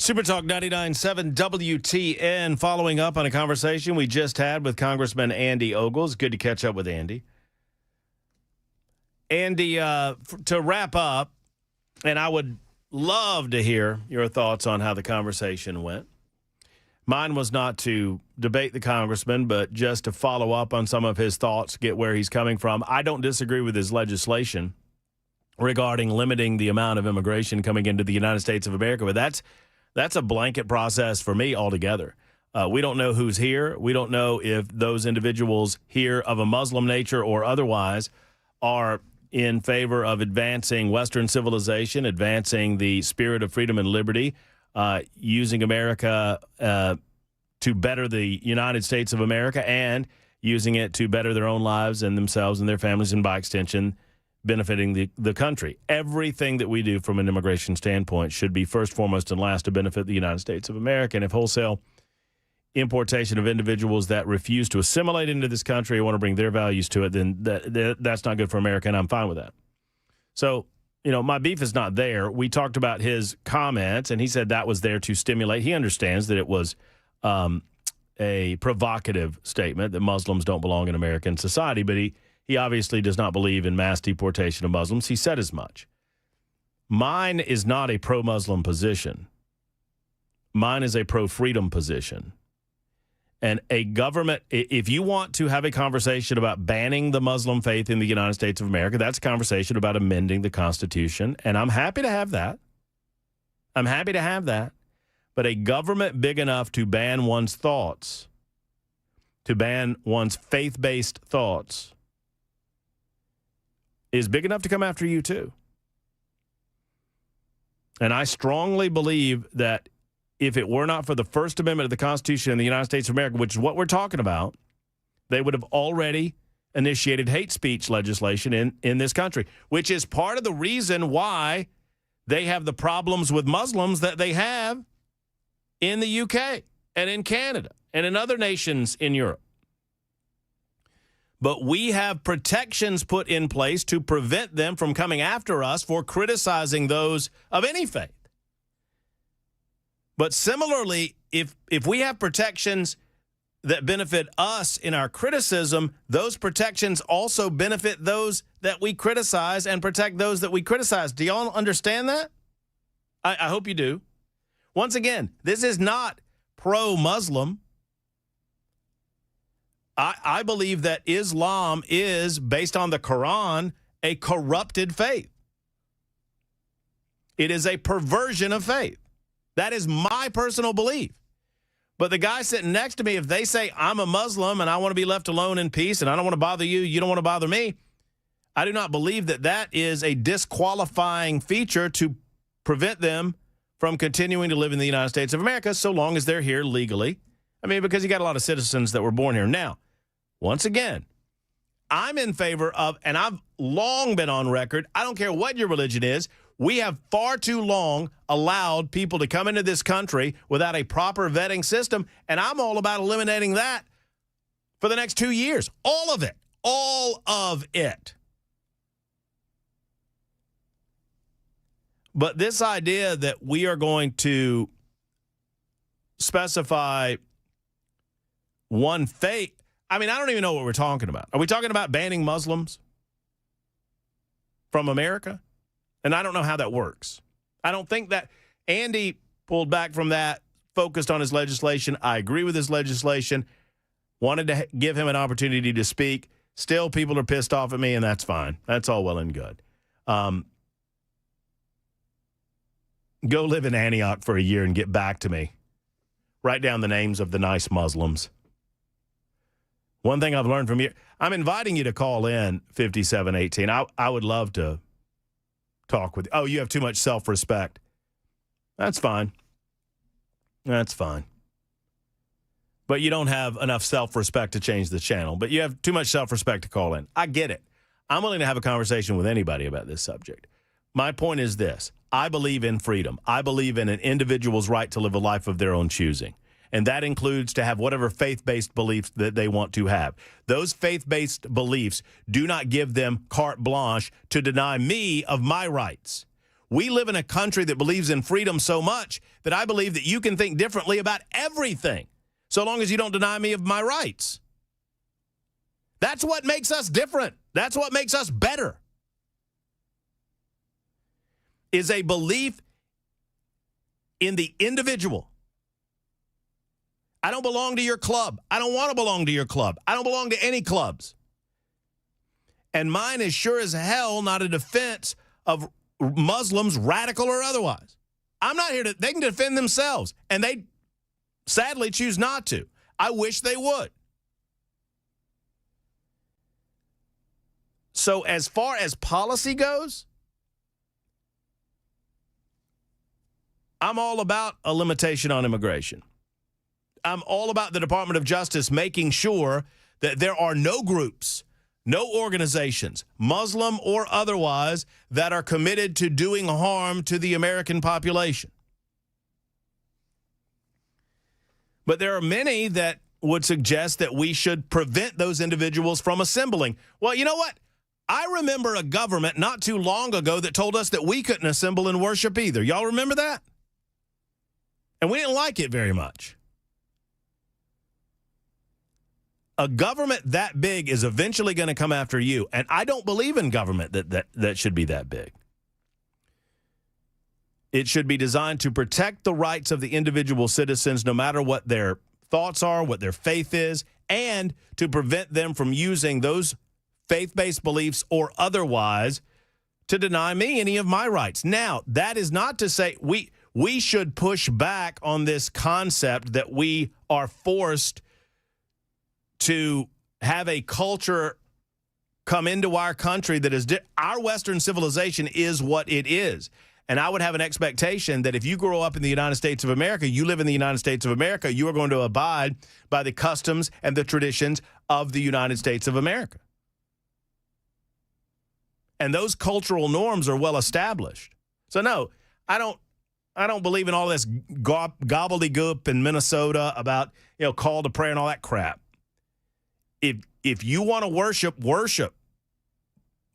Super Talk 99.7 WTN, following up on a conversation we just had with Congressman Andy Ogles. Good to catch up with Andy. Andy, to wrap up, and I would love to hear your thoughts on how the conversation went. Mine was not to debate the congressman, but just to follow up on some of his thoughts, get where he's coming from. I don't disagree with his legislation regarding limiting the amount of immigration coming into the United States of America, but that's a blanket process for me altogether. We don't know who's here. We don't know if those individuals here of a Muslim nature or otherwise are in favor of advancing Western civilization, advancing the spirit of freedom and liberty, using America to better the United States of America, and using it to better their own lives and themselves and their families, and by extension, benefiting the country. Everything that we do from an immigration standpoint should be first, foremost, and last to benefit the United States of America. And if wholesale importation of individuals that refuse to assimilate into this country or want to bring their values to it, then that's not good for America, and I'm fine with that. So, my beef is not there. We talked about his comments, and he said that was there to stimulate. He understands that it was a provocative statement that Muslims don't belong in American society, but he obviously does not believe in mass deportation of Muslims. He said as much. Mine is not a pro-Muslim position. Mine is a pro-freedom position. And a government, if you want to have a conversation about banning the Muslim faith in the United States of America, that's a conversation about amending the Constitution. And I'm happy to have that. But a government big enough to ban one's thoughts, to ban one's faith-based thoughts, is big enough to come after you too. And I strongly believe that if it were not for the First Amendment of the Constitution in the United States of America, which is what we're talking about, they would have already initiated hate speech legislation in this country, which is part of the reason why they have the problems with Muslims that they have in the UK and in Canada and in other nations in Europe. But we have protections put in place to prevent them from coming after us for criticizing those of any faith. But similarly, if we have protections that benefit us in our criticism, those protections also benefit those that we criticize and protect those that we criticize. Do y'all understand that? I hope you do. Once again, this is not pro-Muslim. I believe that Islam is, based on the Quran, a corrupted faith. It is a perversion of faith. That is my personal belief. But the guy sitting next to me, if they say I'm a Muslim and I want to be left alone in peace and I don't want to bother you, you don't want to bother me, I do not believe that that is a disqualifying feature to prevent them from continuing to live in the United States of America so long as they're here legally. I mean, because you got a lot of citizens that were born here. Now, once again, I'm in favor of, and I've long been on record, I don't care what your religion is, we have far too long allowed people to come into this country without a proper vetting system, and I'm all about eliminating that for the next 2 years. All of it. All of it. But this idea that we are going to specify one faith, I mean, I don't even know what we're talking about. Are we talking about banning Muslims from America? And I don't know how that works. I don't think that Andy pulled back from that, focused on his legislation. I agree with his legislation. Wanted to give him an opportunity to speak. Still, people are pissed off at me, and that's fine. That's all well and good. Go live in Antioch for a year and get back to me. Write down the names of the nice Muslims. One thing I've learned from you, I'm inviting you to call in 5718. I would love to talk with you. Oh, you have too much self-respect. That's fine. That's fine. But you don't have enough self-respect to change the channel. But you have too much self-respect to call in. I get it. I'm willing to have a conversation with anybody about this subject. My point is this. I believe in freedom. I believe in an individual's right to live a life of their own choosing. And that includes to have whatever faith-based beliefs that they want to have. Those faith-based beliefs do not give them carte blanche to deny me of my rights. We live in a country that believes in freedom so much that I believe that you can think differently about everything, so long as you don't deny me of my rights. That's what makes us different. That's what makes us better. Is a belief in the individual. I don't belong to your club. I don't want to belong to your club. I don't belong to any clubs. And mine is sure as hell not a defense of Muslims, radical or otherwise. I'm not here to, they can defend themselves, and they sadly choose not to. I wish they would. So as far as policy goes, I'm all about a limitation on immigration. I'm all about the Department of Justice making sure that there are no groups, no organizations, Muslim or otherwise, that are committed to doing harm to the American population. But there are many that would suggest that we should prevent those individuals from assembling. Well, you know what? I remember a government not too long ago that told us that we couldn't assemble and worship either. Y'all remember that? And we didn't like it very much. A government that big is eventually going to come after you, and I don't believe in government that should be that big. It should be designed to protect the rights of the individual citizens, no matter what their thoughts are, what their faith is, and to prevent them from using those faith-based beliefs or otherwise to deny me any of my rights. Now, that is not to say we should push back on this concept that we are forced to have a culture come into our country that is our Western civilization is what it is. And I would have an expectation that if you grow up in the United States of America, you live in the United States of America, you are going to abide by the customs and the traditions of the United States of America. And those cultural norms are well established. So no, I don't believe in all this gobbledygook in Minnesota about, call to prayer and all that crap. If you want to worship, worship.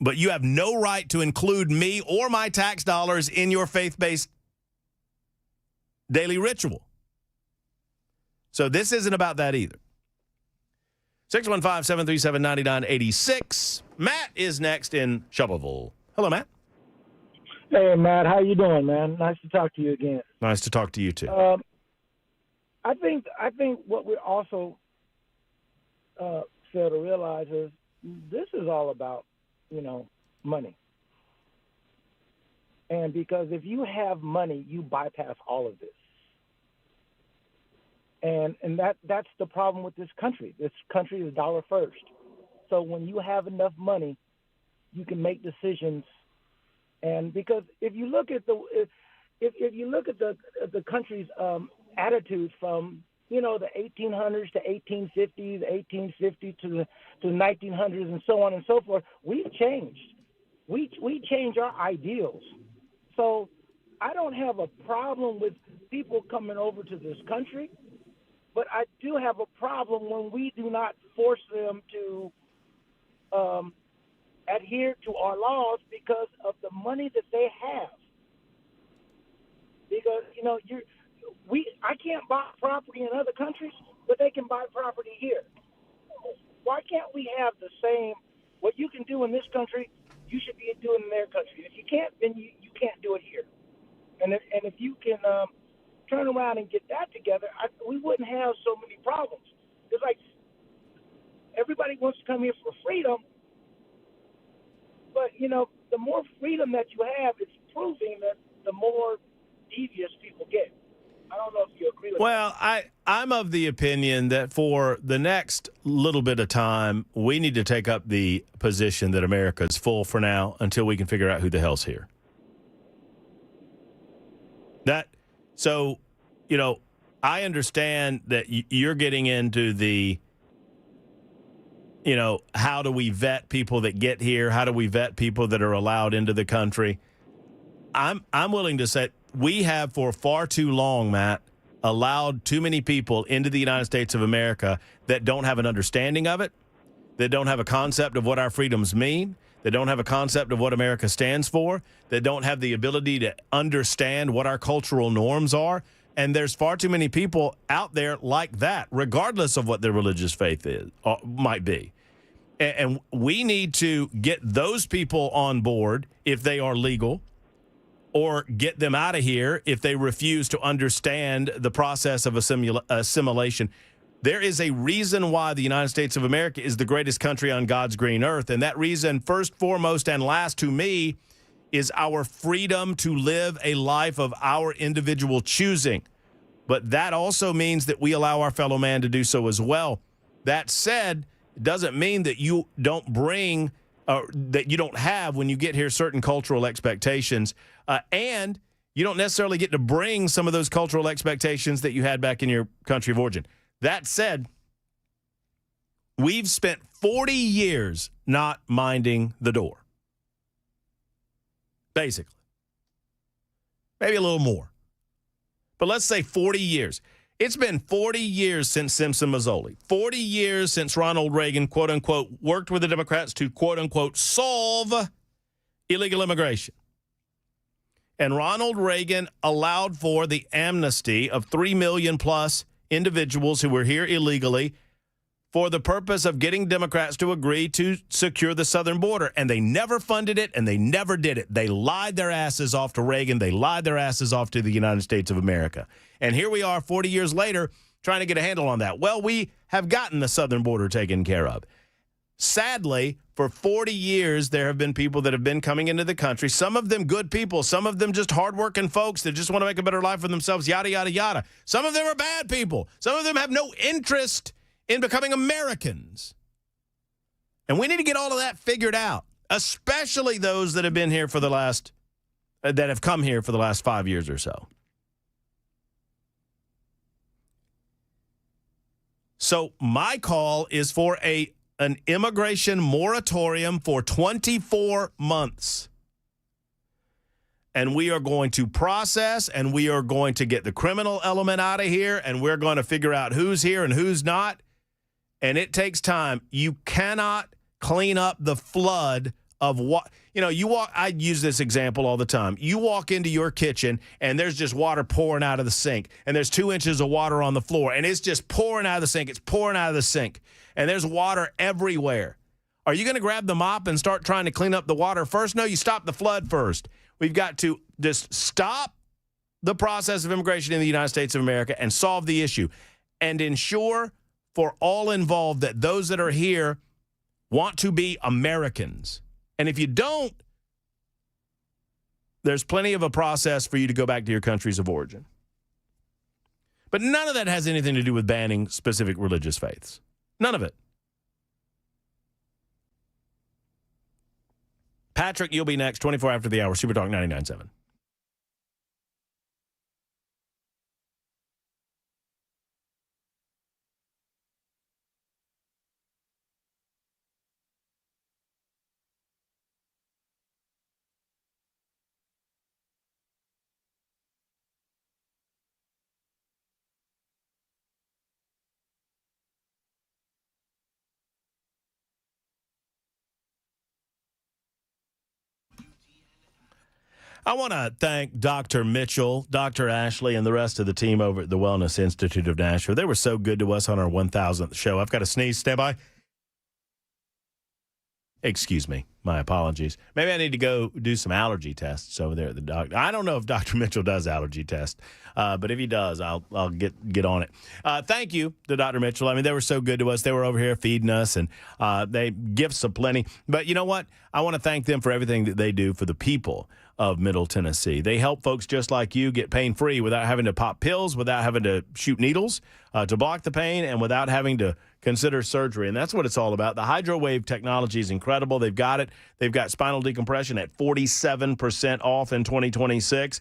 But you have no right to include me or my tax dollars in your faith-based daily ritual. So this isn't about that either. 615-737-9986. Matt is next in Shelbyville. Hello, Matt. Hey, Matt. How you doing, man? Nice to talk to you again. Nice to talk to you, too. I think what we also fail to realize is this is all about, money. And because if you have money, you bypass all of this. And that's the problem with this country. This country is dollar first. So when you have enough money, you can make decisions. And because if you look at the country's attitude from the 1800s to 1850s, 1850 to the 1900s, and so on and so forth, we've changed. We change our ideals. So I don't have a problem with people coming over to this country, but I do have a problem when we do not force them to adhere to our laws because of the money that they have. Because, I can't buy property in other countries, but they can buy property here. Why can't we have the same, what you can do in this country, you should be doing in their country. If you can't, then you can't do it here. And if you can turn around and get that together, we wouldn't have so many problems. It's like everybody wants to come here for freedom, but, the more freedom that you have, it's proving that the more devious people get. I don't know if you agree with that. Well, I'm of the opinion that for the next little bit of time, we need to take up the position that America is full for now until we can figure out who the hell's here. I understand that you're getting into the, how do we vet people that get here? How do we vet people that are allowed into the country? I'm willing to say we have for far too long, Matt, allowed too many people into the United States of America that don't have an understanding of it, that don't have a concept of what our freedoms mean, that don't have a concept of what America stands for, that don't have the ability to understand what our cultural norms are. And there's far too many people out there like that, regardless of what their religious faith is might be. And we need to get those people on board if they are legal, or get them out of here if they refuse to understand the process of assimilation. There is a reason why the United States of America is the greatest country on God's green earth. And that reason, first, foremost, and last to me, is our freedom to live a life of our individual choosing. But that also means that we allow our fellow man to do so as well. That said, it doesn't mean that you don't bring, that you don't have when you get here certain cultural expectations. And you don't necessarily get to bring some of those cultural expectations that you had back in your country of origin. That said, we've spent 40 years not minding the door. Basically. Maybe a little more. But let's say 40 years. It's been 40 years since Simpson Mazzoli. 40 years since Ronald Reagan, quote unquote, worked with the Democrats to, quote unquote, solve illegal immigration. And Ronald Reagan allowed for the amnesty of 3 million plus individuals who were here illegally for the purpose of getting Democrats to agree to secure the southern border. And they never funded it, and they never did it. They lied their asses off to Reagan. They lied their asses off to the United States of America. And here we are 40 years later trying to get a handle on that. Well, we have gotten the southern border taken care of. Sadly, for 40 years, there have been people that have been coming into the country, some of them good people, some of them just hardworking folks that just want to make a better life for themselves, yada, yada, yada. Some of them are bad people. Some of them have no interest in becoming Americans. And we need to get all of that figured out, especially those that have been here for the last, that have come here for the last 5 years or so. So my call is for an immigration moratorium for 24 months. And we are going to process, and we are going to get the criminal element out of here, and we're going to figure out who's here and who's not. And it takes time. You cannot clean up the flood of what, you walk, I use this example all the time. You walk into your kitchen and there's just water pouring out of the sink, and there's 2 inches of water on the floor, and it's just pouring out of the sink. It's pouring out of the sink, and there's water everywhere. Are you going to grab the mop and start trying to clean up the water first? No, you stop the flood first. We've got to just stop the process of immigration in the United States of America and solve the issue, and ensure for all involved that those that are here want to be Americans. And if you don't, there's plenty of a process for you to go back to your countries of origin. But none of that has anything to do with banning specific religious faiths. None of it. Patrick, you'll be next, 24 after the hour, Super Talk 99.7. I want to thank Dr. Mitchell, Dr. Ashley, and the rest of the team over at the Wellness Institute of Nashville. They were so good to us on our 1000th show. I've got a sneeze. Stand by. Excuse me. My apologies. Maybe I need to go do some allergy tests over there at the doctor. I don't know if Dr. Mitchell does allergy tests, but if he does, I'll get on it. Thank you to Dr. Mitchell. I mean, they were so good to us. They were over here feeding us, and they gifts aplenty. But you know what? I want to thank them for everything that they do for the people of Middle Tennessee. They help folks just like you get pain-free without having to pop pills, without having to shoot needles to block the pain, and without having to consider surgery. And that's what it's all about. The HydroWave technology is incredible. They've got it. They've got spinal decompression at 47% off in 2026.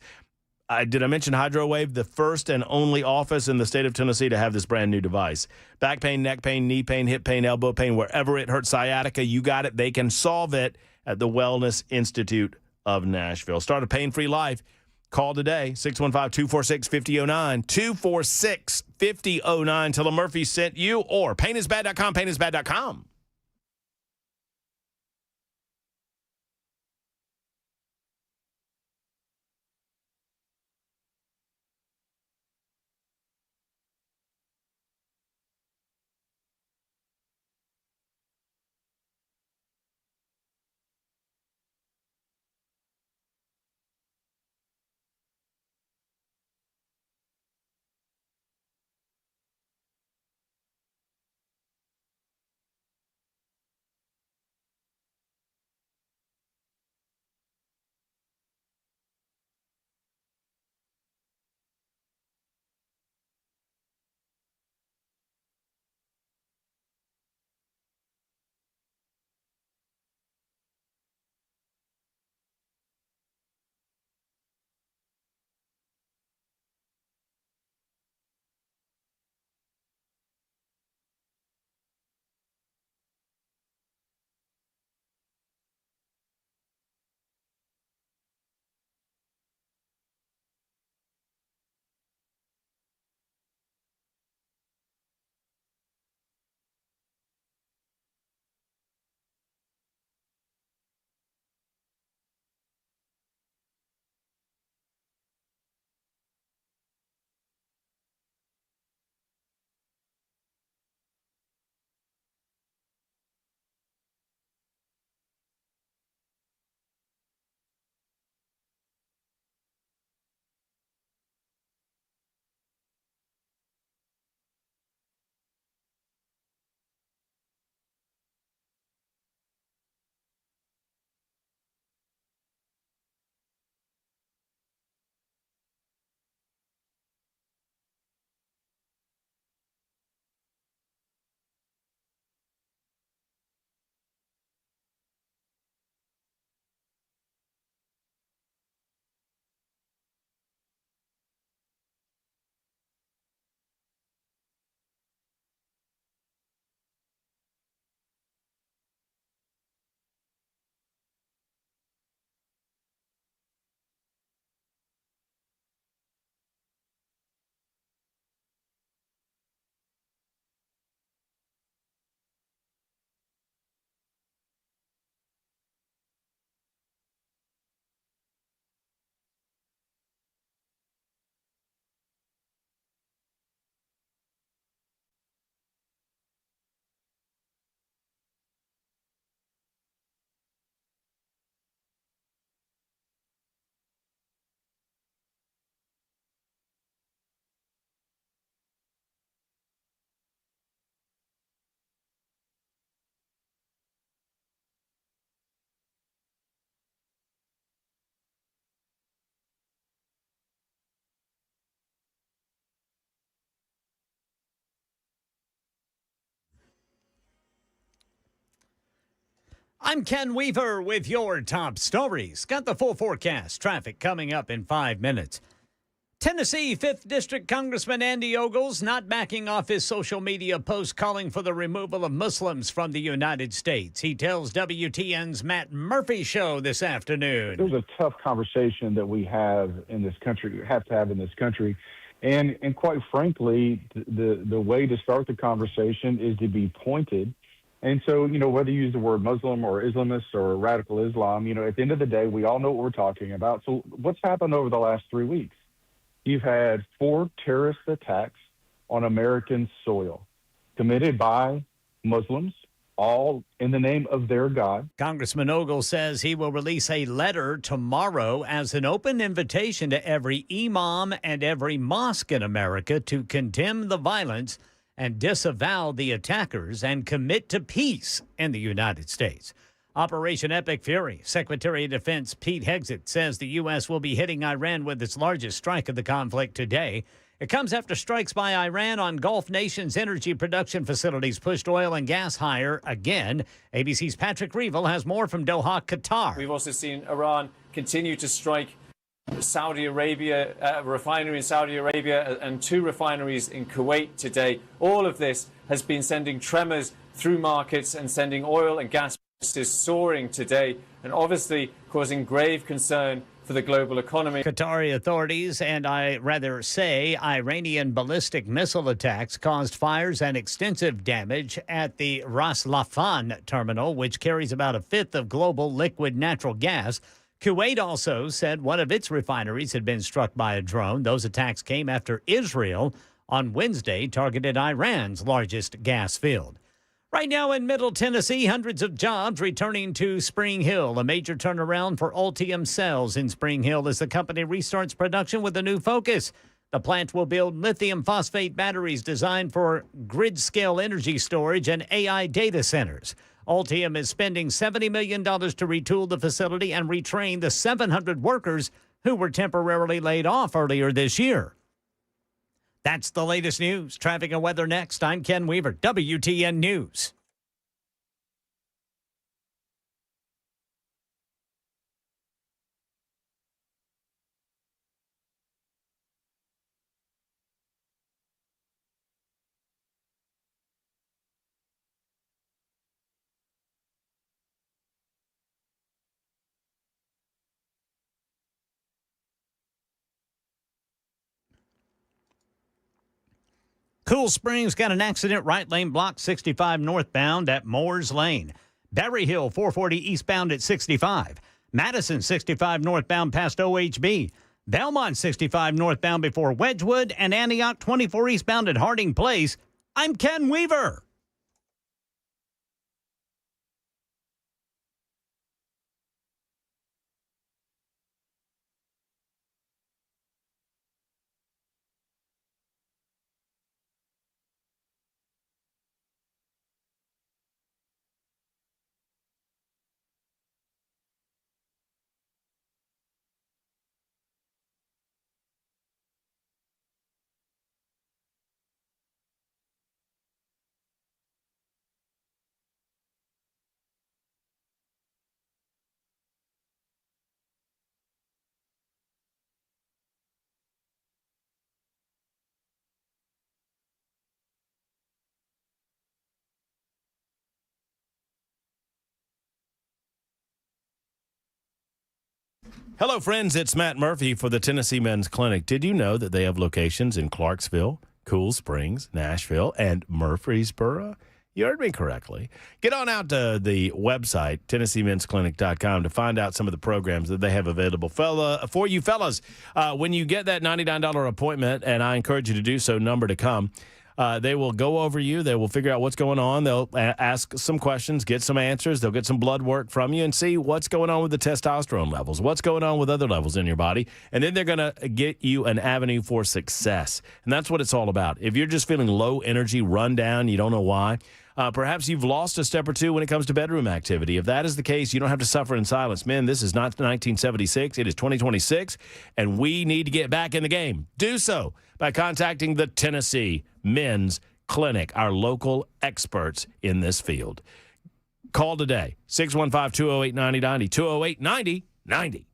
Did I mention HydroWave? The first and only office in the state of Tennessee to have this brand new device. Back pain, neck pain, knee pain, hip pain, elbow pain, wherever it hurts, sciatica, you got it. They can solve it at the Wellness Institute of Nashville. Start a pain-free life. Call today, 615-246-5009, 246-5009. Tell them Murphy sent you, or painisbad.com, painisbad.com. I'm Ken Weaver with your top stories. Got the full forecast. Traffic coming up in 5 minutes. Tennessee 5th District Congressman Andy Ogles not backing off his social media post calling for the removal of Muslims from the United States. He tells WTN's Matt Murphy show this afternoon. There's a tough conversation that we have in this country, have to have in this country. And quite frankly, the way to start the conversation is to be pointed. And so, whether you use the word Muslim or Islamist or radical Islam, at the end of the day, we all know what we're talking about. So what's happened over the last 3 weeks? You've had 4 terrorist attacks on American soil committed by Muslims, all in the name of their God. Congressman Ogles says he will release a letter tomorrow as an open invitation to every imam and every mosque in America to condemn the violence and disavow the attackers and commit to peace in the United States. Operation Epic Fury. Secretary of Defense Pete Hegseth says the U.S. will be hitting Iran with its largest strike of the conflict today. It comes after strikes by Iran on Gulf nations' energy production facilities pushed oil and gas higher again. ABC's Patrick Reevell has more from Doha, Qatar. We've also seen Iran continue to strike Saudi Arabia, a refinery in Saudi Arabia, and 2 refineries in Kuwait today. All of this has been sending tremors through markets and sending oil and gas prices soaring today, and obviously causing grave concern for the global economy. Qatari authorities, and Iranian ballistic missile attacks caused fires and extensive damage at the Ras Laffan terminal, which carries about a fifth of global liquid natural gas. Kuwait also said one of its refineries had been struck by a drone. Those attacks came after Israel on Wednesday targeted Iran's largest gas field. Right now in Middle Tennessee, hundreds of jobs returning to Spring Hill. A major turnaround for Ultium Cells in Spring Hill as the company restarts production with a new focus. The plant will build lithium phosphate batteries designed for grid-scale energy storage and AI data centers. Ultium is spending $70 million to retool the facility and retrain the 700 workers who were temporarily laid off earlier this year. That's the latest news. Traffic and weather next. I'm Ken Weaver, WTN News. Cool Springs got an accident, right lane blocked 65 northbound at Moores Lane. Berry Hill 440 eastbound at 65. Madison 65 northbound past OHB. Belmont 65 northbound before Wedgwood, and Antioch 24 eastbound at Harding Place. I'm Ken Weaver. Hello, friends. It's Matt Murphy for the Tennessee Men's Clinic. Did you know that they have locations in Clarksville, Cool Springs, Nashville, and Murfreesboro? You heard me correctly. Get on out to the website, TennesseeMen'sClinic.com, to find out some of the programs that they have available for you fellas. When you get that $99 appointment, and I encourage you to do so, number to come, they will go over you. They will figure out what's going on. They'll ask some questions, get some answers. They'll get some blood work from you and see what's going on with the testosterone levels, what's going on with other levels in your body. And then they're going to get you an avenue for success. And that's what it's all about. If you're just feeling low energy, run down, you don't know why, perhaps you've lost a step or two when it comes to bedroom activity. If that is the case, you don't have to suffer in silence. Men, this is not 1976. It is 2026, and we need to get back in the game. Do so by contacting the Tennessee Men's Clinic, our local experts in this field. Call today, 615-208-9090, 208-9090.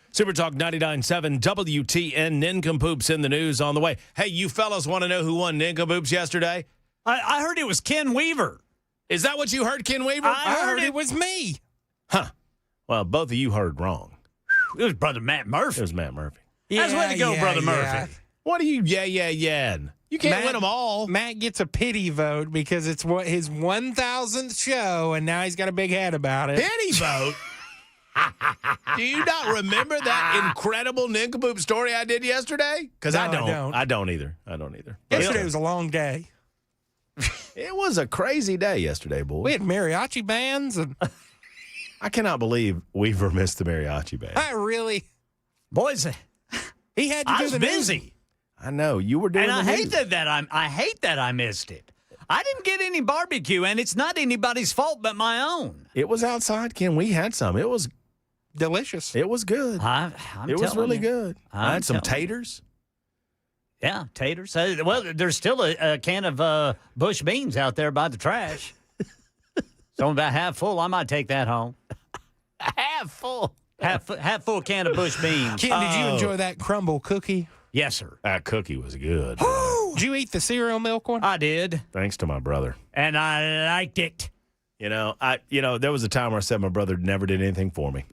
Super Talk 99.7 WTN. Ninkcompoops in the news on the way. Hey, you fellas want to know who won Ninkcompoops yesterday? I heard it was Ken Weaver. Is that what you heard, Ken Weaver? I heard it was me. Huh. Well, both of you heard wrong. It was Brother Matt Murphy. It was Matt Murphy. That's way to go, Brother Murphy. What are you yeah? You can't win them all. Matt gets a pity vote because it's what his 1,000th show, and now he's got a big head about it. Pity vote? Do you not remember that incredible Ninkcompoops story I did yesterday? Because No, I don't. I don't. I don't either. Yesterday was a long day. It was a crazy day yesterday, boy. We had mariachi bands, and I cannot believe Weaver missed the mariachi band. I really, Boys, he had to I do was the busy. I know you were doing. And the I news. hate I hate that I missed it. I didn't get any barbecue, and it's not anybody's fault but my own. It was outside, Ken. We had some. It was delicious. It was good. I'm it was telling really you. good. I I'm had some telling you. taters. Yeah, taters. Well, there's still a can of bush beans out there by the trash. So about half full. I might take that home. Half full. Half full can of bush beans. Ken, did you enjoy that crumble cookie? Yes, sir. That cookie was good. Did you eat the cereal milk one? I did, Thanks to my brother. and I liked it. You know, there was a time where I said my brother never did anything for me.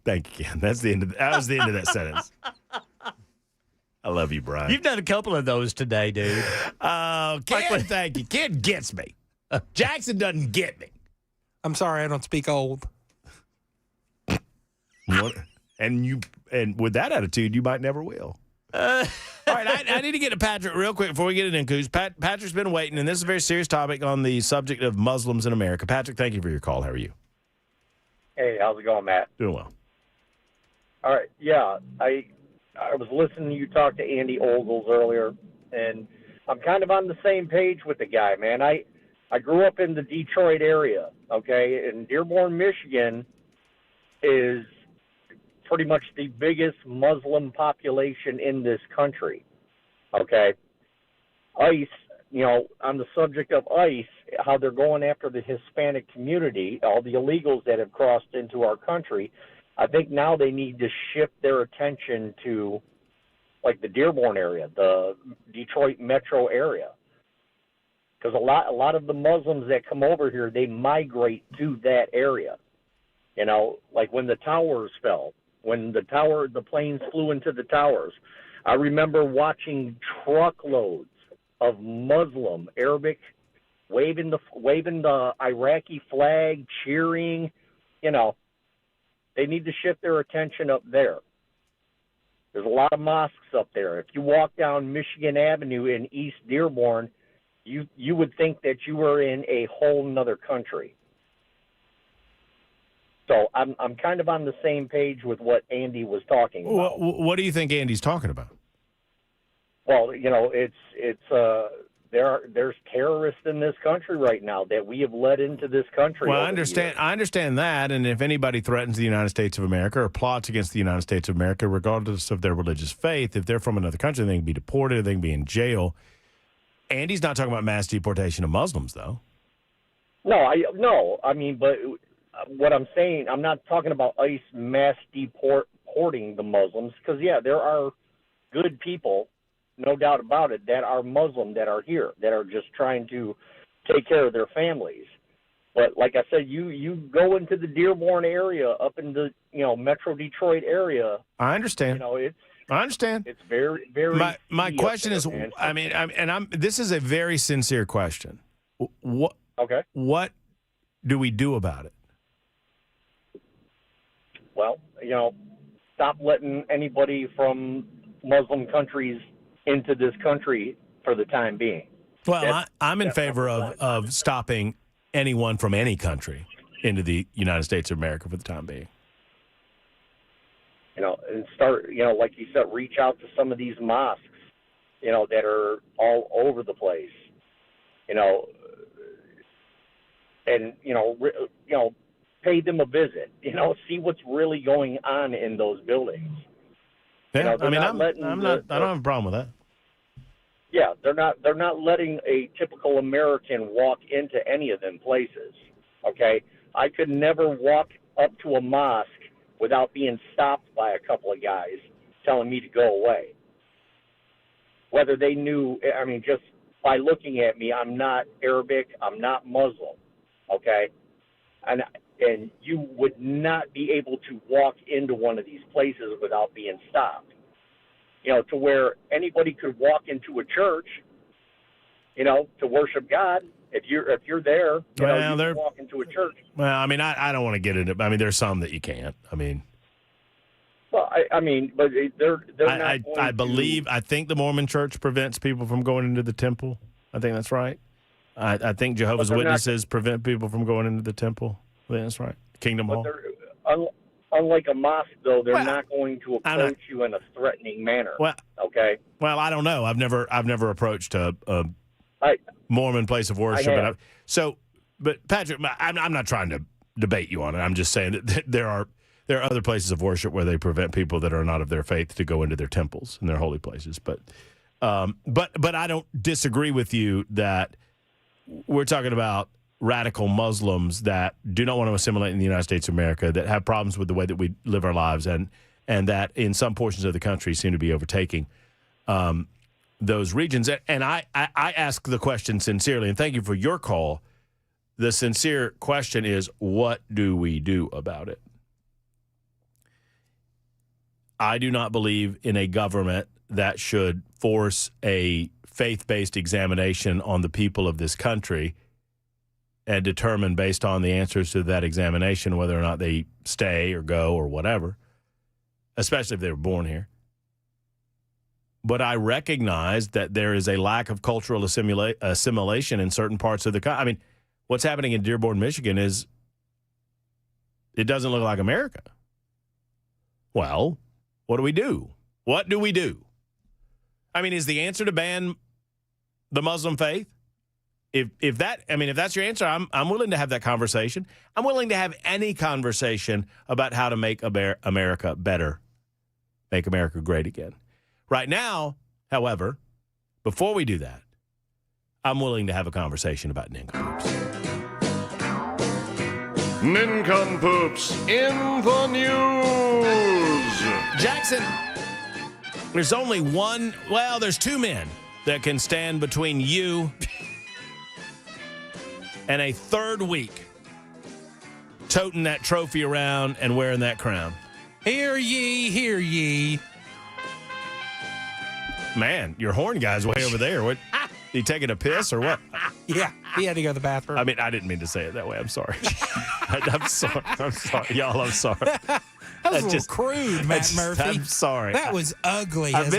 Thank you, Ken. That was the end of that sentence. I love you, Brian. You've done a couple of those today, dude. Oh, Ken, thank you. Ken gets me. Jackson doesn't get me. I'm sorry, I don't speak old. What? And with that attitude, you might never will. All right, I need to get to Patrick real quick before we get into Ninkcoos. Patrick's been waiting, and this is a very serious topic on the subject of Muslims in America. Patrick, thank you for your call. How are you? Hey, how's it going, Matt? Doing well. All right, yeah, I was listening to you talk to Andy Ogles earlier, and I'm kind of on the same page with the guy, man. I grew up in the Detroit area, okay, and Dearborn, Michigan is pretty much the biggest Muslim population in this country, okay? ICE, on the subject of ICE, how they're going after the Hispanic community, all the illegals that have crossed into our country, I think now they need to shift their attention to, like, the Dearborn area, the Detroit metro area. because a lot of the Muslims that come over here, they migrate to that area. You know, like when the towers fell, when the planes flew into the towers. I remember watching truckloads of Muslim, Arabic, waving the Iraqi flag, cheering. You know, they need to shift their attention up there. There's a lot of mosques up there. If you walk down Michigan Avenue in East Dearborn, you would think that you were in a whole nother country. So I'm kind of on the same page with what Andy was talking about. What do you think Andy's talking about? Well, you know, there's terrorists in this country right now that we have let into this country. Well, I understand that, and if anybody threatens the United States of America or plots against the United States of America, regardless of their religious faith, if they're from another country, they can be deported, they can be in jail. Andy's not talking about mass deportation of Muslims, though. No. I mean, but what I'm saying, I'm not talking about ICE mass deporting the Muslims, because there are good people, no doubt about it, that are Muslim that are here, that are just trying to take care of their families. But like I said, you go into the Dearborn area, up in the Metro Detroit area. I understand. I understand. It's very, very. My question is, this is a very sincere question. What do we do about it? Well, stop letting anybody from Muslim countries into this country for the time being. Well, I'm in favor of stopping anyone from any country into the United States of America for the time being. And start, like you said, reach out to some of these mosques, that are all over the place, and, pay them a visit, see what's really going on in those buildings. Yeah, I don't have a problem with that. Yeah, they're not letting a typical American walk into any of them places. Okay, I could never walk up to a mosque without being stopped by a couple of guys telling me to go away. Whether they knew, just by looking at me, I'm not Arabic, I'm not Muslim. Okay, and you would not be able to walk into one of these places without being stopped. To where anybody could walk into a church, to worship God. If you're there, you can walk into a church. Well, I don't want to get into. There's some that you can't. Well, but they're not. I think the Mormon Church prevents people from going into the temple. I think that's right. I think Jehovah's Witnesses prevent people from going into the temple. I think that's right. Kingdom Hall. Unlike a mosque, though, they're not going to approach you in a threatening manner. Well, okay. Well, I don't know. I've never approached a Mormon place of worship. But Patrick, I'm not trying to debate you on it. I'm just saying that there are other places of worship where they prevent people that are not of their faith to go into their temples and their holy places. But I don't disagree with you that we're talking about radical Muslims that do not want to assimilate in the United States of America, that have problems with the way that we live our lives, and that in some portions of the country seem to be overtaking those regions. And I ask the question sincerely, and thank you for your call. The sincere question is, what do we do about it? I do not believe in a government that should force a faith-based examination on the people of this country and determine based on the answers to that examination whether or not they stay or go or whatever, especially if they were born here. But I recognize that there is a lack of cultural assimilation in certain parts of the country. What's happening in Dearborn, Michigan is it doesn't look like America. Well, what do we do? What do we do? Is the answer to ban the Muslim faith? If that's your answer, I'm willing to have that conversation. I'm willing to have any conversation about how to make America better, make America great again. Right now, however, before we do that, I'm willing to have a conversation about Ninkcompoops. Ninkcompoops in the news. Jackson, there's only there's two men that can stand between you and a third week toting that trophy around and wearing that crown. Hear ye, hear ye. Man, your horn guy's way over there. What? He taking a piss or what? Yeah, he had to go to the bathroom. I mean, I didn't mean to say it that way. I'm sorry. I'm sorry. I'm sorry. Y'all, I'm sorry. That was a little crude, Matt Murphy. I'm sorry. That was ugly. That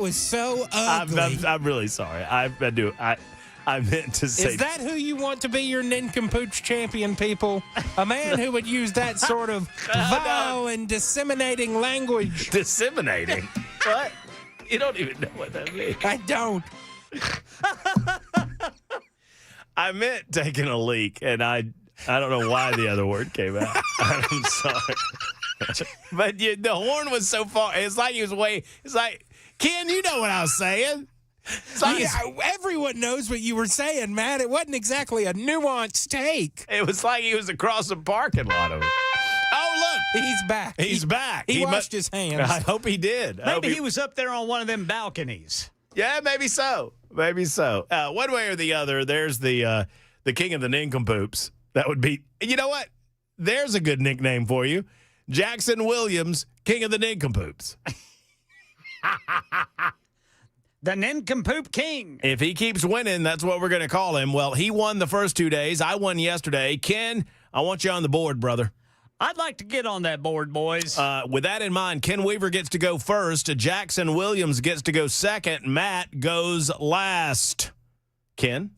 was so ugly. I'm really sorry. I meant to say. Is that who you want to be your Ninkcompoops champion, people? A man who would use that sort of vile and disseminating language. Disseminating? What? You don't even know what that means. I don't. I meant taking a leak, and I don't know why the other word came out. I'm sorry. But the horn was so far. It's like he was way. It's like, Ken, you know what I was saying. Like everyone knows what you were saying, Matt. It wasn't exactly a nuanced take. It was like he was across the parking lot of it. Oh, look. He's back. He's back. He washed his hands. I hope he did. Maybe he was up there on one of them balconies. Yeah, maybe so. Maybe so. One way or the other, there's the king of the Nincompoops. That would be, you know what? There's a good nickname for you. Jackson Williams, king of the Nincompoops. The Nincompoop King. If he keeps winning, that's what we're going to call him. Well, he won the first 2 days. I won yesterday. Ken, I want you on the board, brother. I'd like to get on that board, boys. With that in mind, Ken Weaver gets to go first. Jackson Williams gets to go second. Matt goes last. Ken?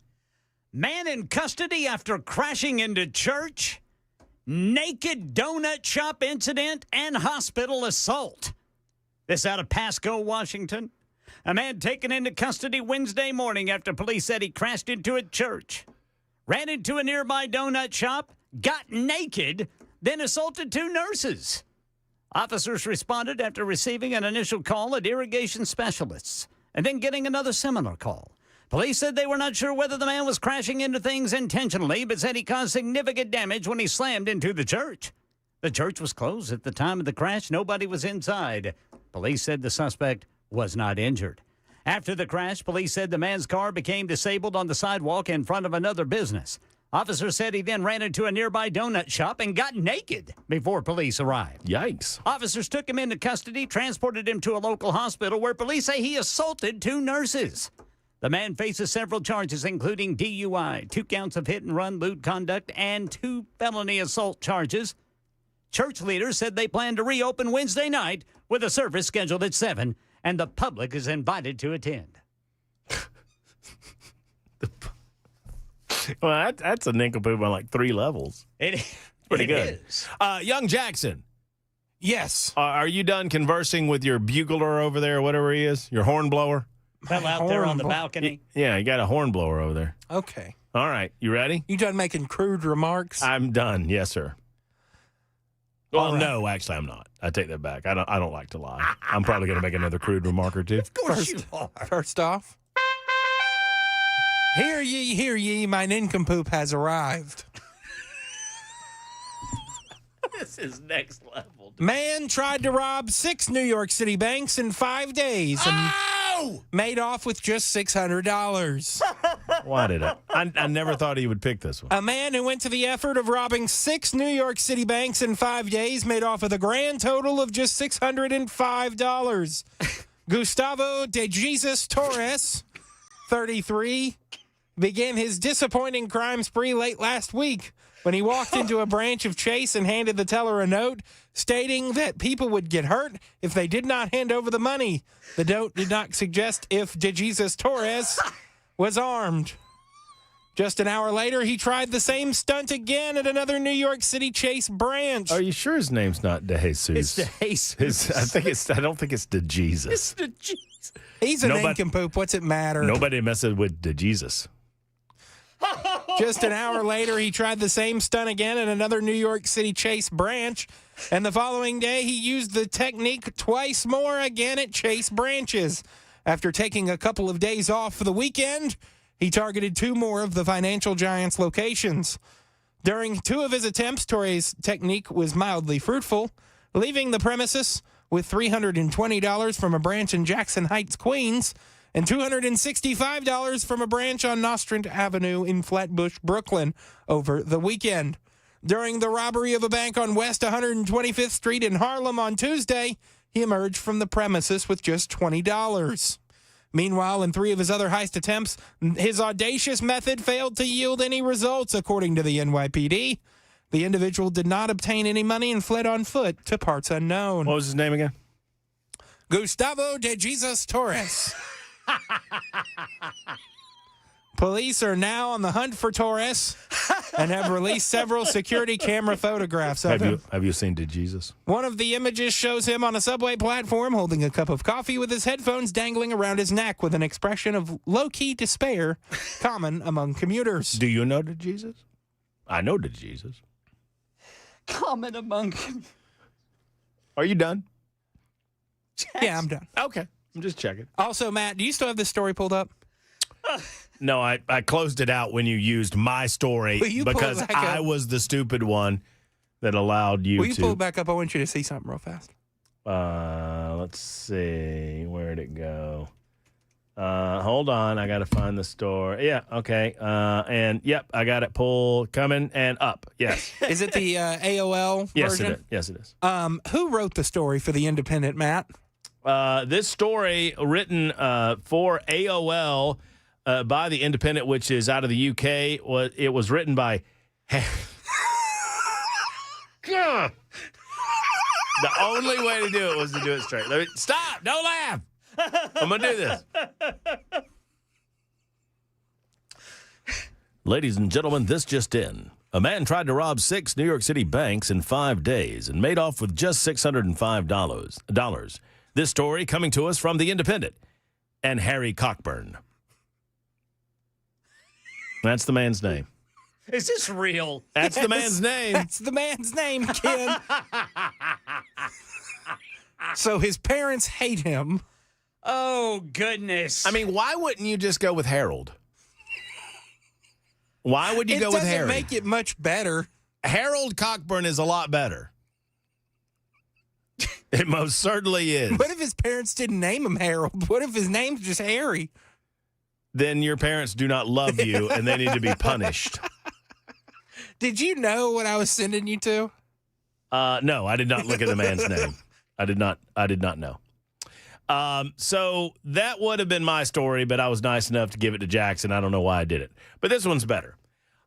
Man in custody after crashing into church. Naked donut shop incident and hospital assault. This out of Pasco, Washington. A man taken into custody Wednesday morning after police said he crashed into a church, ran into a nearby donut shop, got naked, then assaulted 2 nurses. Officers responded after receiving an initial call at irrigation specialists and then getting another similar call. Police said they were not sure whether the man was crashing into things intentionally, but said he caused significant damage when he slammed into the church. The church was closed at the time of the crash. Nobody was inside. Police said the suspect was not injured. After the crash, police said the man's car became disabled on the sidewalk in front of another business. Officers said he then ran into a nearby donut shop and got naked before police arrived. Yikes. Officers took him into custody, transported him to a local hospital where police say he assaulted 2 nurses. The man faces several charges, including DUI, 2 counts of hit-and-run lewd conduct, and 2 felony assault charges. Church leaders said they plan to reopen Wednesday night with a service scheduled at 7, and the public is invited to attend. Well, that's a nincompoop on like 3 levels. It's pretty good. Young Jackson. Yes. Are you done conversing with your bugler over there, whatever he is? Your horn blower? Fell out there on the balcony. Yeah, you got a horn blower over there. Okay. All right. You ready? You done making crude remarks? I'm done. Yes, sir. Well, right. no, actually, I'm not. I take that back. I don't like to lie. I'm probably going to make another crude remark or 2. Of course you are. First off, hear ye, my nincompoop has arrived. This is next level. Dude. Man tried to rob 6 New York City banks in 5 days and made off with just $600. Why did I never thought he would pick this one. A man who went to the effort of robbing 6 New York City banks in 5 days made off with a grand total of just $605. Gustavo de Jesus Torres, 33, began his disappointing crime spree late last week when he walked into a branch of Chase and handed the teller a note stating that people would get hurt if they did not hand over the money. The note did not suggest if De Jesus Torres was armed. Just an hour later, he tried the same stunt again at another New York City Chase branch. Are you sure his name's not De Jesus? It's De Jesus. I don't think it's De Jesus. It's De Jesus. He's a nincompoop. What's it matter? Nobody messes with De Jesus. Just an hour later, he tried the same stunt again at another New York City Chase branch. And the following day, he used the technique twice more again at Chase branches. After taking a couple of days off for the weekend, he targeted 2 more of the financial giant's locations. During 2 of his attempts, Torres' technique was mildly fruitful, leaving the premises with $320 from a branch in Jackson Heights, Queens, and $265 from a branch on Nostrand Avenue in Flatbush, Brooklyn, over the weekend. During the robbery of a bank on West 125th Street in Harlem on Tuesday, he emerged from the premises with just $20. Meanwhile, in 3 of his other heist attempts, his audacious method failed to yield any results, according to the NYPD. The individual did not obtain any money and fled on foot to parts unknown. What was his name again? Gustavo de Jesus Torres. Police are now on the hunt for Torres and have released several security camera photographs of him. Have you seen De Jesus? One of the images shows him on a subway platform holding a cup of coffee with his headphones dangling around his neck with an expression of low-key despair common among commuters. Do you know De Jesus? I know De Jesus. Common among Are you done? Yeah, I'm done. Okay. I'm just checking. Also, Matt, do you still have this story pulled up? No, I closed it out when you used my story because I was the stupid one that allowed you to. Will you pull it back up? I want you to see something real fast. Let's see. Where'd it go? Hold on. I got to find the story. Yeah, okay. And, yep, I got it pulled, coming, and up. Yes. Is it the AOL yes, version? It is. Yes, it is. Who wrote the story for The Independent, Matt? This story written for AOL by The Independent, which is out of the UK. It was written by... God. The only way to do it was to do it straight. Stop! Don't laugh! I'm going to do this. Ladies and gentlemen, this just in. A man tried to rob 6 New York City banks in 5 days and made off with just $605. This story coming to us from The Independent and Harry Cockburn. That's the man's name. Is this real? That's the man's name. That's the man's name, Ken. So his parents hate him. Oh, goodness. I mean, why wouldn't you just go with Harold? Why would you go with Harry? It doesn't make it much better. Harold Cockburn is a lot better. It most certainly is. What if his parents didn't name him Harold? What if his name's just Harry? Then your parents do not love you, and they need to be punished. Did you know what I was sending you to? No, I did not look at the man's name. I did not know. So that would have been my story, but I was nice enough to give it to Jackson. I don't know why I did it. But this one's better.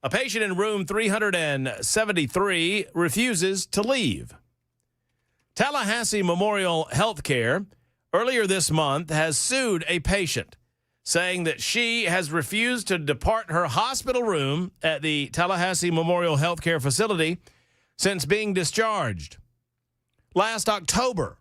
A patient in room 373 refuses to leave. Tallahassee Memorial Healthcare earlier this month has sued a patient, saying that she has refused to depart her hospital room at the Tallahassee Memorial Healthcare facility since being discharged last October.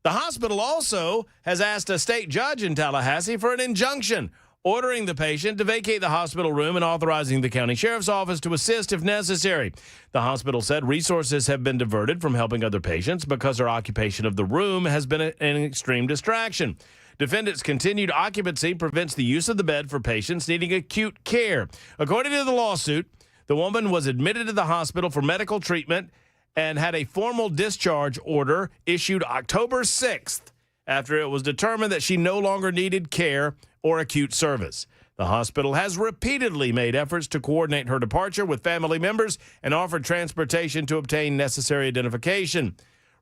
The hospital also has asked a state judge in Tallahassee for an injunction, ordering the patient to vacate the hospital room and authorizing the county sheriff's office to assist if necessary. The hospital said resources have been diverted from helping other patients because her occupation of the room has been an extreme distraction. Defendants' continued occupancy prevents the use of the bed for patients needing acute care. According to the lawsuit, the woman was admitted to the hospital for medical treatment and had a formal discharge order issued October 6th after it was determined that she no longer needed care or acute service. The hospital has repeatedly made efforts to coordinate her departure with family members and offered transportation to obtain necessary identification.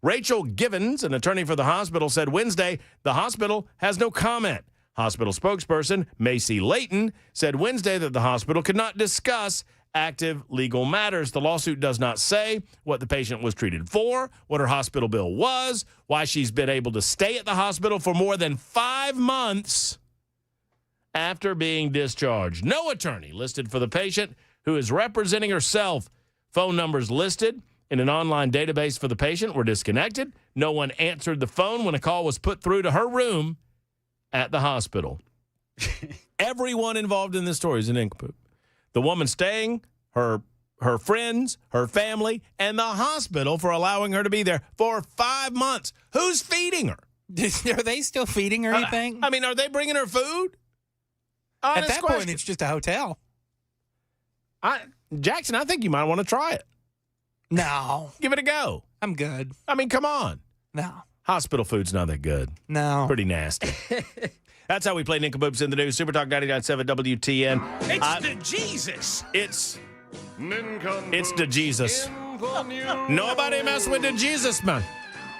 Rachel Givens, an attorney for the hospital, said Wednesday the hospital has no comment. Hospital spokesperson Macy Layton said Wednesday that the hospital could not discuss active legal matters. The lawsuit does not say what the patient was treated for, what her hospital bill was, why she's been able to stay at the hospital for more than 5 months after being discharged. No attorney listed for the patient who is representing herself. Phone numbers listed in an online database for the patient were disconnected. No one answered the phone when a call was put through to her room at the hospital. Everyone involved in this story is an Ninkcoompoop. The woman staying, her friends, her family, and the hospital for allowing her to be there for 5 months. Who's feeding her? Are they still feeding her, you think? I mean, are they bringing her food? At that point, it's just a hotel. Jackson, I think you might want to try it. No. Give it a go. I'm good. I mean, come on. No. Hospital food's not that good. No. Pretty nasty. That's how we play Ninkcompoops in the news. Super Talk 99.7 WTN. It's the Jesus. It's Ninkcompoops the Jesus. in the news. Nobody mess with the Jesus man.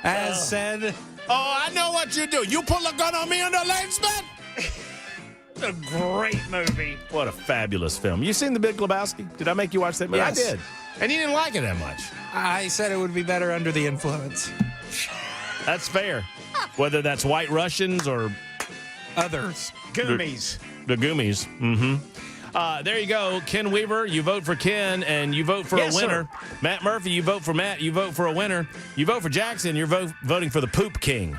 As said, oh, I know what you do. You pull a gun on me on the legs, man. It's a great movie. What a fabulous film. You seen The Big Lebowski? Did I make you watch that movie? Yes. I did. And you didn't like it that much. I said it would be better under the influence. That's fair. Whether that's White Russians or Others. Goomies. the Goomies. Mm-hmm. There you go. Ken Weaver, you vote for Ken, and you vote for Yes, a winner. sir. Matt Murphy, you vote for Matt, you vote for a winner. You vote for Jackson, you're voting for the Poop King.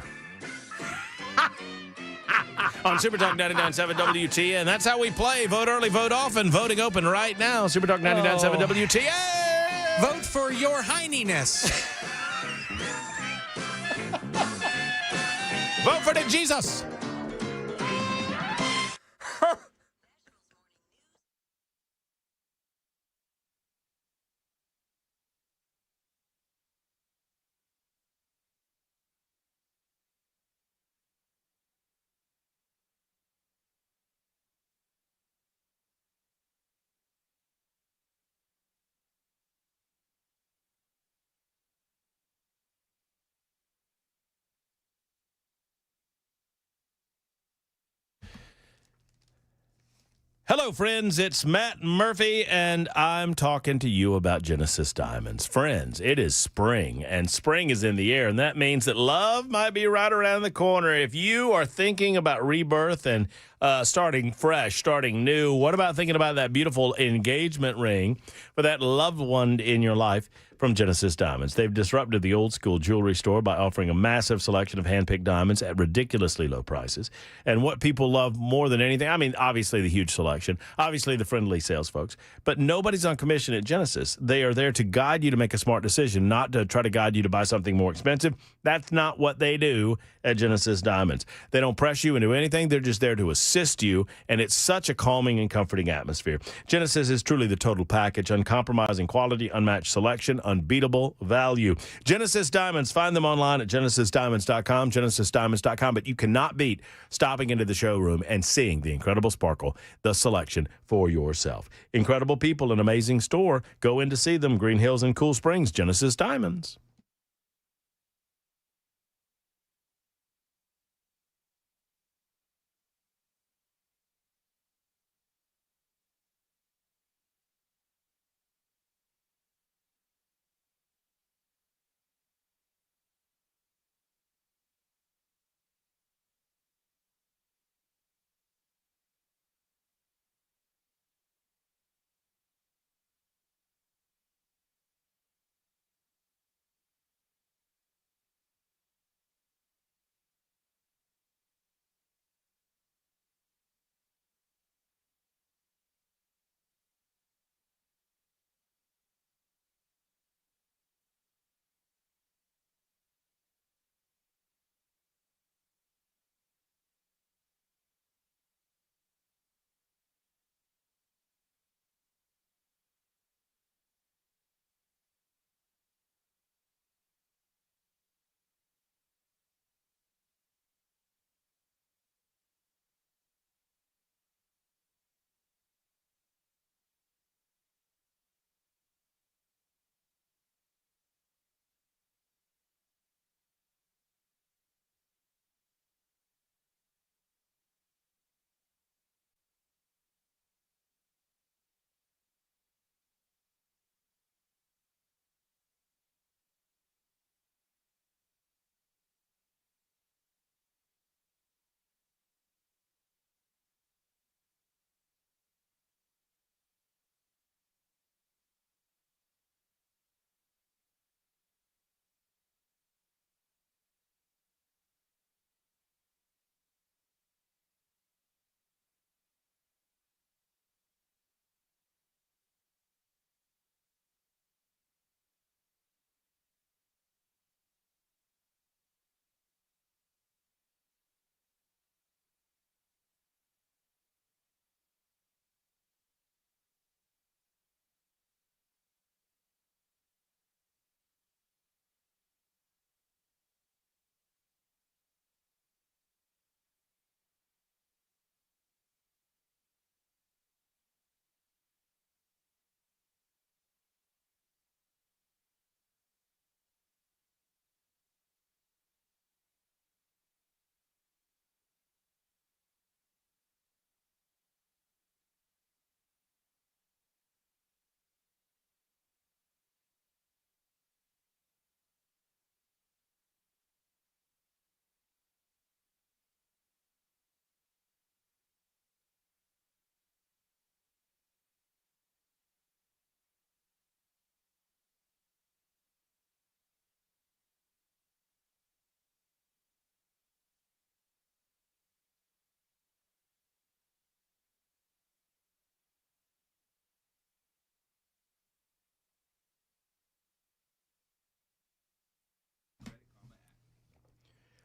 On Super Talk 99.7 WTN. That's how we play. Vote early, vote often. Voting open right now. Super Talk 99.7 WTN. Vote for your hininess. Vote for the Jesus. Hello, friends. It's Matt Murphy, and I'm talking to you about Genesis Diamonds. Friends, it is spring, and spring is in the air, and that means that love might be right around the corner. If you are thinking about rebirth and starting fresh, starting new, what about thinking about that beautiful engagement ring for that loved one in your life from Genesis Diamonds? They've disrupted the old school jewelry store by offering a massive selection of hand-picked diamonds at ridiculously low prices. And what people love more than anything, I mean, obviously the huge selection, obviously the friendly sales folks, but nobody's on commission at Genesis. They are there to guide you to make a smart decision, not to try to guide you to buy something more expensive. That's not what they do at Genesis Diamonds. They don't press you into anything. They're just there to assist you, and it's such a calming and comforting atmosphere. Genesis is truly the total package: uncompromising quality, unmatched selection, unbeatable value. Genesis Diamonds, find them online at genesisdiamonds.com, genesisdiamonds.com, but you cannot beat stopping into the showroom and seeing the incredible sparkle, the selection for yourself. Incredible people, an amazing store. Go in to see them. Green Hills and Cool Springs, Genesis Diamonds.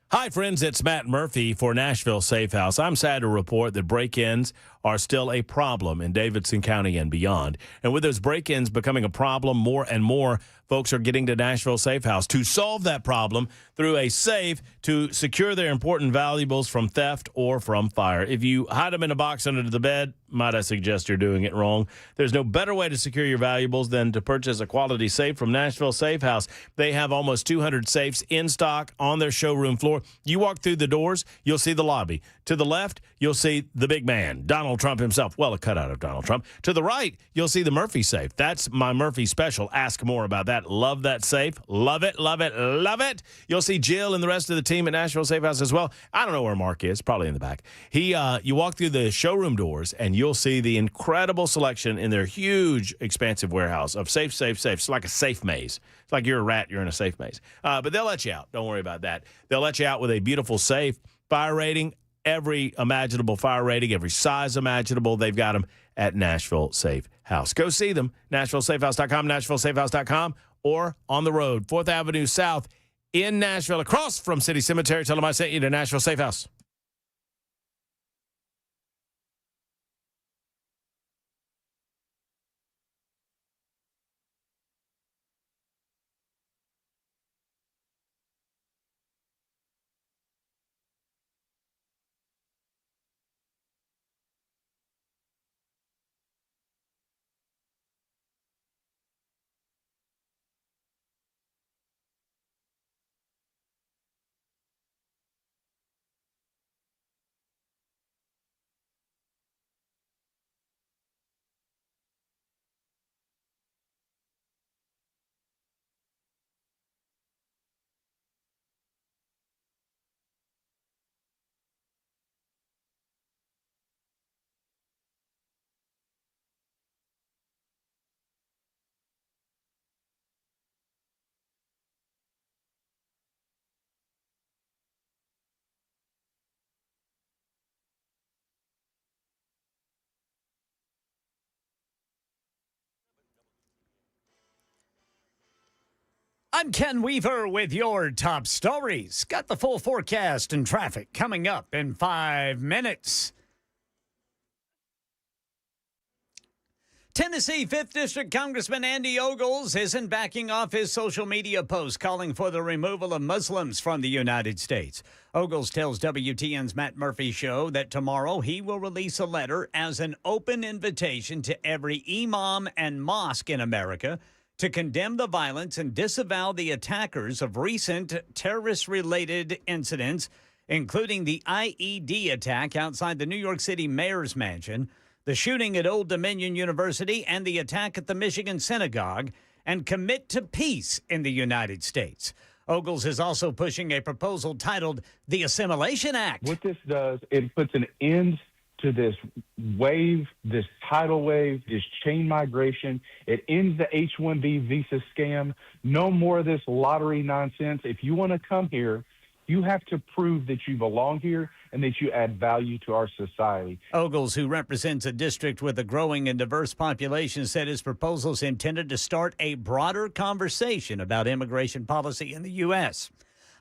Hi, friends. It's Matt Murphy for Nashville Safe House. I'm sad to report that break-ins are still a problem in Davidson County and beyond. And with those break-ins becoming a problem, more and more folks are getting to Nashville Safe House to solve that problem through a safe to secure their important valuables from theft or from fire. If you hide them in a box under the bed, might I suggest you're doing it wrong. There's no better way to secure your valuables than to purchase a quality safe from Nashville Safe House. They have almost 200 safes in stock on their showroom floor. You walk through the doors, you'll see the lobby. To the left, you'll see the big man, Donald Trump himself. Well, a cutout of Donald Trump. To the right, you'll see the Murphy safe. That's my Murphy special. Ask more about that. Love that safe. Love it, love it, love it. You'll see Jill and the rest of the team at Nashville Safe House as well. I don't know where Mark is. Probably in the back. You walk through the showroom doors, and you'll see the incredible selection in their huge, expansive warehouse of safes. It's like a safe maze. It's like you're a rat, you're in a safe maze. But they'll let you out. Don't worry about that. They'll let you out with a beautiful safe, fire rating, every imaginable fire rating, every size imaginable. They've got them at Nashville Safe House. Go see them, NashvilleSafeHouse.com, NashvilleSafeHouse.com, or on the road, 4th Avenue South in Nashville, across from City Cemetery. Tell them I sent you to Nashville Safe House. I'm Ken Weaver with your top stories. Got the full forecast and traffic coming up in 5 minutes. Tennessee 5th District Congressman Andy Ogles isn't backing off his social media post calling for the removal of Muslims from the United States. Ogles tells WTN's Matt Murphy Show that tomorrow he will release a letter as an open invitation to every imam and mosque in America to condemn the violence and disavow the attackers of recent terrorist-related incidents, including the IED attack outside the New York City mayor's mansion, the shooting at Old Dominion University, and the attack at the Michigan synagogue, and commit to peace in the United States. Ogles is also pushing a proposal titled the Assimilation Act. What this does, it puts an end to this wave, this tidal wave, this chain migration. It ends the H-1B visa scam. No more of this lottery nonsense. If you want to come here, you have to prove that you belong here and that you add value to our society. Ogles, who represents a district with a growing and diverse population, said his proposal is intended to start a broader conversation about immigration policy in the U.S.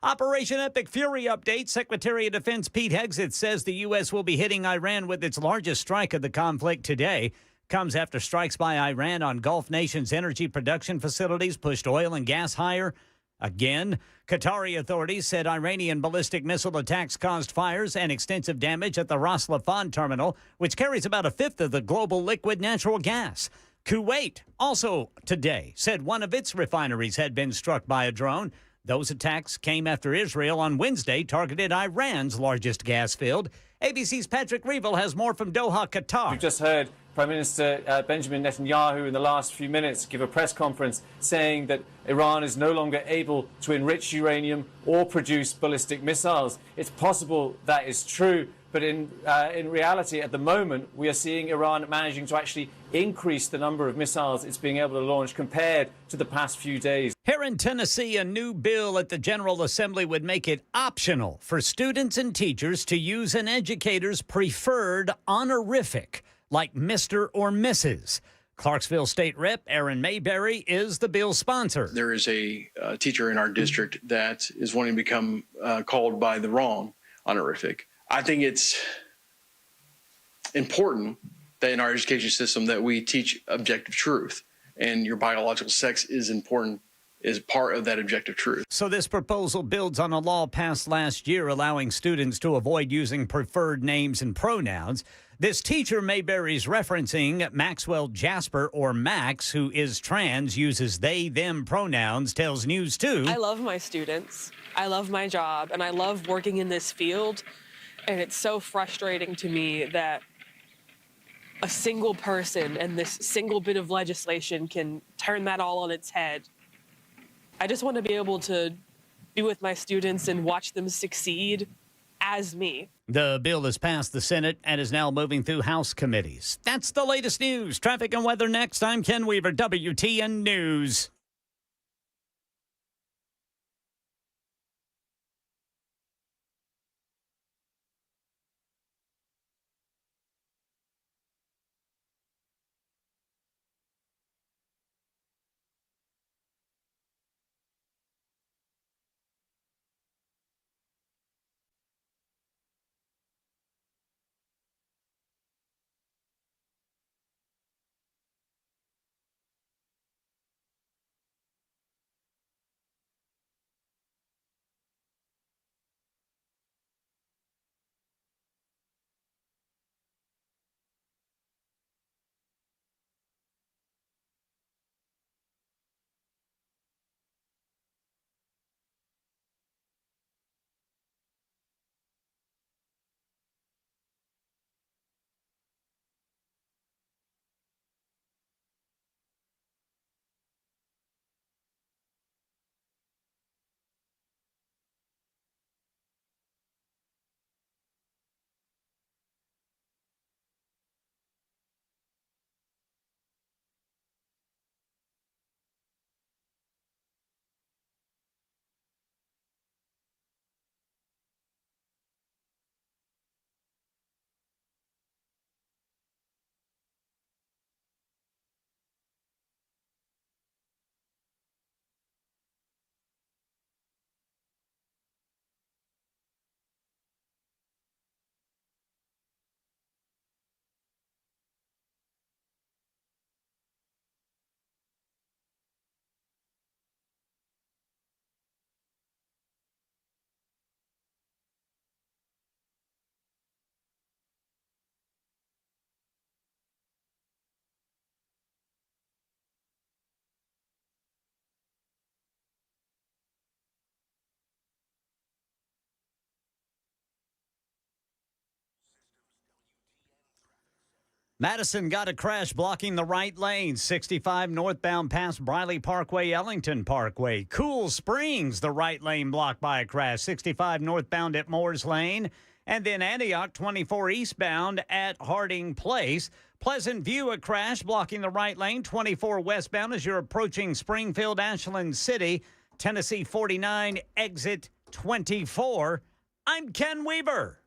Operation Epic Fury update. Secretary of Defense Pete Hegseth says the U.S. will be hitting Iran with its largest strike of the conflict today. Comes after strikes by Iran on Gulf nations' energy production facilities pushed oil and gas higher. Again, Qatari authorities said Iranian ballistic missile attacks caused fires and extensive damage at the Ras Laffan terminal, which carries about a fifth of the global liquid natural gas. Kuwait also today said one of its refineries had been struck by a drone. Those attacks came after Israel on Wednesday targeted Iran's largest gas field. ABC's Patrick Reevell has more from Doha, Qatar. We've just heard Prime Minister Benjamin Netanyahu in the last few minutes give a press conference saying that Iran is no longer able to enrich uranium or produce ballistic missiles. It's possible that is true, but in reality, at the moment, we are seeing Iran managing to actually increase the number of missiles it's being able to launch compared to the past few days. Here in Tennessee, a new bill at the General Assembly would make it optional for students and teachers to use an educator's preferred honorific, like Mr. or Mrs. Clarksville State Rep Aaron Mayberry is the bill's sponsor. There is a teacher in our district that is wanting to become called by the wrong honorific. I think it's important that in our education system that we teach objective truth, and your biological sex is important, is part of that objective truth. So this proposal builds on a law passed last year allowing students to avoid using preferred names and pronouns. This teacher Mayberry's referencing, Maxwell Jasper, or Max, who is trans, uses they, them pronouns, tells News 2. I love my students. I love my job, and I love working in this field. And it's so frustrating to me that a single person and this single bit of legislation can turn that all on its head. I just want to be able to be with my students and watch them succeed as me. The bill has passed the Senate and is now moving through House committees. That's the latest news. Traffic and weather next. I'm Ken Weaver, WTN News. Madison got a crash blocking the right lane. 65 northbound past Briley Parkway, Ellington Parkway. Cool Springs, the right lane blocked by a crash. 65 northbound at Moores Lane. And then Antioch, 24 eastbound at Harding Place. Pleasant View, a crash blocking the right lane. 24 westbound as you're approaching Springfield, Ashland City. Tennessee 49, exit 24. I'm Ken Weaver.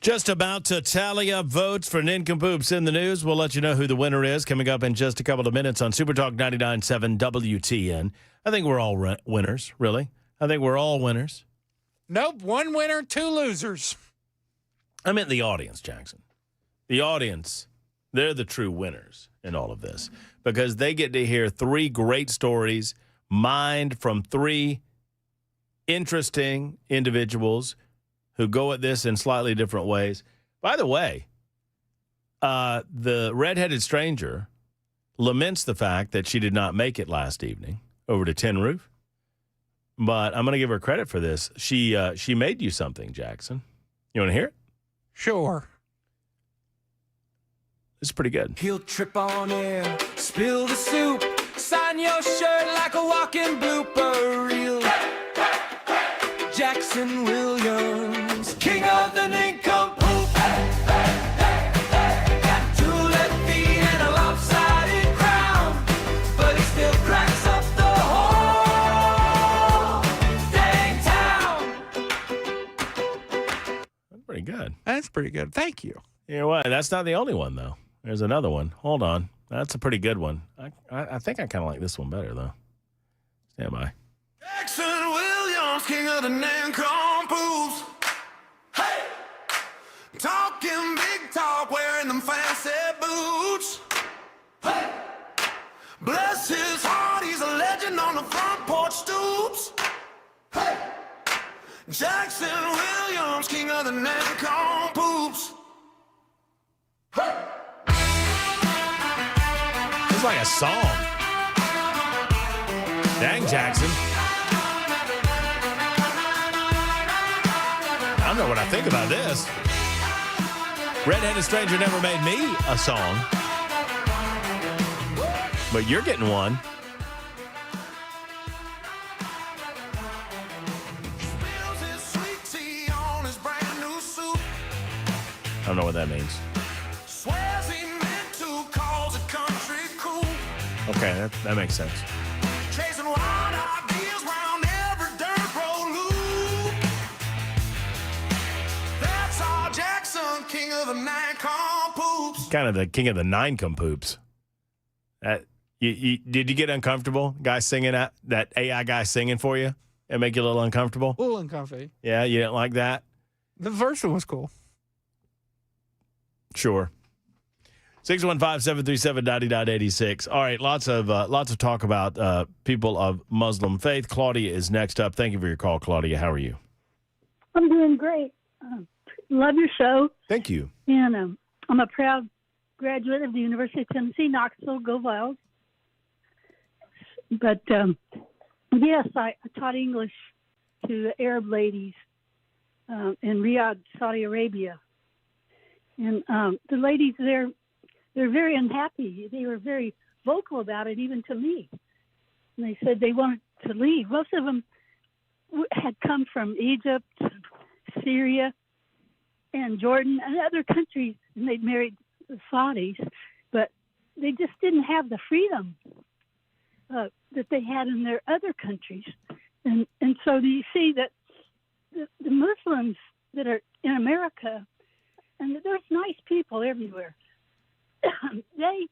Just about to tally up votes for Ninkcompoops in the news. We'll let you know who the winner is coming up in just a couple of minutes on Super Talk 99.7 WTN. I think we're all winners, really. I think we're all winners. Nope, one winner, two losers. I meant the audience, Jackson. the audience, they're the true winners in all of this because they get to hear 3 great stories mined from 3 interesting individuals who go at this in slightly different ways. By the way, the redheaded stranger laments the fact that she did not make it last evening over to Tin Roof. But I'm going to give her credit for this. She made you something, Jackson. You want to hear it? Sure. It's pretty good. He'll trip on air, spill the soup, sign your shirt like a walking blooper reel. Jackson Williams, king of the Ninkcompoops. Got 2 left feet and a lopsided crown, but he still cracks up the whole dang town. That's pretty good. That's pretty good. Thank you. You know what? That's not the only one, though. There's another one. Hold on. That's a pretty good one. I think I kind of like this one better, though. Stand by. Jackson Williams, king of the Ninkcompoops. Hey! Talking big talk, wearing them fancy boots. Hey! Bless his heart, he's a legend on the front porch stoops. Hey! Jackson Williams, king of the Ninkcompoops. Hey! It's like a song. Dang, Jackson. I don't know what I think about this. Redheaded Stranger never made me a song. But you're getting one. I don't know what that means. Okay, that makes sense. Chasing wild ideas round every dirt road loop. That's our Jackson, king of the Ninkcompoops. Kind of the king of the Ninkcompoops. Did you get uncomfortable? Guy singing that AI guy singing for you? It make you a little uncomfortable? A little uncomfy. Yeah, you didn't like that? The first one was cool. Sure. 615-737-9086. All right, lots of talk about people of Muslim faith. Claudia is next up. Thank you for your call, Claudia. How are you? I'm doing great. Love your show. Thank you. And I'm a proud graduate of the University of Tennessee, Knoxville. Go Vols. But yes, I taught English to Arab ladies in Riyadh, Saudi Arabia. And the ladies there, they're very unhappy. They were very vocal about it, even to me. And they said they wanted to leave. Most of them had come from Egypt, Syria, and Jordan, and other countries, and they'd married the Saudis, but they just didn't have the freedom that they had in their other countries. And so you see that the Muslims that are in America, and there's nice people everywhere, they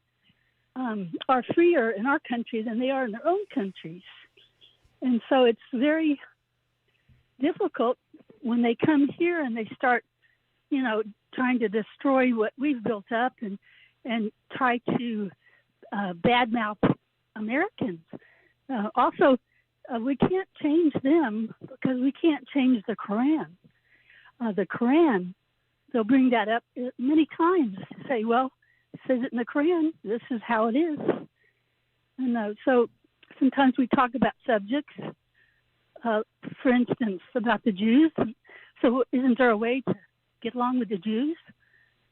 are freer in our country than they are in their own countries. And so it's very difficult when they come here and they start, trying to destroy what we've built up and try to badmouth Americans. Also, we can't change them because we can't change the Quran. The Quran, they'll bring that up many times to say, well, it says it in the Quran. This is how it is. And so sometimes we talk about subjects, for instance, about the Jews. So isn't there a way to get along with the Jews?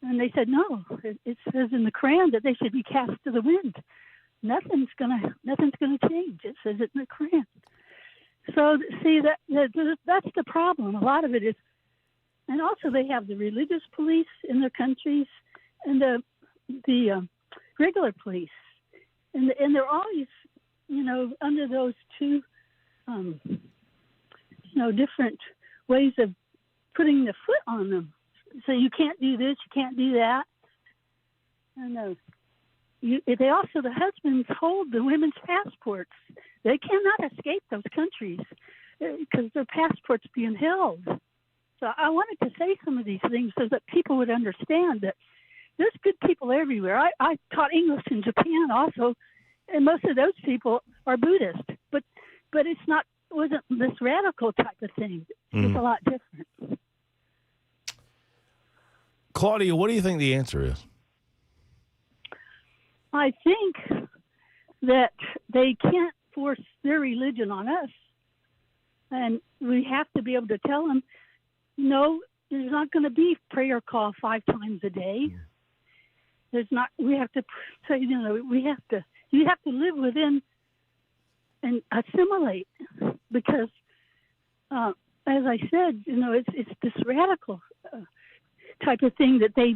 And they said, no, it says in the Quran that they should be cast to the wind. Nothing's gonna change. It says it in the Quran. So see, that's the problem. A lot of it is, and also they have the religious police in their countries and the regular police, and they're always, under those two, different ways of putting the foot on them. So you can't do this, you can't do that, and they also, the husbands hold the women's passports. They cannot escape those countries because their passports being held. So I wanted to say some of these things so that people would understand that there's good people everywhere. I taught English in Japan also, and most of those people are Buddhist. But wasn't this radical type of thing. It's a lot different. Claudia, what do you think the answer is? I think that they can't force their religion on us. And we have to be able to tell them, no, there's not going to be prayer call 5 times a day. There's not. We have to say, you have to live within and assimilate, because, as I said, it's this radical type of thing that they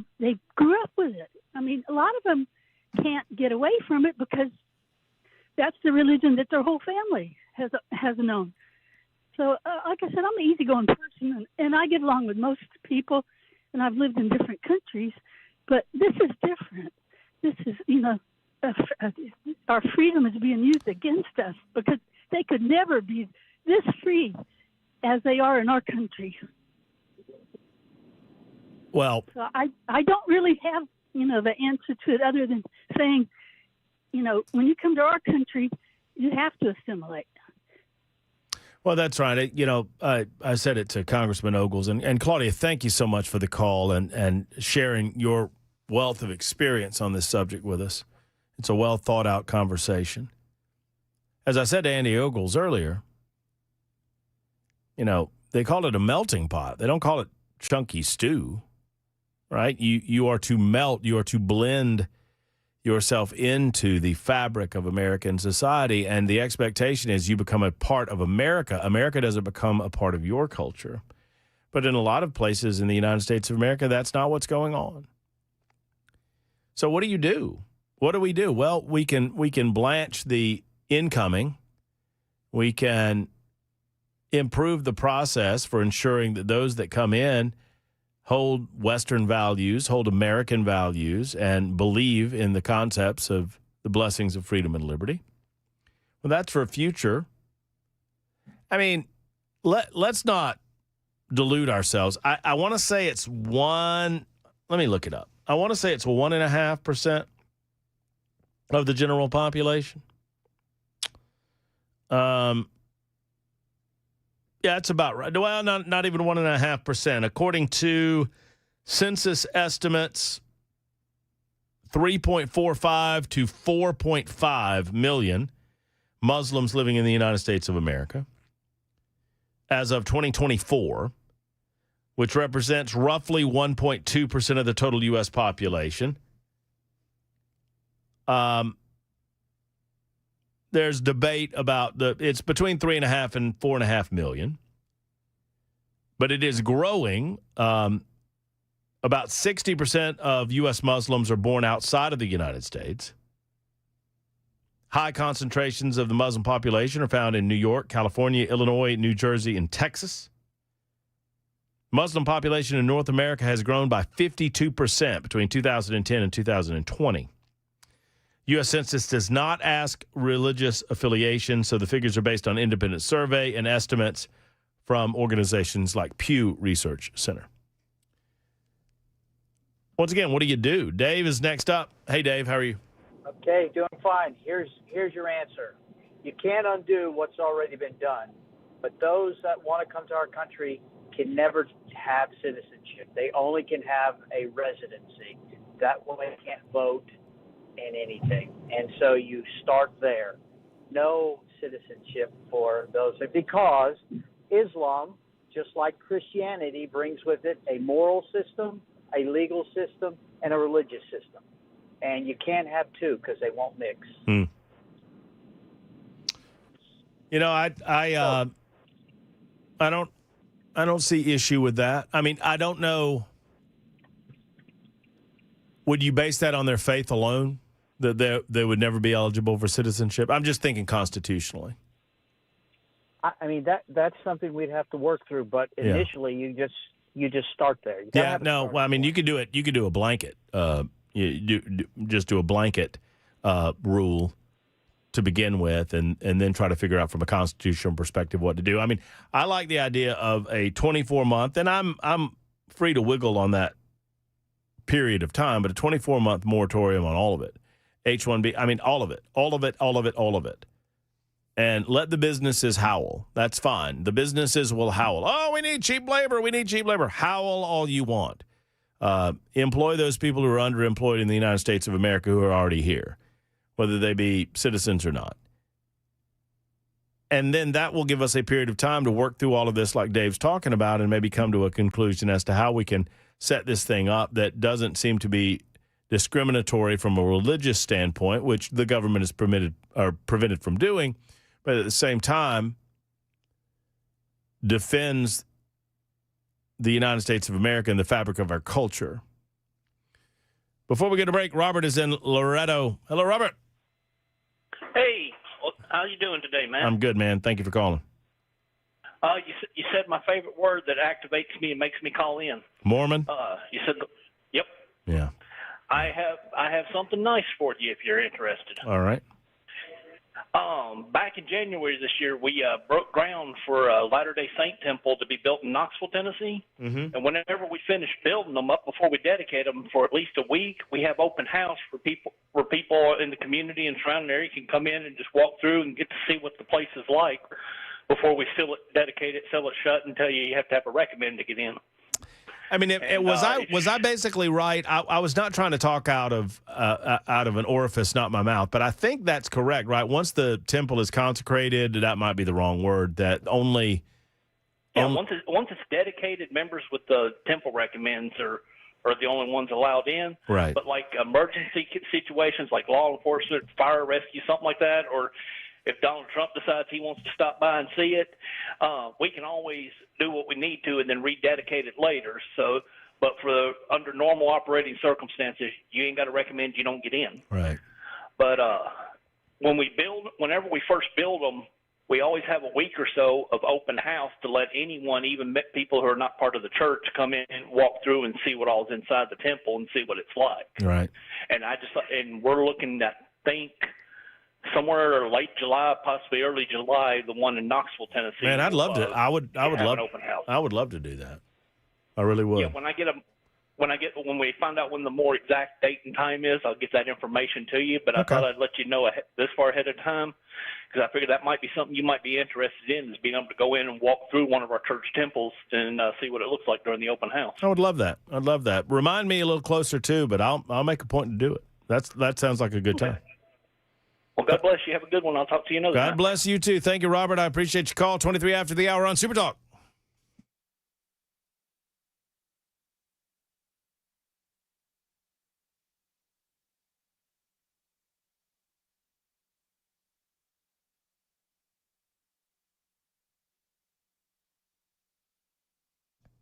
grew up with it. I mean, a lot of them can't get away from it because that's the religion that their whole family has known. So, like I said, I'm an easygoing person, and I get along with most people, and I've lived in different countries, but this is different. This is, our freedom is being used against us because they could never be this free as they are in our country. Well, so I don't really have, the answer to it other than saying, when you come to our country, you have to assimilate. Well, that's right. I said it to Congressman Ogles. And Claudia, thank you so much for the call and sharing your wealth of experience on this subject with us. It's a well-thought-out conversation. As I said to Andy Ogles earlier, they call it a melting pot. They don't call it chunky stew, right? You are to melt. You are to blend yourself into the fabric of American society, and the expectation is you become a part of America. America doesn't become a part of your culture. But in a lot of places in the United States of America, that's not what's going on. So what do you do? What do we do? Well, we can blanch the incoming. We can improve the process for ensuring that those that come in hold Western values, hold American values, and believe in the concepts of the blessings of freedom and liberty. Well, that's for a future. I mean, let's not delude ourselves. I want to say it's let me look it up. I want to say it's 1.5% of the general population. Yeah, it's about right. Well, not even 1.5%. According to census estimates, 3.45 to 4.5 million Muslims living in the United States of America as of 2024, which represents roughly 1.2% of the total U.S. population. There's debate about it's between 3.5 and 4.5 million, but it is growing. About 60% of U.S. Muslims are born outside of the United States. High concentrations of the Muslim population are found in New York, California, Illinois, New Jersey, and Texas. Muslim population in North America has grown by 52% between 2010 and 2020. U.S. Census does not ask religious affiliation, so the figures are based on independent survey and estimates from organizations like Pew Research Center. Once again, what do you do? Dave is next up. Hey, Dave, how are you? Okay, doing fine. Here's your answer. You can't undo what's already been done, but those that want to come to our country can never have citizenship. They only can have a residency. That way they can't vote in anything. And so you start there. No citizenship for those, because Islam, just like Christianity, brings with it a moral system, a legal system, and a religious system. And you can't have two because they won't mix. I don't see issue with that. I mean, I don't know. Would you base that on their faith alone, that they would never be eligible for citizenship? I'm just thinking constitutionally. I mean, that's something we'd have to work through. But initially, you just start there. Well, I mean, you could do it. You could do a blanket. Just do a blanket rule to begin with, and then try to figure out from a constitutional perspective what to do. I mean, I like the idea of a 24-month, and I'm free to wiggle on that period of time, but a 24-month moratorium on all of it. H-1B, I mean, all of it, all of it, all of it, all of it. And let the businesses howl. That's fine. The businesses will howl. Oh, we need cheap labor. We need cheap labor. Howl all you want. Employ those people who are underemployed in the United States of America who are already here, whether they be citizens or not. And then that will give us a period of time to work through all of this like Dave's talking about and maybe come to a conclusion as to how we can set this thing up that doesn't seem to be discriminatory from a religious standpoint, which the government is prevented from doing, but at the same time defends the United States of America and the fabric of our culture. Before we get a break, Robert is in Loretto. Hello, Robert. Hey, how you doing today, man? I'm good, man. Thank you for calling. You said my favorite word that activates me and makes me call in. Mormon? You said, yep. Yeah. I have something nice for you if you're interested. All right. Back in January this year, we broke ground for a Latter-day Saint temple to be built in Knoxville, Tennessee. Mm-hmm. And whenever we finish building them up, before we dedicate them for at least a week, we have open house for people where people in the community and surrounding area can come in and just walk through and get to see what the place is like before we seal it, dedicate it, sell it shut, and tell you have to have a recommend to get in. I mean, was I basically right? I was not trying to talk out of an orifice, not my mouth, but I think that's correct, right? Once the temple is consecrated, that might be the wrong word. That only. Yeah, once it's dedicated, members with the temple recommends are the only ones allowed in. Right. But like emergency situations, like law enforcement, fire rescue, something like that, or if Donald Trump decides he wants to stop by and see it, we can always do what we need to and then rededicate it later. So, but under normal operating circumstances, you ain't got to recommend you don't get in. Right. But whenever we first build them, we always have a week or so of open house to let anyone, even people who are not part of the church, come in and walk through and see what all's inside the temple and see what it's like. Right. And we're looking at somewhere late July, possibly early July, the one in Knoxville, Tennessee. Man, I'd love to. I would love an open house. I would love to do that. I really would. Yeah, when we find out when the more exact date and time is, I'll get that information to you. But I thought I'd let you know this far ahead of time because I figured that might be something you might be interested in, is being able to go in and walk through one of our church temples and see what it looks like during the open house. I would love that. I'd love that. Remind me a little closer too, but I'll make a point to do it. That sounds like a good time. Well, God bless you. Have a good one. I'll talk to you another time. God bless you, too. Thank you, Robert. I appreciate your call. 23 after the hour on Super Talk.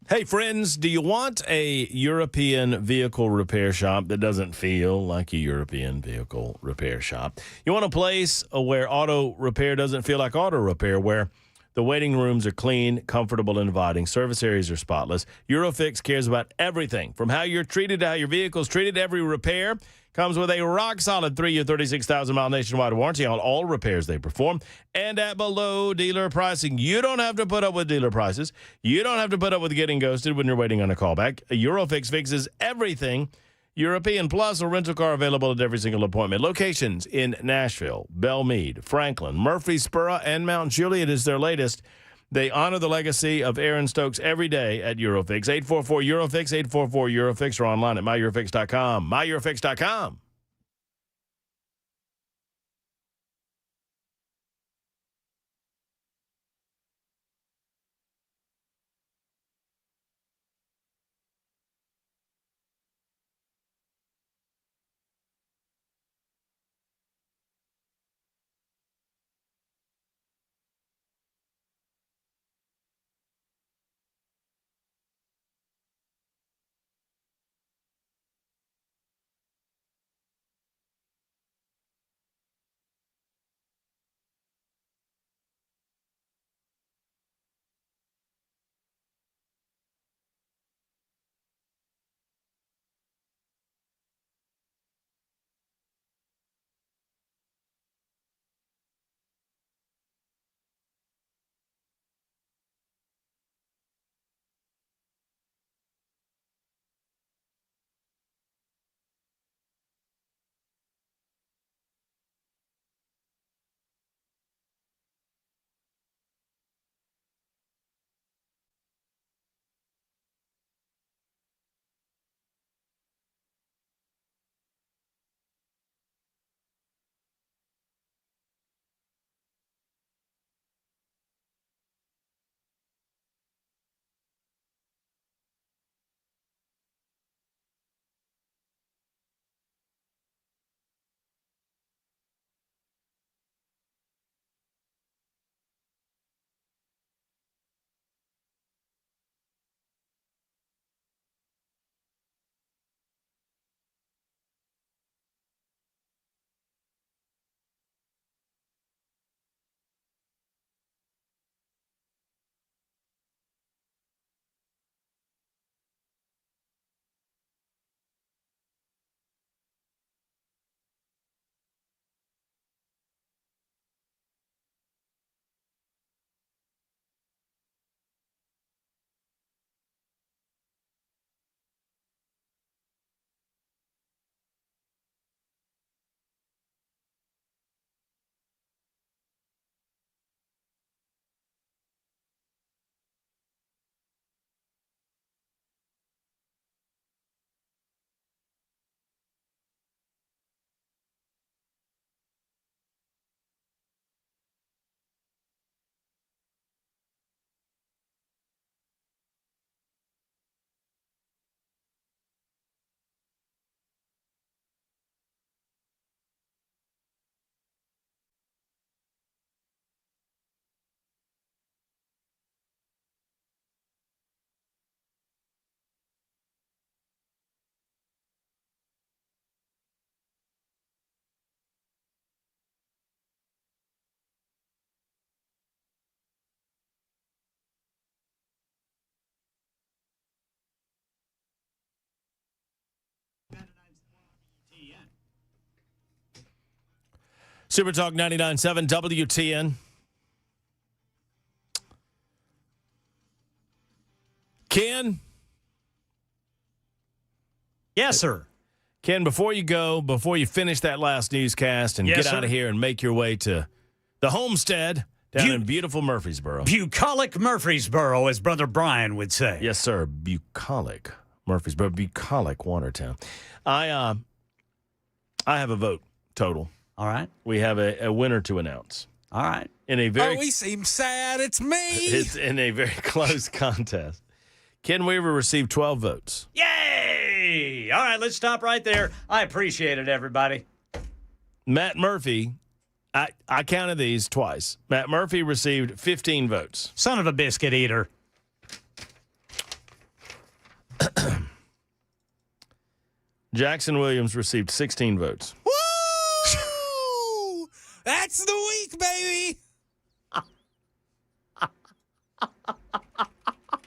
Hey, friends, do you want a European vehicle repair shop that doesn't feel like a European vehicle repair shop? You want a place where auto repair doesn't feel like auto repair, where the waiting rooms are clean, comfortable, and inviting. Service areas are spotless. Eurofix cares about everything, from how you're treated to how your vehicle's treated. Every repair comes with a rock-solid 3-year, 36,000-mile nationwide warranty on all repairs they perform, and at below dealer pricing. You don't have to put up with dealer prices. You don't have to put up with getting ghosted when you're waiting on a callback. Eurofix fixes everything. European Plus, a rental car available at every single appointment. Locations in Nashville, Belmead, Franklin, Murfreesboro, and Mount Juliet is their latest. They honor the legacy of Aaron Stokes every day at Eurofix. 844-EUROFIX, 844-EUROFIX, or online at MyEurofix.com. MyEurofix.com. Super Talk 99.7 WTN. Ken? Yes, sir. Ken, before you finish that last newscast and Yes, get out of sir. here and make your way to the homestead down in beautiful Murfreesboro. Bucolic Murfreesboro, as Brother Brian would say. Yes, sir. Bucolic Murfreesboro. Bucolic Watertown. I have a vote total. All right. We have a winner to announce. All right. In a very he seems sad. It's me. It's in a very close contest. Ken Weaver received 12 votes. Yay! All right, let's stop right there. I appreciate it, everybody. Matt Murphy, I counted these twice. Matt Murphy received 15 votes. Son of a biscuit eater. Jackson Williams received 16 votes. Woo! That's the week, baby.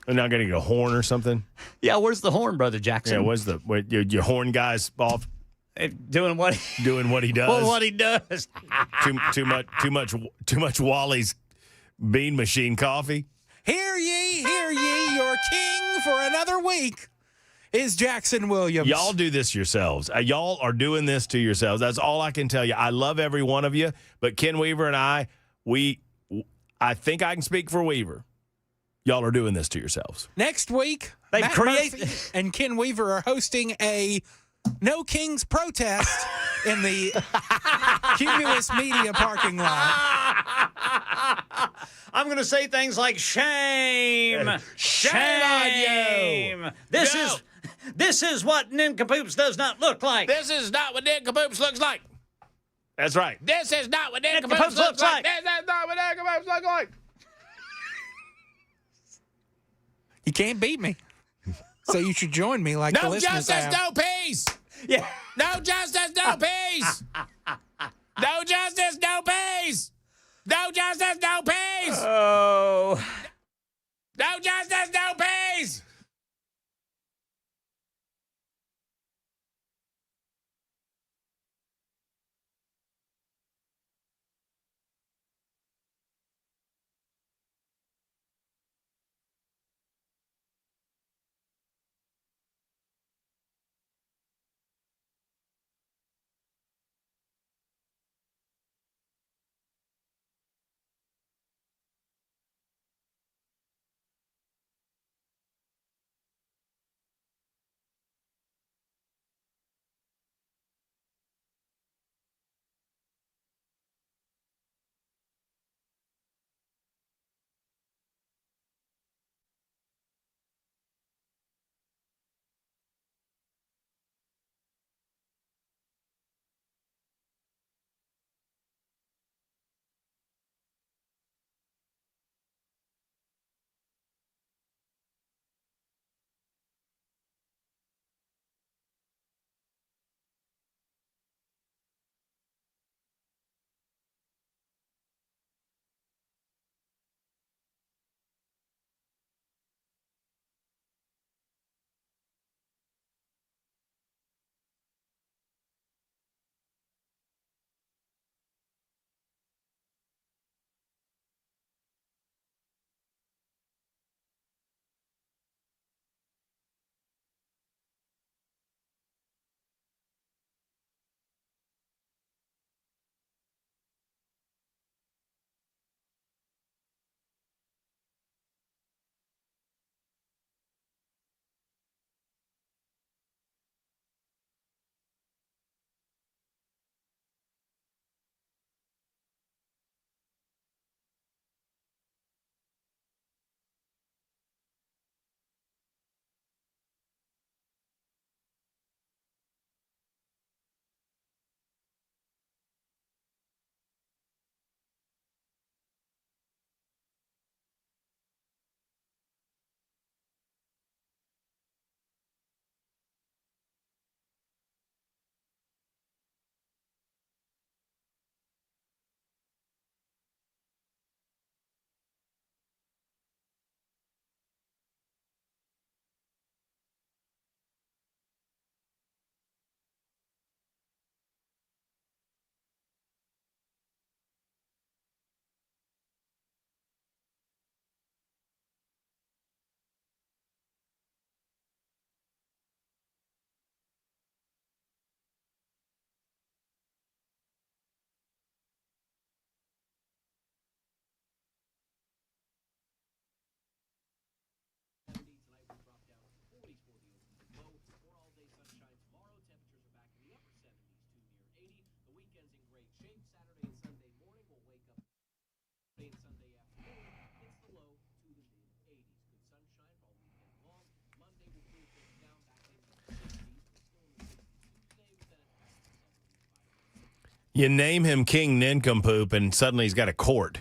They're not getting a horn or something? Yeah, where's the horn, Brother Jackson? Yeah, your horn guy's off doing what he does. Well, what he does. too much Wally's bean machine coffee. Hear ye, your king for another week is Jackson Williams. Y'all do this yourselves. Y'all are doing this to yourselves. That's all I can tell you. I love every one of you, but Ken Weaver and I think I can speak for Weaver. Y'all are doing this to yourselves. Next week, Matt Murphy and Ken Weaver are hosting a No Kings protest in the Cumulus Media parking lot. I'm going to say things like shame. Shame on you. This is what Ninkcompoops does not look like. This is not what Ninkcompoops looks like. That's right. This is not what Ninkcompoops looks like. This is not what Ninkcompoops look like. You can't beat me. So you should join me like the No listeners justice, have. no peace. Yeah. No justice, no peace. No justice, no peace. No justice, no peace. Oh. No justice, no peace. You name him King Ninkcompoop, and suddenly he's got a court.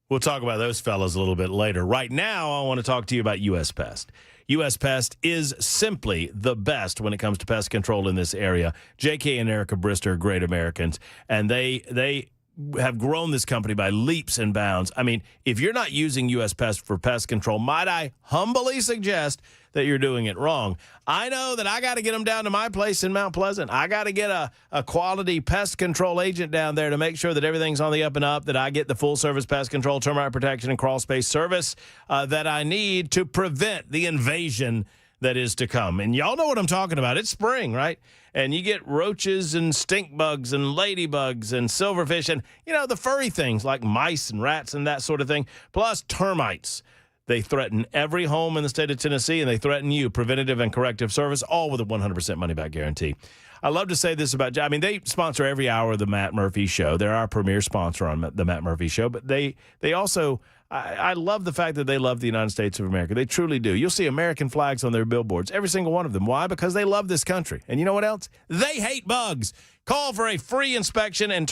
We'll talk about those fellas a little bit later. Right now, I want to talk to you about U.S. Pest. U.S. Pest is simply the best when it comes to pest control in this area. J.K. and Erica Brister are great Americans, and they have grown this company by leaps and bounds. I mean, if you're not using U.S. Pest for pest control, might I humbly suggest that you're doing it wrong. I know that I got to get them down to my place in Mount Pleasant. I got to get a quality pest control agent down there to make sure that everything's on the up and up, that I get the full service pest control, termite protection, and crawl space service that I need to prevent the invasion that is to come. And y'all know what I'm talking about. It's spring, right? And you get roaches and stink bugs and ladybugs and silverfish and, the furry things like mice and rats and that sort of thing, plus termites. They threaten every home in the state of Tennessee, and they threaten you. Preventative and corrective service, all with a 100% money-back guarantee. I love to say this about, they sponsor every hour of the Matt Murphy Show. They're our premier sponsor on the Matt Murphy Show, but they also, I love the fact that they love the United States of America. They truly do. You'll see American flags on their billboards, every single one of them. Why? Because they love this country. And you know what else? They hate bugs. Call for a free inspection and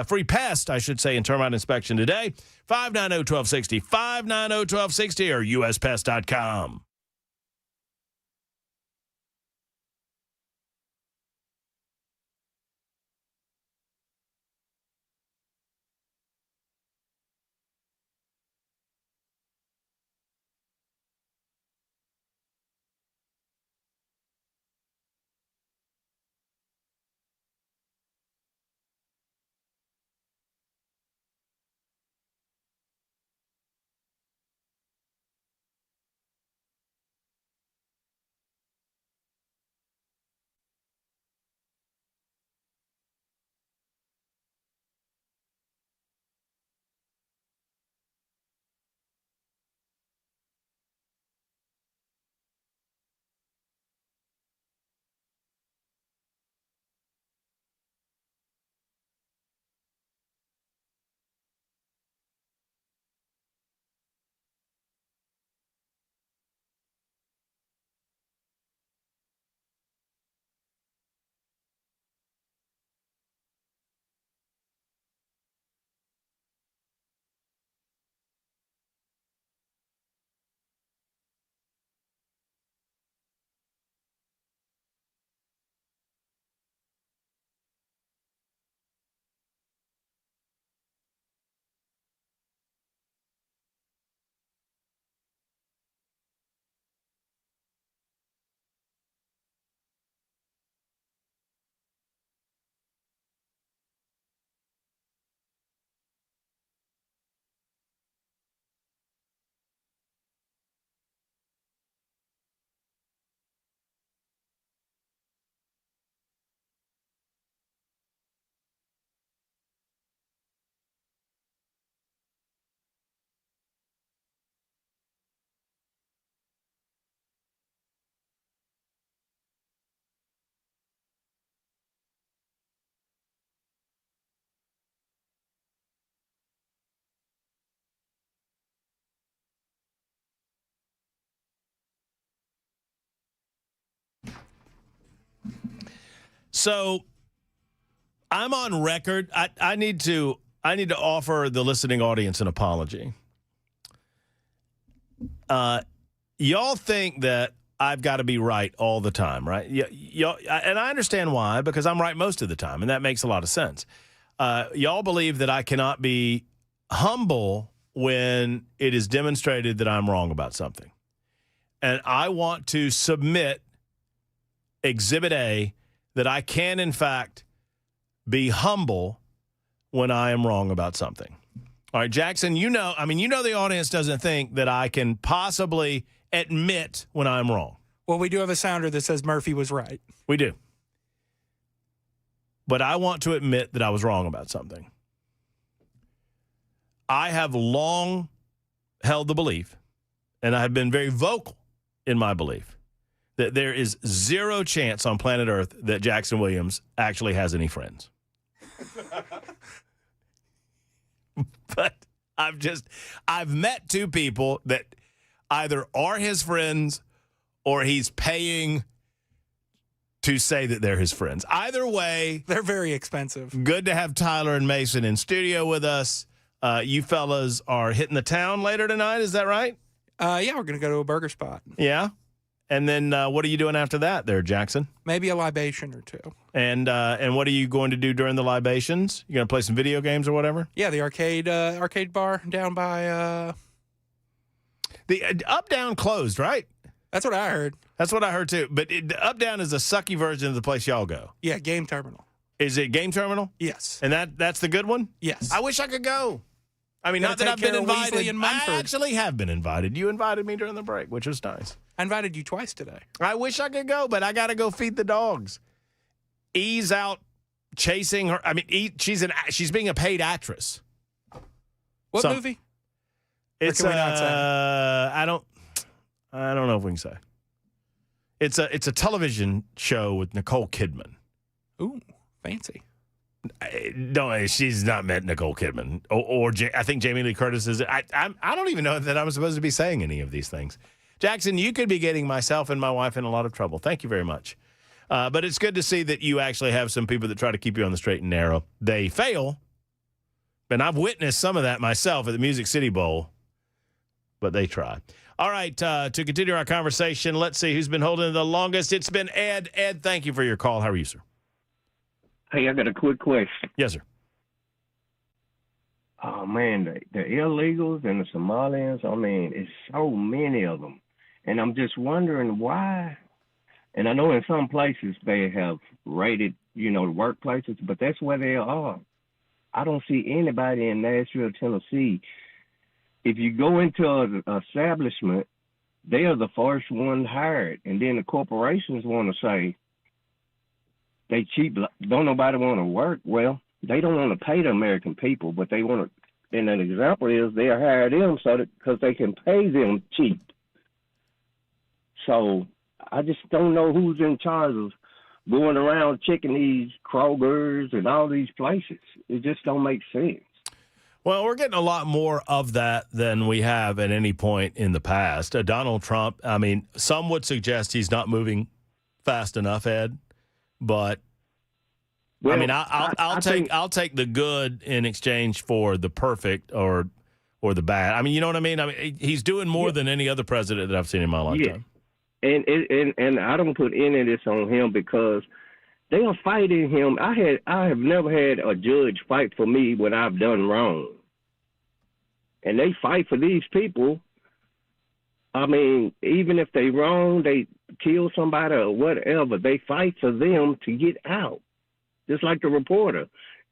free pest, and termite inspection today. 590-1260, 590-1260, or uspest.com. So I'm on record. I need to offer the listening audience an apology. Y'all think that I've got to be right all the time, right? Y'all, and I understand why, because I'm right most of the time, and that makes a lot of sense. Y'all believe that I cannot be humble when it is demonstrated that I'm wrong about something. And I want to submit Exhibit A that I can, in fact, be humble when I am wrong about something. All right, Jackson, the audience doesn't think that I can possibly admit when I'm wrong. Well, we do have a sounder that says Murphy was right. We do. But I want to admit that I was wrong about something. I have long held the belief, and I have been very vocal in my belief, that there is zero chance on planet Earth that Jackson Williams actually has any friends. But I've met two people that either are his friends or he's paying to say that they're his friends. Either way, They're very expensive. good to have Tyler and Mason in studio with us. You fellas are hitting the town later tonight, is that right? Yeah, we're going to go to a burger spot. Yeah. And then what are you doing after that there, Jackson? Maybe a libation or two. And what are you going to do during the libations? You going to play some video games or whatever? Yeah, the arcade bar down by... The Up Down closed, right? That's what I heard. That's what I heard too. But the Up Down is a sucky version of the place y'all go. Yeah, Game Terminal. Is it Game Terminal? Yes. And that's the good one? Yes. I wish I could go. I mean, not that Gotta I've take been care of invited. Weasley and I Mumford. actually have been invited. You invited me during the break, which was nice. I invited you twice today. I wish I could go, but I got to go feed the dogs. E's out chasing her. I mean, she's being a paid actress. What movie? It's can we not say? I don't know if we can say. It's a television show with Nicole Kidman. Ooh, fancy. No, she's not met Nicole Kidman, or I think Jamie Lee Curtis is. I don't even know that I'm supposed to be saying any of these things. Jackson, you could be getting myself and my wife in a lot of trouble. Thank you very much. But it's good to see that you actually have some people that try to keep you on the straight and narrow. They fail, and I've witnessed some of that myself at the Music City Bowl, but they try. All right, to continue our conversation, let's see who's been holding the longest. It's been Ed. Ed, thank you for your call. How are you, sir? Hey, I got a quick question. Yes, sir. Oh, man, the illegals and the Somalians, I mean, it's so many of them. And I'm just wondering why. And I know in some places they have raided, the workplaces, but that's where they are. I don't see anybody in Nashville, Tennessee. If you go into an establishment, they are the first one hired. And then the corporations want to say, they cheap, don't nobody want to work. Well, they don't want to pay the American people, but they want to, and an example is they hire them because they can pay them cheap. So I just don't know who's in charge of going around checking these Krogers and all these places. It just don't make sense. Well, we're getting a lot more of that than we have at any point in the past. Donald Trump, I mean, some would suggest he's not moving fast enough, Ed. But well, I mean, I'll take the good in exchange for the perfect or the bad. I mean, you know what I mean? I mean, he's doing more than any other president that I've seen in my lifetime. Yeah. And I don't put any of this on him because they are fighting him. I have never had a judge fight for me when I've done wrong, and they fight for these people. I mean, even if they wrong, they kill somebody or whatever, they fight for them to get out. Just like the reporter.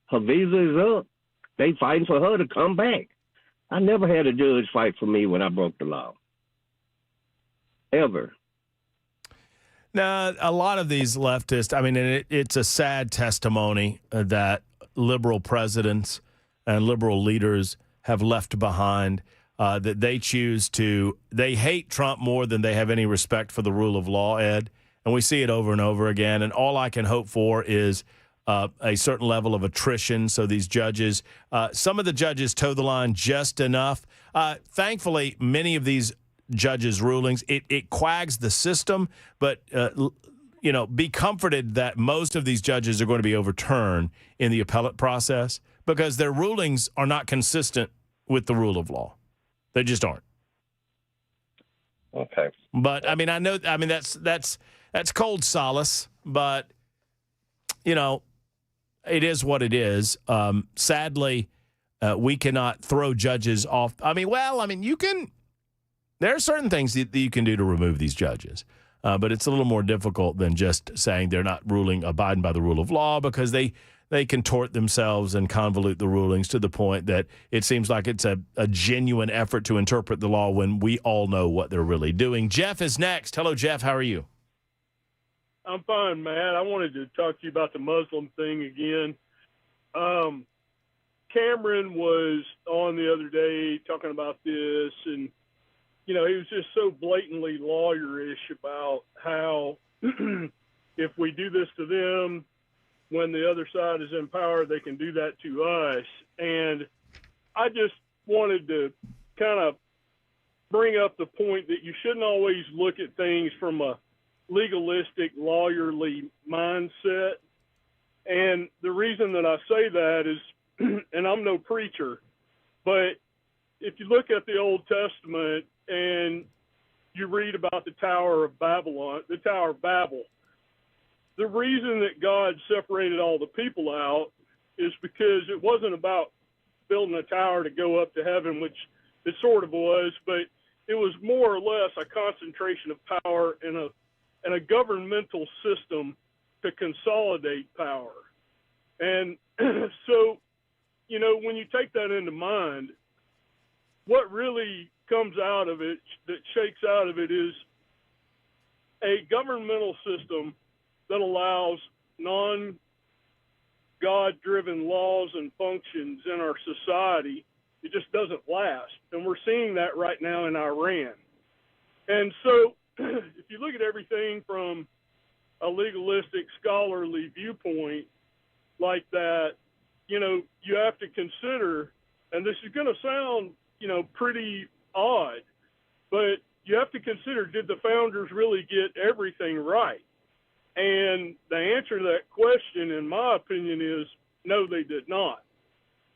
Her visa is up. They fighting for her to come back. I never had a judge fight for me when I broke the law. Ever. Now, a lot of these leftists, I mean, it's a sad testimony that liberal presidents and liberal leaders have left behind. That they choose to, they hate Trump more than they have any respect for the rule of law, Ed. And we see it over and over again. And all I can hope for is a certain level of attrition. So these judges, some of the judges toe the line just enough. Thankfully, many of these judges' rulings, it quags the system. But, be comforted that most of these judges are going to be overturned in the appellate process because their rulings are not consistent with the rule of law. They just aren't. Okay. But I mean, that's cold solace, but it is what it is. Sadly, we cannot throw judges off. You can, there are certain things that you can do to remove these judges. But it's a little more difficult than just saying they're not abiding by the rule of law because they contort themselves and convolute the rulings to the point that it seems like it's a genuine effort to interpret the law when we all know what they're really doing. Jeff is next. Hello, Jeff. How are you? I'm fine, Matt. I wanted to talk to you about the Muslim thing again. Cameron was on the other day talking about this, and, he was just so blatantly lawyerish about how if we do this to them, when the other side is in power, they can do that to us. And I just wanted to kind of bring up the point that you shouldn't always look at things from a legalistic, lawyerly mindset. And the reason that I say that is, and I'm no preacher, but if you look at the Old Testament and you read about the Tower of Babel, the reason that God separated all the people out is because it wasn't about building a tower to go up to heaven, which it sort of was, but it was more or less a concentration of power and a governmental system to consolidate power. And so, you know, when you take that into mind, what really comes out of it, that shakes out of it, is a governmental system that allows non-God-driven laws and functions in our society. It just doesn't last. And we're seeing that right now in Iran. And so if you look at everything from a legalistic, scholarly viewpoint like that, you know, you have to consider, and this is going to sound, you know, pretty odd, but you have to consider, did the founders really get everything right? And the answer to that question, in my opinion, is no, they did not.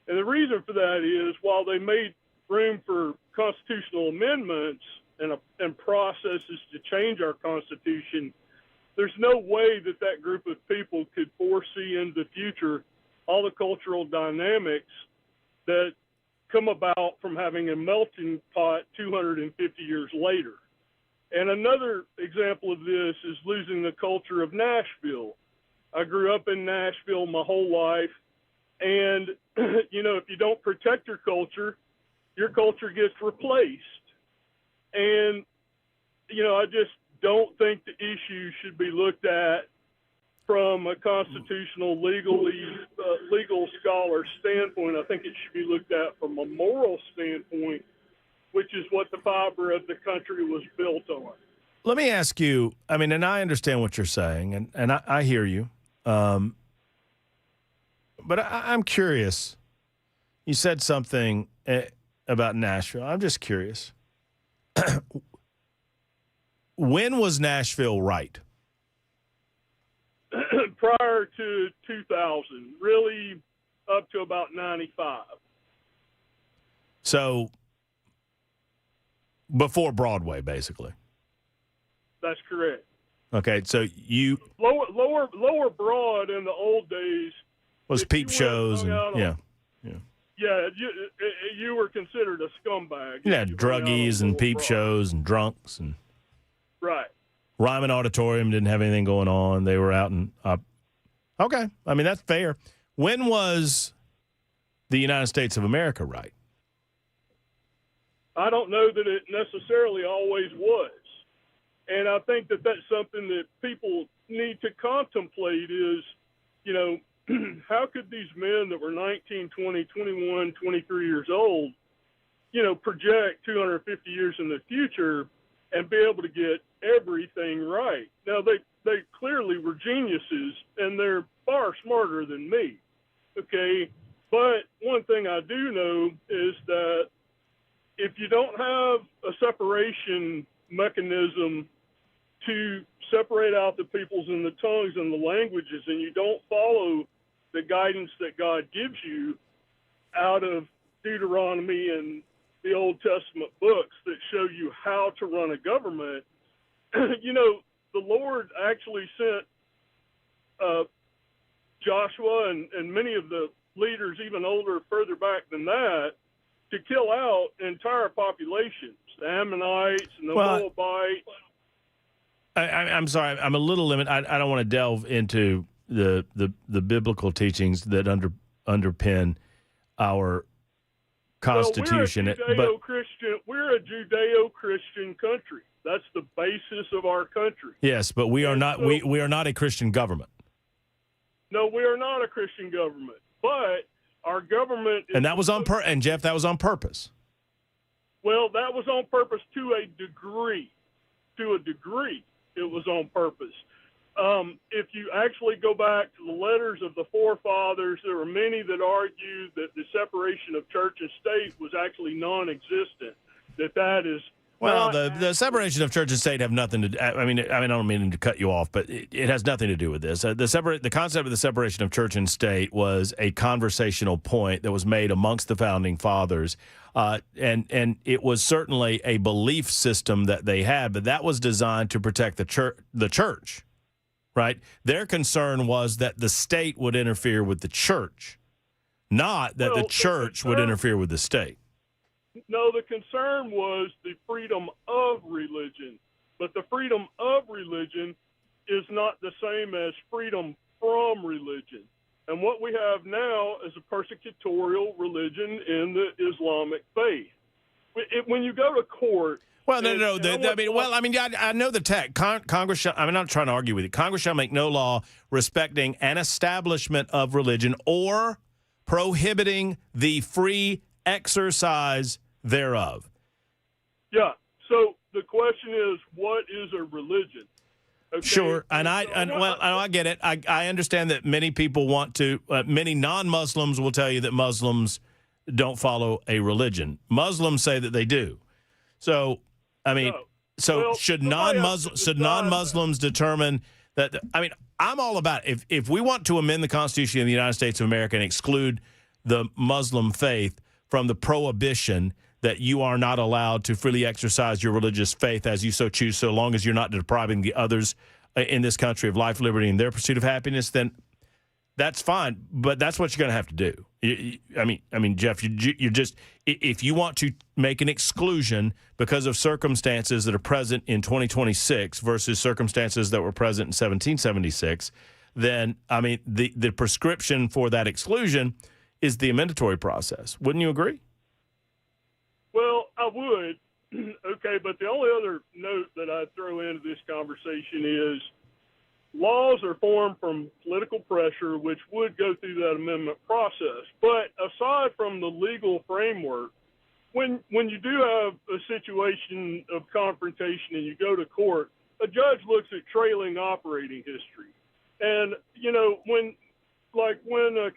And the reason for that is, while they made room for constitutional amendments and processes to change our Constitution, there's no way that that group of people could foresee in the future all the cultural dynamics that come about from having a melting pot 250 years later. And another example of this is losing the culture of Nashville. I grew up in Nashville my whole life, and, you know, if you don't protect your culture gets replaced. And, you know, I just don't think the issue should be looked at from a constitutional, legal scholar standpoint. I think it should be looked at from a moral standpoint, which is what the fiber of the country was built on. Let me ask you, I mean, and I understand what you're saying, and I hear you, but I'm curious. You said something about Nashville. I'm just curious. When was Nashville right? Prior to 2000, really up to about 95. So before Broadway, basically. That's correct. Okay, so you lower Broad in the old days was peep shows and yeah. Yeah, you were considered a scumbag. Yeah, druggies and peep shows and drunks and right. Ryman Auditorium didn't have anything going on. They were out and up. Okay, I mean that's fair. When was the United States of America right? I don't know that it necessarily always was. And I think that that's something that people need to contemplate is, you know, how could these men that were 19, 20, 21, 23 years old, you know, project 250 years in the future and be able to get everything right? Now, they clearly were geniuses, and they're far smarter than me, okay? But one thing I do know is that if you don't have a separation mechanism to separate out the peoples and the tongues and the languages, and you don't follow the guidance that God gives you out of Deuteronomy and the Old Testament books that show you how to run a government, you know, the Lord actually sent Joshua and many of the leaders, even older, further back than that, to kill out entire populations, the Ammonites and the Moabites. I'm sorry, I'm a little limited. I don't want to delve into the biblical teachings that underpin our Constitution. Well, we're a Judeo-Christian country. That's the basis of our country. Yes, but we are not. We are not a Christian government. No, we are not a Christian government. But our government is, and that was on and Jeff, that was on purpose. Well, that was on purpose to a degree. To a degree, it was on purpose. If you actually go back to the letters of the forefathers, there were many that argued that the separation of church and state was actually non-existent, that is Well, the separation of church and state have nothing to. I don't mean to cut you off, but it has nothing to do with this. The concept of the separation of church and state was a conversational point that was made amongst the founding fathers, and it was certainly a belief system that they had, but that was designed to protect the church, right? Their concern was that the state would interfere with the church, not that the church would interfere with the state. No, the concern was the freedom of religion, but the freedom of religion is not the same as freedom from religion. And what we have now is a persecutorial religion in the Islamic faith. When you go to court, well, no. I know the text. Congress shall, I'm not trying to argue with you. Congress shall make no law respecting an establishment of religion or prohibiting the free exercise thereof. Yeah. So the question is, what is a religion? Okay. Sure, I get it. I understand that many people want to. Many non-Muslims will tell you that Muslims don't follow a religion. Muslims say that they do. So, should non-Muslims determine that? I'm all about it. If we want to amend the Constitution of the United States of America and exclude the Muslim faith from the prohibition that you are not allowed to freely exercise your religious faith as you so choose, so long as you're not depriving the others in this country of life, liberty, and their pursuit of happiness, then that's fine. But that's what you're going to have to do. Jeff, you're just, if you want to make an exclusion because of circumstances that are present in 2026 versus circumstances that were present in 1776, then, the prescription for that exclusion is the amendatory process. Wouldn't you agree? Well, I would. Okay, but the only other note that I'd throw into this conversation is laws are formed from political pressure, which would go through that amendment process. But aside from the legal framework, when you do have a situation of confrontation and you go to court, a judge looks at trailing operating history. And, when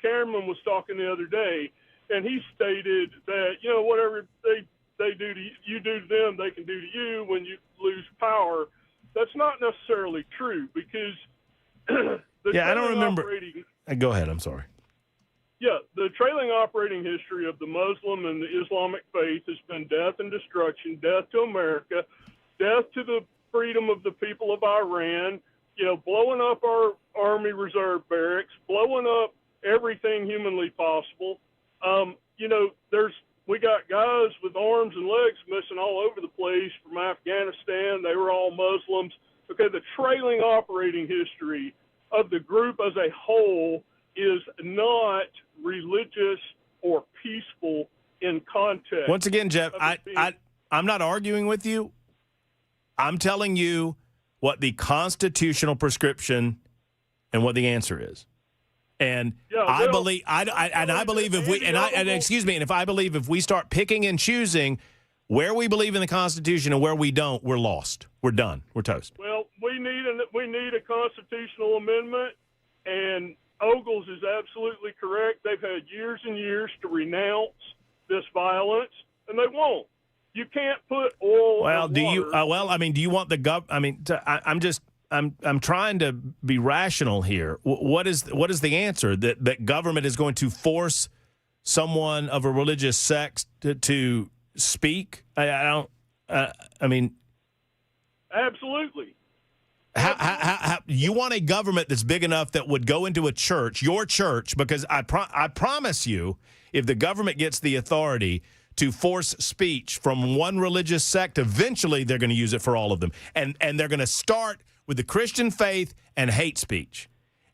Cameron was talking the other day, and he stated that, whatever they do to you do to them, they can do to you when you lose power. That's not necessarily true because I don't remember. Go ahead. I'm sorry. Yeah, the trailing operating history of the Muslim and the Islamic faith has been death and destruction, death to America, death to the freedom of the people of Iran, blowing up our Army Reserve barracks, blowing up everything humanly possible. We got guys with arms and legs missing all over the place from Afghanistan. They were all Muslims. Okay, the trailing operating history of the group as a whole is not religious or peaceful in context. Once again, Jeff, I'm not arguing with you. I'm telling you what the constitutional prescription and what the answer is. And I believe if we start picking and choosing where we believe in the Constitution and where we don't, we're lost. We're done. We're toast. Well, we need a constitutional amendment, and Ogles is absolutely correct. They've had years and years to renounce this violence, and they won't. You can't put oil. Well, do you? Do you want the I'm trying to be rational here. What is the answer? That government is going to force someone of a religious sect to speak? Absolutely. How you want a government that's big enough that would go into a church, your church, because I promise you, if the government gets the authority to force speech from one religious sect, eventually they're going to use it for all of them. And they're going to start with the Christian faith and hate speech.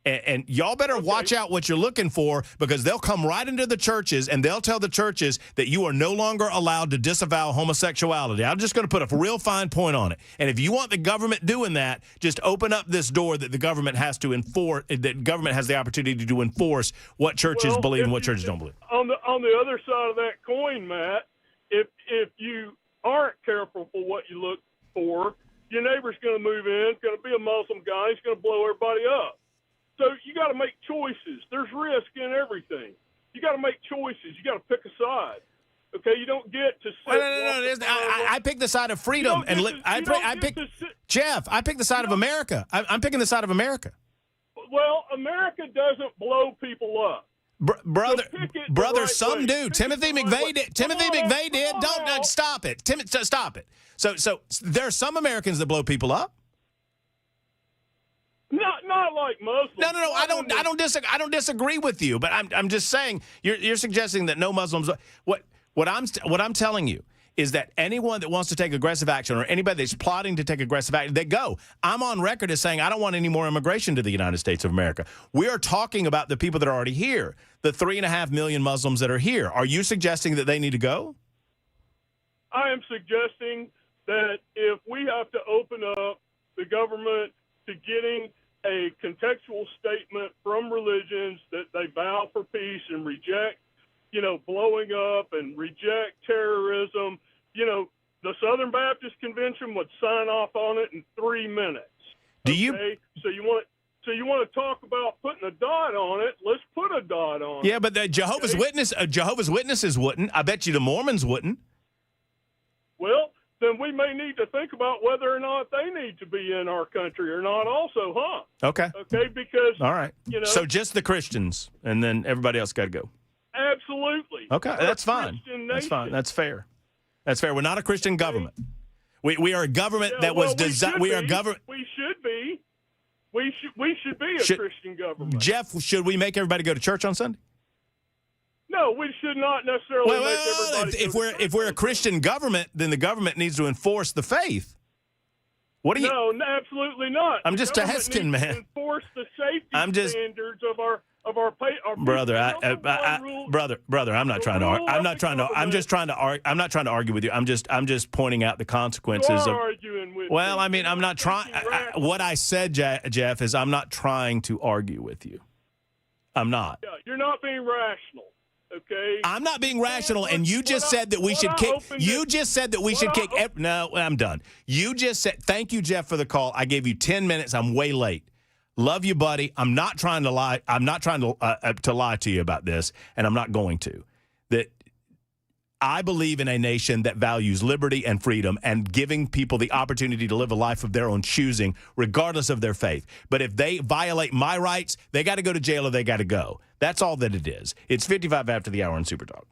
And y'all better watch out what you're looking for, because they'll come right into the churches and they'll tell the churches that you are no longer allowed to disavow homosexuality. I'm just going to put a real fine point on it. And if you want the government doing that, just open up this door that the government has to enforce, that government has the opportunity to enforce what churches believe and what churches don't believe. On the other side of that coin, Matt, if you aren't careful for what you look for, your neighbor's going to move in, going to be a Muslim guy, he's going to blow everybody up. So you got to make choices. There's risk in everything. You got to make choices. You got to pick a side. Okay, you don't get to sit. Well, no. I pick the side of freedom and Jeff. I pick the side of America. I'm picking the side of America. Well, America doesn't blow people up. Brother, right some way. do. Timothy McVeigh did. Timothy McVeigh did. Don't stop it. Stop it. So there are some Americans that blow people up. Not like Muslims. No. I don't disagree with you, but I'm just saying you're suggesting that no Muslims. What I'm telling you is that anyone that wants to take aggressive action or anybody that's plotting to take aggressive action, they go. I'm on record as saying I don't want any more immigration to the United States of America. We are talking about the people that are already here, the 3.5 million Muslims that are here. Are you suggesting that they need to go? I am suggesting that if we have to open up the government to getting a contextual statement from religions that they vow for peace and reject, blowing up and reject terrorism, the Southern Baptist Convention would sign off on it in 3 minutes. Do you? So you want to talk about putting a dot on it? Let's put a dot on it. Yeah, but the Jehovah's Witnesses wouldn't. I bet you the Mormons wouldn't. Well, then we may need to think about whether or not they need to be in our country or not also, huh? Okay. Okay, because... All right. So just the Christians, and then everybody else got to go. Absolutely. Okay, that's fine. That's fine. That's fair. That's fair. We're not a Christian government. We are a government that was designed. We are government. We should be. We should be a Christian government. Jeff, should we make everybody go to church on Sunday? No, we should not necessarily make everybody. If we're a Christian government, then the government needs to enforce the faith. What do you? No, absolutely not. I'm just asking, man. Enforce the safety standards of our brother. Brother. I'm not trying to. I'm not trying to. I'm just trying to. I'm not trying to argue with you. I'm just pointing out the consequences of. Arguing with well, me. I mean, I'm not trying. What I said, Jeff, is I'm not trying to argue with you. I'm not. Yeah, you're not being rational. Okay. I'm not being rational, and you just said that we should kick. You just said that we should kick. No, I'm done. You just said. Thank you, Jeff, for the call. I gave you 10 minutes. I'm way late. Love you, buddy. I'm not trying to lie. I'm not trying to lie to you about this, and I'm not going to. That I believe in a nation that values liberty and freedom and giving people the opportunity to live a life of their own choosing, regardless of their faith. But if they violate my rights, they got to go to jail or they got to go. That's all that it is. It's 55 after the hour on Super Talk.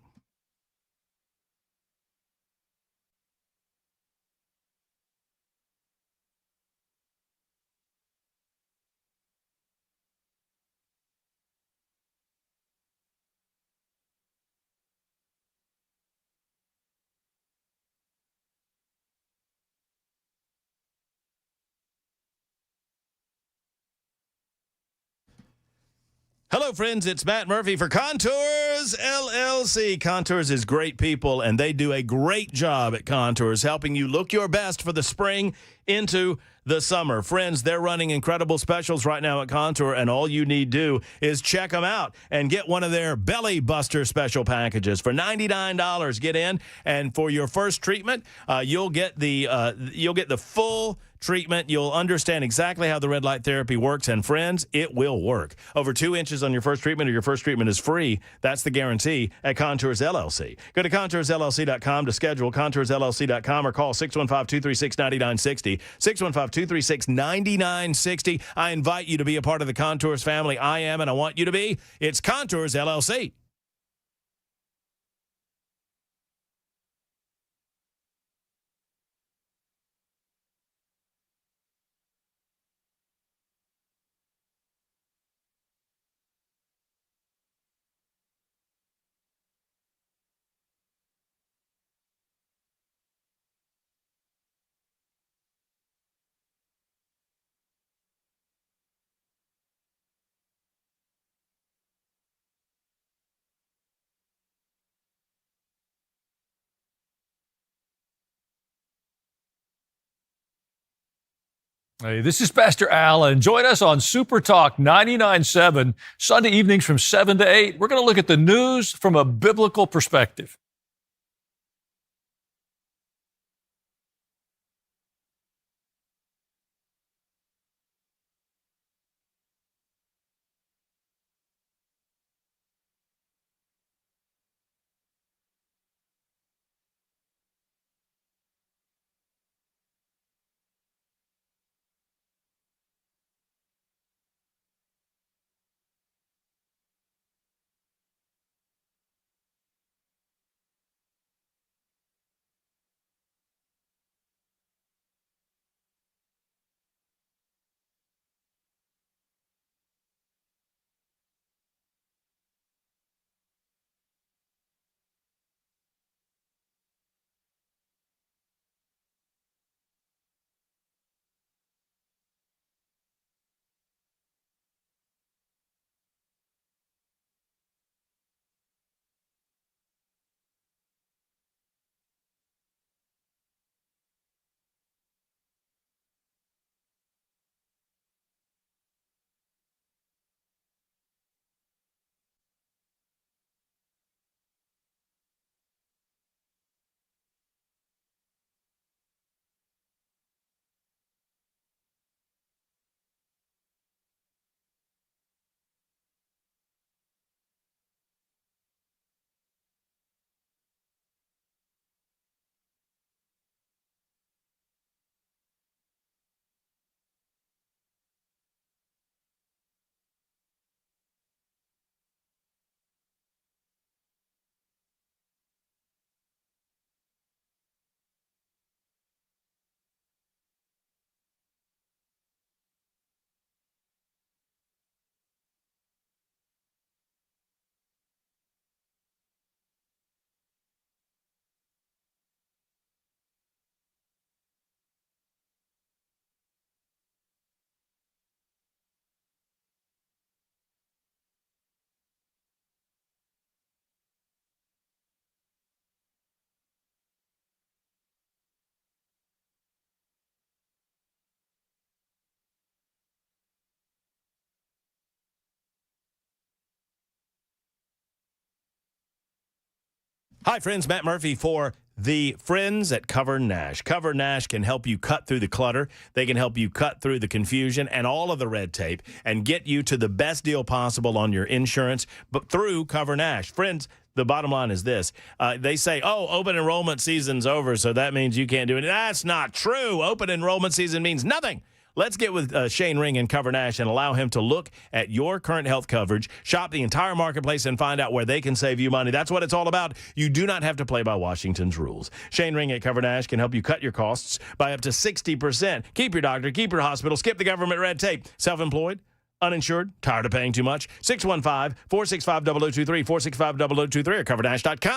Hello, friends. It's Matt Murphy for Contours LLC. Contours is great people, and they do a great job at Contours, helping you look your best for the spring into the summer. Friends, they're running incredible specials right now at Contour, and all you need to do is check them out and get one of their Belly Buster special packages for $99. Get in, and for your first treatment, you'll get the full treatment. You'll understand exactly how the red light therapy works, and friends, it will work. Over 2 inches on your first treatment, or your first treatment is free. That's the guarantee at Contours LLC. Go to ContoursLLC.com to schedule, ContoursLLC.com, or call 615-236-9960, 615-236-9960. I invite you to be a part of the Contours family. I am, and I want you to be. It's Contours LLC. Hey, this is Pastor Al, and join us on Super Talk 99.7, Sunday evenings from 7 to 8. We're going to look at the news from a biblical perspective. Hi, friends. Matt Murphy for the friends at Cover Nash. Cover Nash can help you cut through the clutter. They can help you cut through the confusion and all of the red tape and get you to the best deal possible on your insurance, but through Cover Nash. Friends, the bottom line is this. They say, open enrollment season's over, so that means you can't do it. That's not true. Open enrollment season means nothing. Let's get with Shane Ring and Cover Nash and allow him to look at your current health coverage, shop the entire marketplace, and find out where they can save you money. That's what it's all about. You do not have to play by Washington's rules. Shane Ring at Cover Nash can help you cut your costs by up to 60%. Keep your doctor, keep your hospital, skip the government red tape. Self-employed? Uninsured? Tired of paying too much? 615-465-0023, 465-0023 or covernash.com.